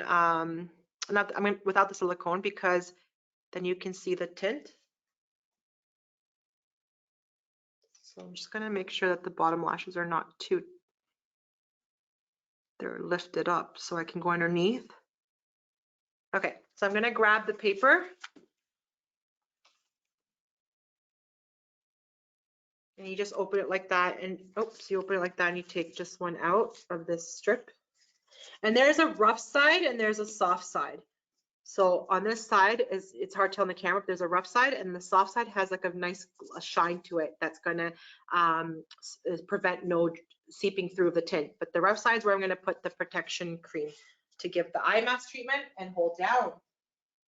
without the silicone because then you can see the tint. So I'm just going to make sure that the bottom lashes are not too, they're lifted up so I can go underneath. Okay, so I'm going to grab the paper. And you just open it like that, and oops, you open it like that and you take just one out of this strip. And there's a rough side and there's a soft side. So on this side, it's hard to tell on the camera, but there's a rough side, and the soft side has like a nice shine to it that's gonna prevent no seeping through the tint. But the rough side is where I'm gonna put the protection cream to give the eye mask treatment and hold down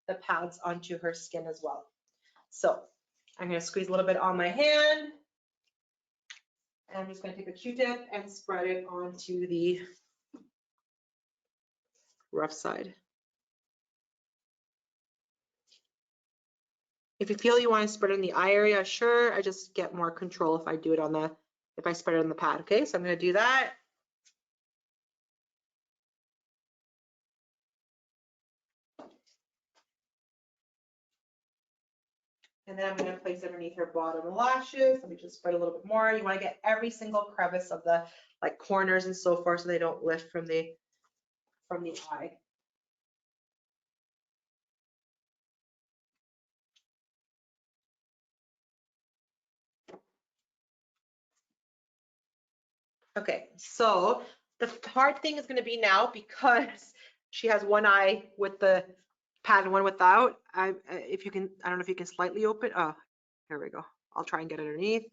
the pads onto her skin as well. So I'm gonna squeeze a little bit on my hand. And I'm just going to take a Q-tip and spread it onto the rough side. If you feel you want to spread it in the eye area, sure, I just get more control if I do it on the, if I spread it on the pad. Okay, so I'm going to do that. And then I'm going to place it underneath her bottom lashes. Let me just spread a little bit more. You want to get every single crevice of the like corners and so forth, so they don't lift from the eye. Okay, so the hard thing is going to be now, because she has one eye with the pad and one without. If you can, I don't know if you can slightly open. Oh, here we go. I'll try and get underneath.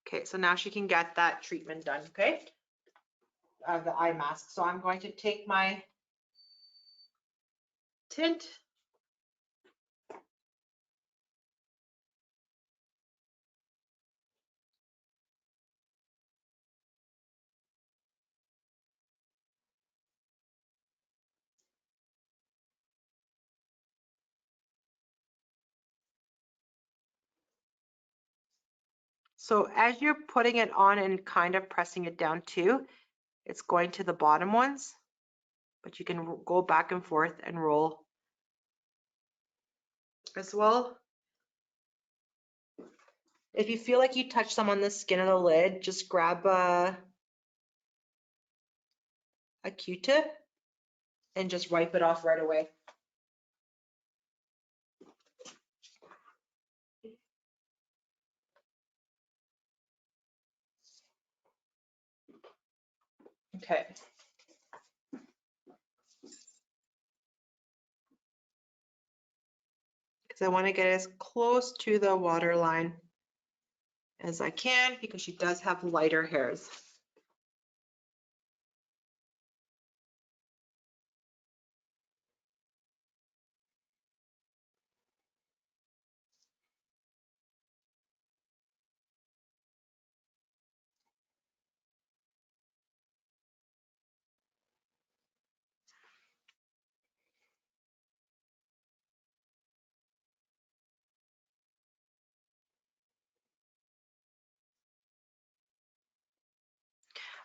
Okay, so now she can get that treatment done, okay? The eye mask. So I'm going to take my tint. So as you're putting it on and kind of pressing it down too, it's going to the bottom ones, but you can go back and forth and roll as well. If you feel like you touch some on the skin of the lid, just grab a Q-tip and just wipe it off right away. Okay. Because I want to get as close to the waterline as I can, because she does have lighter hairs.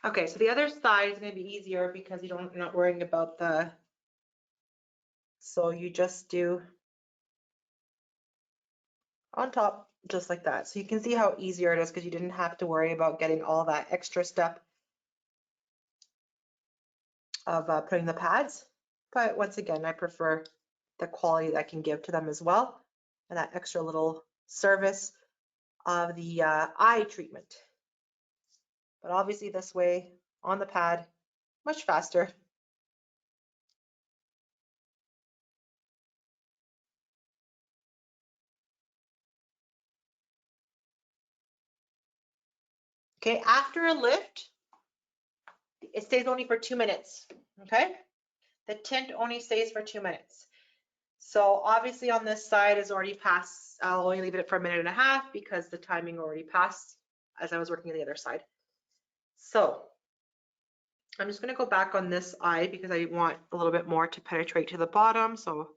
Okay, so the other side is going to be easier because you're not worrying about the, so you just do on top just like that. So you can see how easier it is because you didn't have to worry about getting all that extra step of putting the pads. But once again, I prefer the quality that I can give to them as well, and that extra little service of the eye treatment. But obviously this way on the pad, much faster. Okay, after a lift, it stays only for 2 minutes, okay? The tint only stays for 2 minutes. So obviously on this side is already past, I'll only leave it for 1.5 minutes because the timing already passed as I was working on the other side. So I'm just gonna go back on this eye because I want a little bit more to penetrate to the bottom. So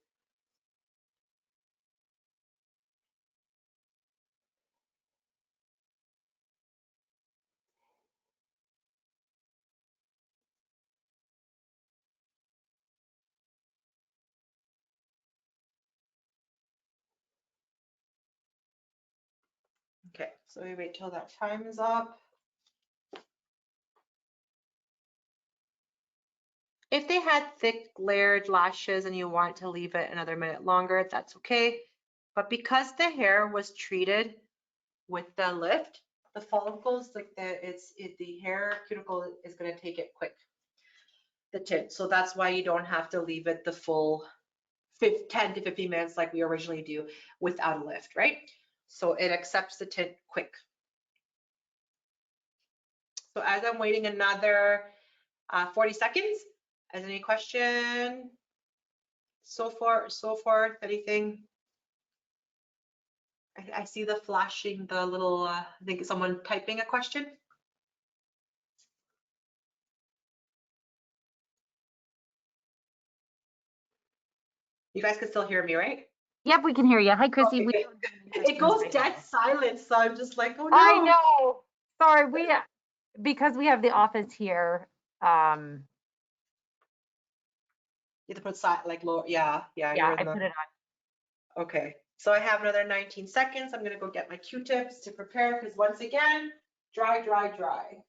okay, so we wait till that time is up. If they had thick layered lashes and you want to leave it another minute longer, that's okay. But because the hair was treated with the lift, the follicles, like the hair cuticle is going to take it quick, the tint. So that's why you don't have to leave it the full 10 to 15 minutes like we originally do without a lift, right? So it accepts the tint quick. So as I'm waiting another 40 seconds, has any question so forth, anything? I see the flashing, the little, I think someone typing a question. You guys can still hear me, right? Yep, we can hear you. Hi, Chrissy. Okay. It goes dead silent, so I'm just like, oh no. I know. Sorry, because we have the office here. You have to put like low, yeah. Yeah, You're in I put it on. Okay. So I have another 19 seconds. I'm gonna go get my Q-tips to prepare because once again, dry, dry, dry.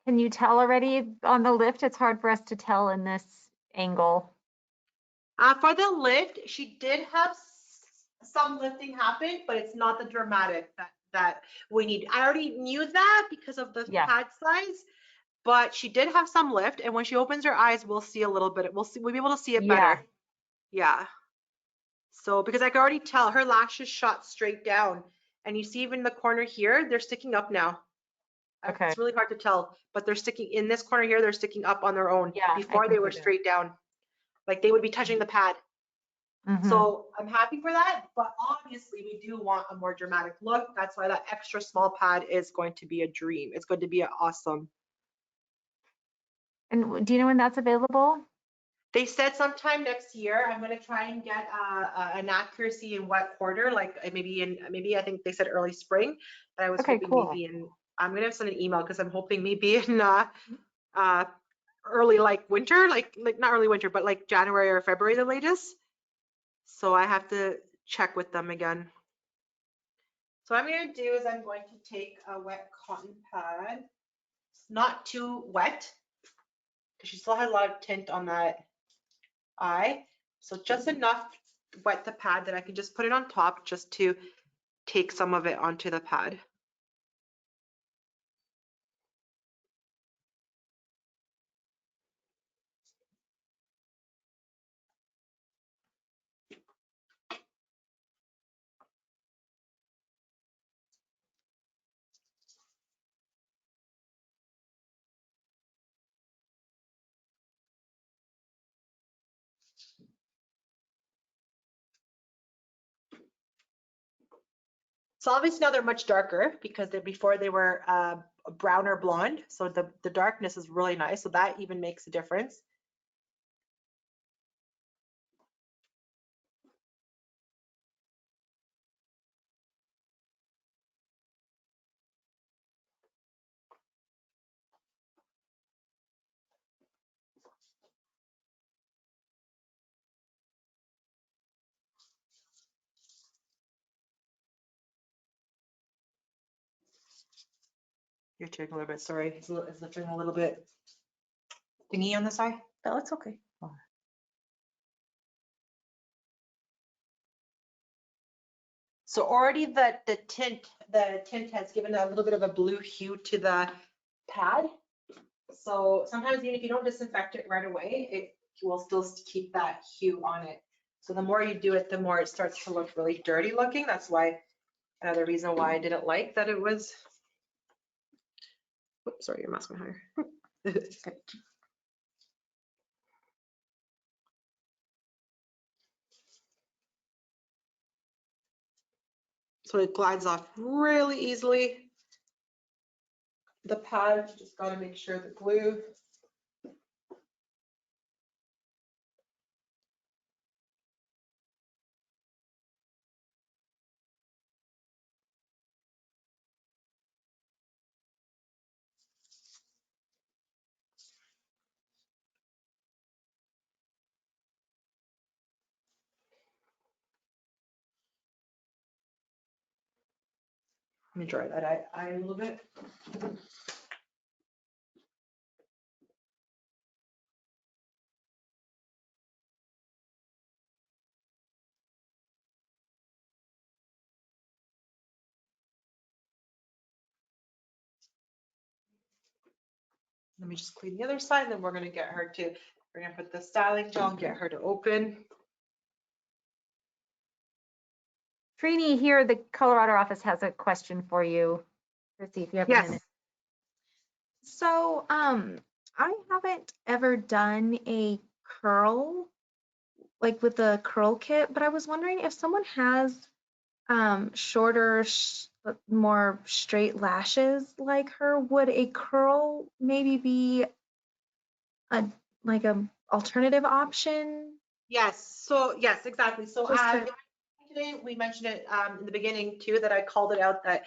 Can you tell already on the lift? It's hard for us to tell in this angle. For the lift, she did have some lifting happen, but it's not the dramatic that we need. I already knew that because of the Yeah. pad size, but she did have some lift, and when she opens her eyes, we'll see a little bit. We'll be able to see it better. Yeah. So because I can already tell her lashes shot straight down, and you see even the corner here, they're sticking up now. Okay. It's really hard to tell, but they're sticking in this corner here. They're sticking up on their own. Yeah, I Before can they see were that. straight down, like they would be touching the pad. Mhm. So I'm happy for that, but obviously we do want a more dramatic look. That's why that extra small pad is going to be a dream. It's going to be awesome. And do you know when that's available? They said sometime next year. I'm going to try and get an accuracy in what quarter, like maybe I think they said early spring, but I was Okay, hoping cool. maybe I'm going to send an email because I'm hoping maybe in early like winter, like not early winter, but like January or February the latest. So I have to check with them again. So what I'm going to do is I'm going to take a wet cotton pad. It's not too wet because she still has a lot of tint on that eye. So just enough wet the pad that I can just put it on top just to take some of it onto the pad. So obviously now they're much darker because before they were brown or blonde. So the darkness is really nice. So that even makes a difference. You're taking a little bit, sorry, it's lifting a little bit thingy on the side. No, it's okay. So already the tint has given a little bit of a blue hue to the pad. So sometimes even if you don't disinfect it right away, it will still keep that hue on it. So the more you do it, the more it starts to look really dirty looking. That's why another reason why I didn't like that it was. Oops, sorry, your mask went higher. So it glides off really easily. The pad, you just gotta make sure the glue. Let me dry that eye a little bit. Let me just clean the other side, then we're gonna put the styling gel and get her to open. Trini here, the Colorado office has a question for you. Chrissy, if you have a Yes. minute. So, I haven't ever done a curl, like with the curl kit, but I was wondering if someone has shorter, more straight lashes like her, would a curl maybe be a alternative option? Yes. So yes, exactly. So Just I to- today. We mentioned it in the beginning too, that I called it out that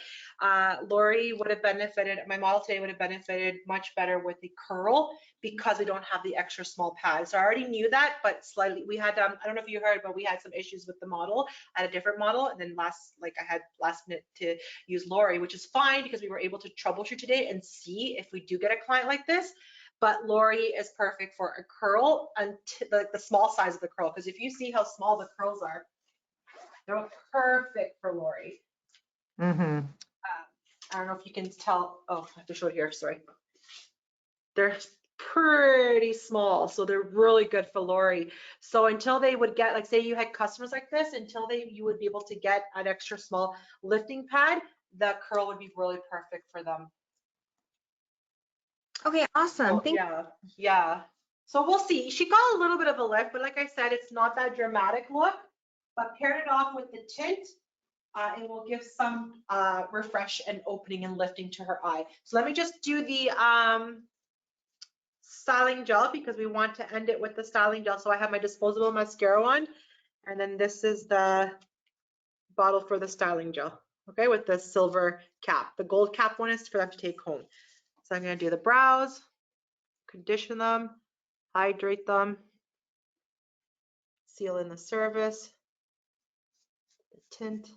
Lori would have benefited, my model today would have benefited much better with the curl because we don't have the extra small pad. So I already knew that, but slightly, we had, I don't know if you heard, but we had some issues with the model at a different model. And then I had last minute to use Lori, which is fine because we were able to troubleshoot today and see if we do get a client like this. But Lori is perfect for a curl until like the small size of the curl. Because if you see how small the curls are, they're perfect for Lori. Mm-hmm. I don't know if you can tell. Oh, I have to show it here. Sorry. They're pretty small, so they're really good for Lori. So until they would get, like, say you had customers like this, until you would be able to get an extra small lifting pad, the curl would be really perfect for them. Okay, awesome. Thank Yeah. So we'll see. She got a little bit of a lift, but like I said, it's not that dramatic look. But paired it off with the tint, it will give some refresh and opening and lifting to her eye. So let me just do the styling gel because we want to end it with the styling gel. So I have my disposable mascara one, and then this is the bottle for the styling gel. Okay, with the silver cap. The gold cap one is for them to take home. So I'm going to do the brows, condition them, hydrate them, seal in the surface, the tint.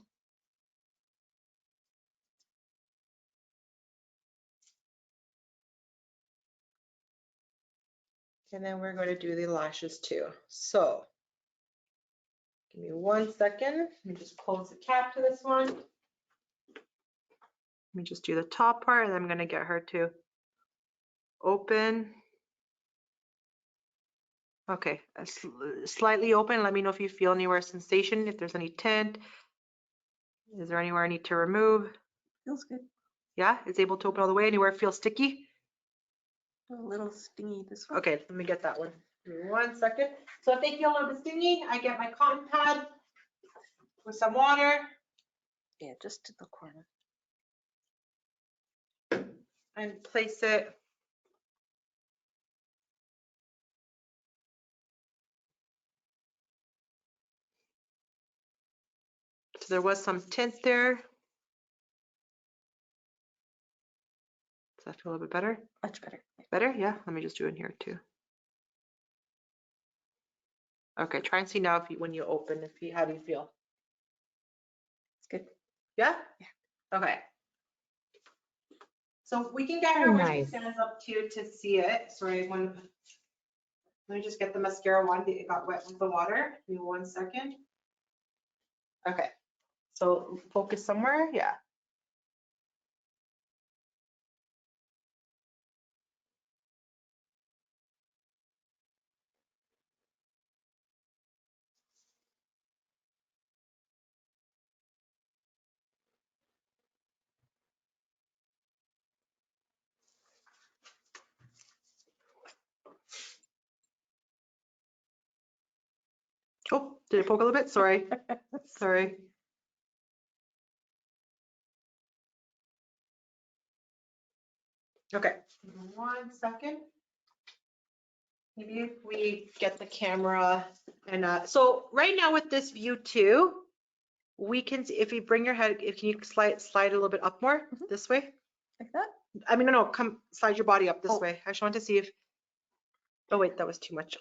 And then we're going to do the lashes too. So give me 1 second. Let me just close the cap to this one. Let me just do the top part, and I'm going to get her to open. Okay, slightly open. Let me know if you feel anywhere sensation, if there's any tint. Is there anywhere I need to remove? Feels good. Yeah, it's able to open all the way. Anywhere it feels sticky? A little stingy this one. Okay, let me get that one. Give me 1 second. So if they feel a little bit stingy, I get my cotton pad with some water Yeah, just to the corner. and place it. So there was some tint there. Does that feel a little bit better? Much better. Better? Yeah, let me just do it in here too. Okay, try and see now if you, when you open, how do you feel? It's good. Yeah? Yeah. Okay. So we can get her when she Nice. stands up too to see it. Sorry, let me just get the mascara one. It got wet with the water. Give me 1 second. Okay. So focus somewhere. Yeah. Oh, did it poke a little bit? Sorry. Sorry. Okay. 1 second. Maybe if we get the camera and so right now with this view too, we can see if you bring your head, if you slide a little bit up more this way. Like that? I mean, no, come slide your body up this Oh. way. I just want to see if, oh wait, that was too much.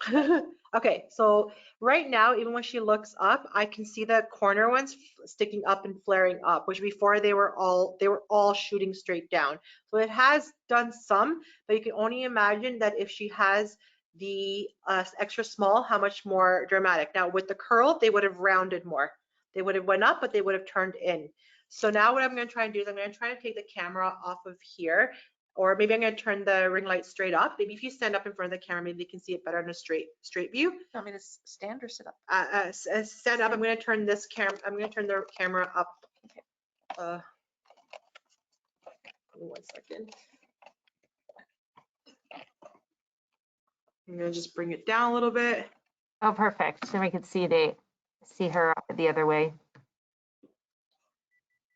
Okay, so right now, even when she looks up, I can see the corner ones sticking up and flaring up, which before they were all shooting straight down. So it has done some, but you can only imagine that if she has the extra small, how much more dramatic. Now with the curl, they would have rounded more. They would have went up, but they would have turned in. So now what I'm going to try and do is I'm going to try and take the camera off of here, or maybe I'm going to turn the ring light straight up. Maybe if you stand up in front of the camera, maybe you can see it better in a straight view. You want me to stand or sit up? Stand up. I'm going to turn this camera. I'm going to turn the camera up. Okay. 1 second. I'm going to just bring it down a little bit. Oh, perfect. So we could see her the other way.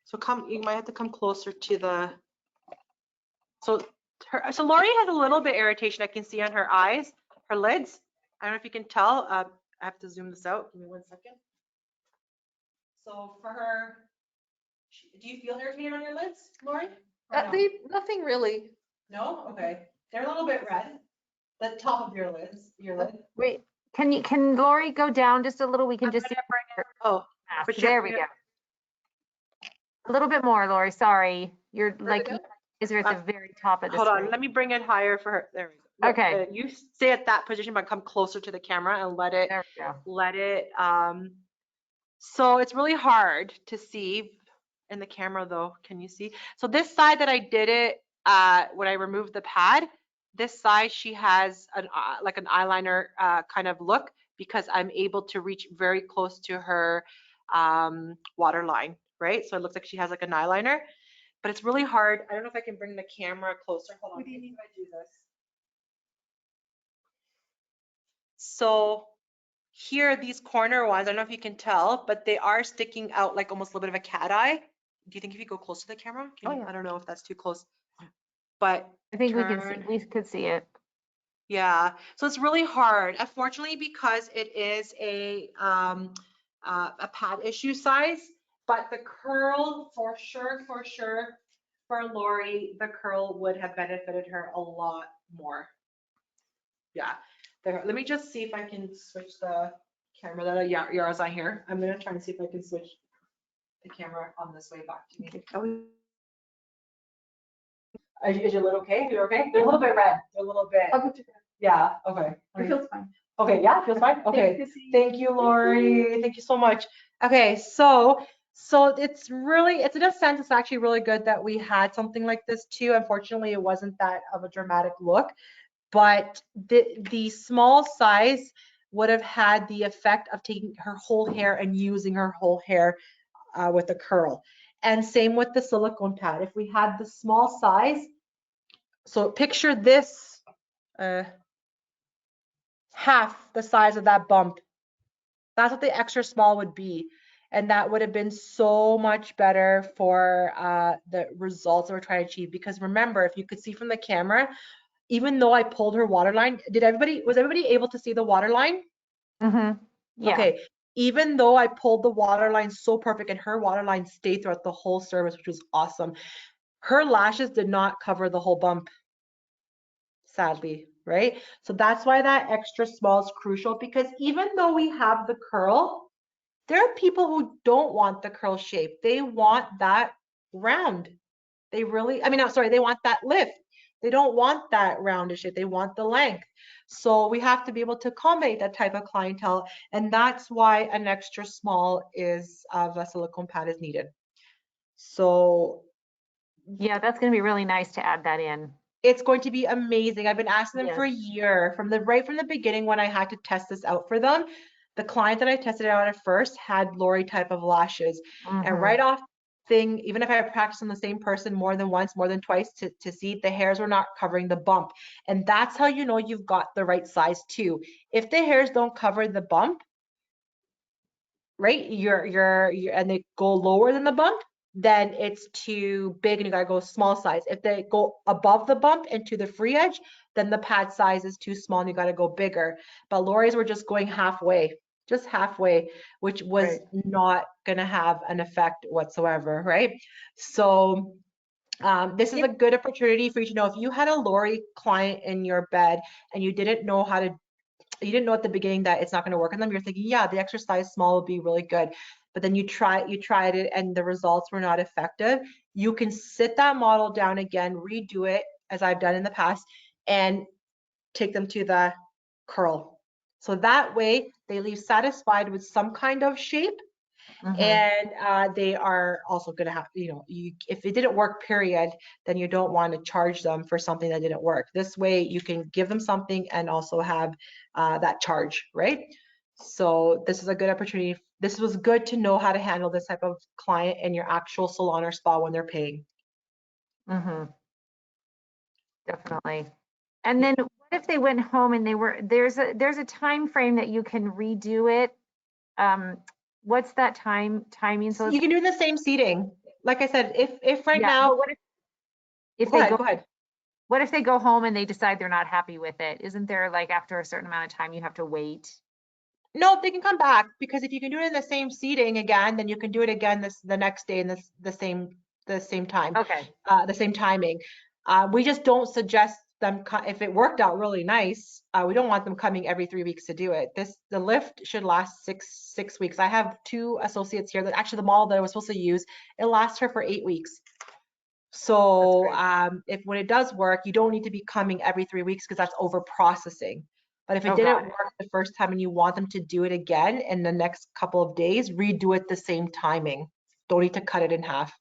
So you might have to come closer to the, so Lori has a little bit irritation I can see on her eyes, her lids. I don't know if you can tell. I have to zoom this out. Give me 1 second. So for her, do you feel irritated on your lids, Lori? Or no? Nothing really. No? Okay. They're a little bit red. The top of your lids, your lid. Wait, can Lori go down just a little? We can I'm just see gonna bring it. Oh, mask. but you're- There we go. A little bit more, Lori. Sorry. You're like, go? is at the very top of the hold screen. on. Let me bring it higher for her. There we go. No, Okay. you stay at that position, but come closer to the camera and let it, There we go. let it. So it's really hard to see in the camera though. Can you see? So this side that I did it, when I removed the pad, this side she has an like an eyeliner kind of look because I'm able to reach very close to her waterline, right? So it looks like she has like an eyeliner, but it's really hard. I don't know if I can bring the camera closer. Hold on. What do you mean if I do this? So here, these corner ones, I don't know if you can tell, but they are sticking out like almost a little bit of a cat eye. Do you think if you go close to the camera? Can you, I don't know if that's too close, but I think we can turn. see, we could see it. Yeah, so it's really hard. Unfortunately, because it is a pad issue size, but the curl for sure, for Lori, the curl would have benefited her a lot more. Yeah, let me just see if I can switch the camera that Yara's on here. I'm gonna try and see if I can switch the camera on this way back to me. Is your lid okay? You're okay? They're a little bit red. They're a little bit. Yeah, okay. It feels fine. Okay, yeah, it feels fine. Okay. Thank you, Lori. Thank you so much. Okay, so it's really, it's in a sense, it's actually really good that we had something like this too. Unfortunately, it wasn't that of a dramatic look, but the small size would have had the effect of taking her whole hair and using her whole hair with a curl. And same with the silicone pad. If we had the small size, so picture this, half the size of that bump. That's what the extra small would be. And that would have been so much better for the results that we're trying to achieve. Because remember, if you could see from the camera, even though I pulled her waterline, was everybody able to see the waterline? Mm-hmm. Yeah. Okay. Even though I pulled the waterline so perfect and her waterline stayed throughout the whole service, which was awesome, her lashes did not cover the whole bump, sadly, right? So that's why that extra small is crucial, because even though we have the curl, there are people who don't want the curl shape. They want that round. They really, I mean, I'm sorry, they want that lift. They don't want that rounded shape. They want the length. So we have to be able to accommodate that type of clientele. And that's why an extra small of a silicone pad is needed. So Yeah, that's going to be really nice to add that in. it's going to be amazing. I've been asking them for a year, right from the beginning when I had to test this out for them. The client that I tested out at first had Lori type of lashes. And right off thing, even if I practiced on the same person more than once, more than twice to see, the hairs were not covering the bump. And that's how you know you've got the right size too. If the hairs don't cover the bump, right, and they go lower than the bump, then it's too big and you gotta go small size. If they go above the bump into the free edge, then the pad size is too small and you gotta go bigger. But Lori's were just going halfway, just halfway, which was not gonna have an effect whatsoever, right? So this is a good opportunity for you to know if you had a Lori client in your bed and you didn't know at the beginning that it's not going to work on them. You're thinking, yeah, the exercise small would be really good. But then you tried it and the results were not effective. You can sit that model down again, redo it as I've done in the past, and take them to the curl. So that way they leave satisfied with some kind of shape. And they are also going to have, if it didn't work, period, then you don't want to charge them for something that didn't work. This way you can give them something and also have that charge, right? So this is a good opportunity. This was good to know how to handle this type of client in your actual salon or spa when they're paying. Definitely. And then what if they went home and there's a time frame that you can redo it? What's that timing? So you can do the same seating. Like I said, if right now, what if go they ahead. What if they go home and they decide they're not happy with it? Isn't there, like, after a certain amount of time you have to wait? No, they can come back, because if you can do it in the same seating again, then you can do it again the next day in the same time, Okay. the same timing. We just don't suggest them if it worked out really nice. We don't want them coming every 3 weeks to do it. The lift should last six weeks. I have 2 associates here that actually the model that I was supposed to use, it lasts her for 8 weeks. So if when it does work, you don't need to be coming every 3 weeks, because that's over processing. But if it didn't work the first time and you want them to do it again in the next couple of days, redo it the same timing. Don't need to cut it in half.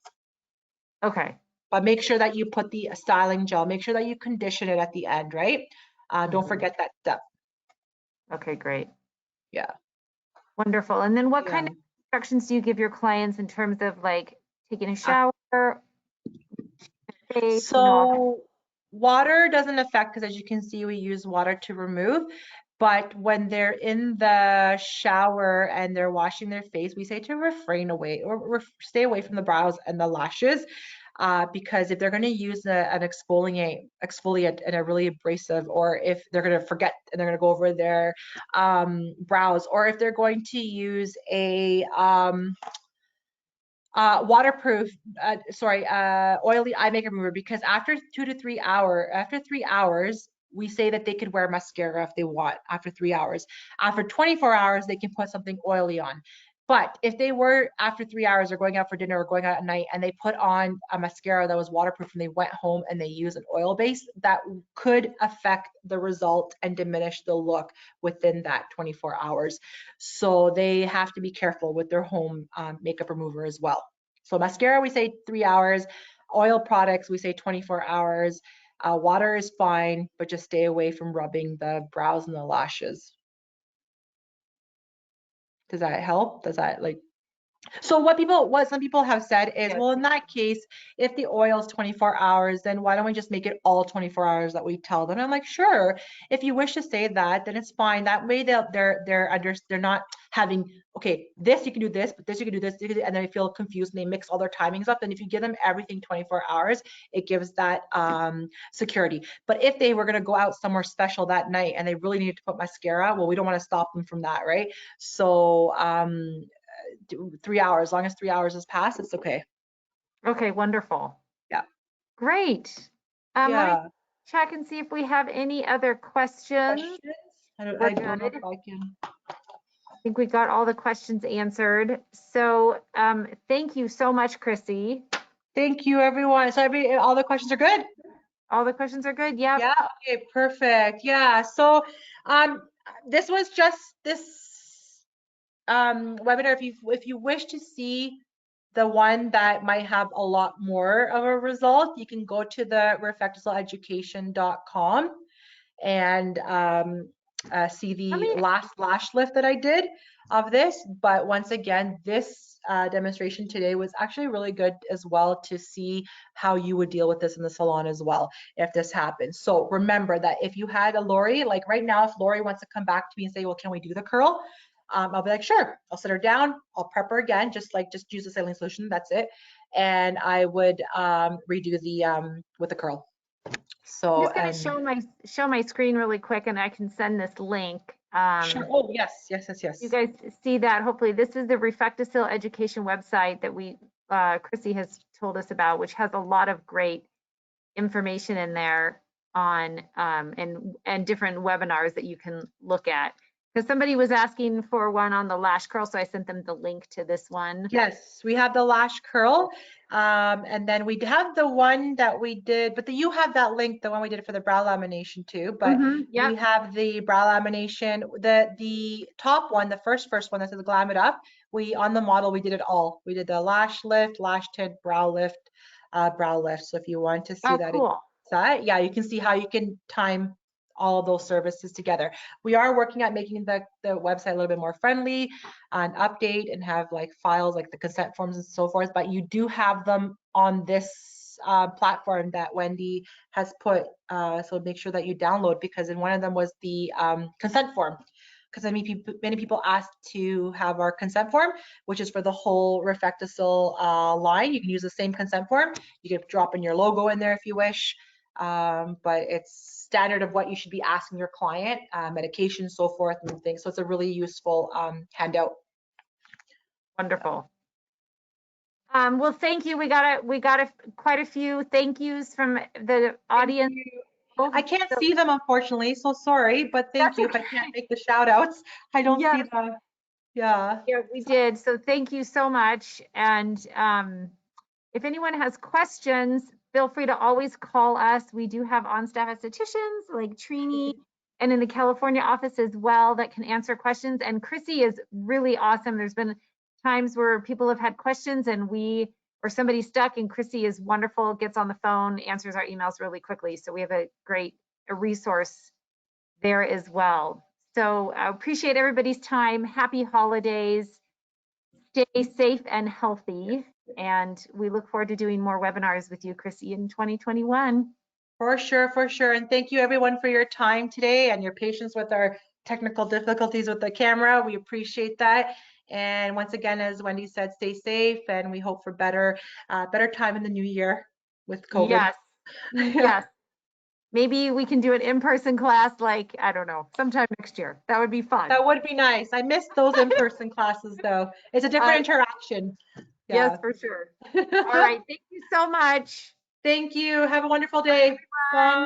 Okay. But make sure that you put the styling gel, make sure that you condition it at the end, right? Don't forget that step. Okay, great. Yeah. Wonderful. And then what kind of instructions do you give your clients in terms of like taking a shower? Face, So water doesn't affect, because as you can see, we use water to remove. But when they're in the shower and they're washing their face, we say to refrain away or stay away from the brows and the lashes, because if they're going to use an exfoliant and a really abrasive, or if they're going to forget and they're going to go over their brows, or if they're going to use a waterproof, oily eye makeup remover, because after 3 hours, we say that they could wear mascara if they want after 3 hours. After 24 hours, they can put something oily on. But if they were after 3 hours or going out for dinner or going out at night and they put on a mascara that was waterproof and they went home and they use an oil base, that could affect the result and diminish the look within that 24 hours. So they have to be careful with their home makeup remover as well. So mascara, we say 3 hours. Oil products, we say 24 hours. Water is fine, but just stay away from rubbing the brows and the lashes. Does that help? Does that so what some people have said is, well, in that case, if the oil is 24 hours, then why don't we just make it all 24 hours that we tell them? And I'm like, sure, if you wish to say that, then it's fine. That way they're not having, okay, this you can do this, but this you can do this, and then they feel confused and they mix all their timings up. And if you give them everything 24 hours, it gives that security. But if they were going to go out somewhere special that night and they really needed to put mascara, well, we don't want to stop them from that, right? So 3 hours, as long as 3 hours has passed, it's okay. Okay, wonderful. Yeah. Great. Let Yeah. me check and see if we have any other questions. I don't know if I can. I think we got all the questions answered. So thank you so much, Chrissie. Thank you, everyone. So all the questions are good? All the questions are good? Yep. Yeah, okay, perfect. Yeah, so this was just this webinar. If you wish to see the one that might have a lot more of a result, you can go to the RefectoCileEducation.com and see the last lash lift that I did of this. But once again, this demonstration today was actually really good as well, to see how you would deal with this in the salon as well if this happens. So remember that if you had a Lori, like right now, if Lori wants to come back to me and say, well, can we do the curl? I'll be like, sure. I'll sit her down. I'll prep her again, just use the Saline Solution. That's it. And I would redo the with the curl. So I'm just going to show my screen really quick, and I can send this link. Sure. Oh, yes. You guys see that? Hopefully, this is the RefectoCil education website that Chrissie has told us about, which has a lot of great information in there on and different webinars that you can look at. Because somebody was asking for one on the lash curl, so I sent them the link to this one. Yes, we have the lash curl, and then we have the one that we did, but you have that link, the one we did for the brow lamination too. But we have the brow lamination, the top one, the first one that says glam it up. On the model we did it all. We did the lash lift, lash tint, brow lift. So if you want to see that, cool. Yeah, you can see how you can time all of those services together. We are working at making the website a little bit more friendly and update and have like files like the consent forms and so forth, but you do have them on this platform that Wendy has put, so make sure that you download, because in one of them was the consent form, because many people asked to have our consent form, which is for the whole RefectoCil line. You can use the same consent form. You can drop in your logo in there if you wish, but it's standard of what you should be asking your client, medication, so forth, and things. So it's a really useful handout. Wonderful. Well, thank you. We got quite a few thank yous from the audience. I can't see them, unfortunately, so sorry, but thank you. If I can't make the shout outs, I don't see them. Yeah. Yeah, we did. So thank you so much. And if anyone has questions, feel free to always call us. We do have on-staff estheticians like Trini and in the California office as well that can answer questions. And Chrissie is really awesome. There's been times where people have had questions and or somebody's stuck, and Chrissie is wonderful, gets on the phone, answers our emails really quickly. So we have a great resource there as well. So I appreciate everybody's time. Happy holidays. Stay safe and healthy. And we look forward to doing more webinars with you, Chrissie, in 2021. For sure, for sure. And thank you everyone for your time today and your patience with our technical difficulties with the camera. We appreciate that. And once again, as Wendy said, stay safe, and we hope for better time in the new year with COVID. Yes, yes. Maybe we can do an in-person class, like, I don't know, sometime next year. That would be fun. That would be nice. I missed those in-person classes though. It's a different interaction. Yeah. Yes, for sure. All right. Thank you so much. Thank you. Have a wonderful day. Bye.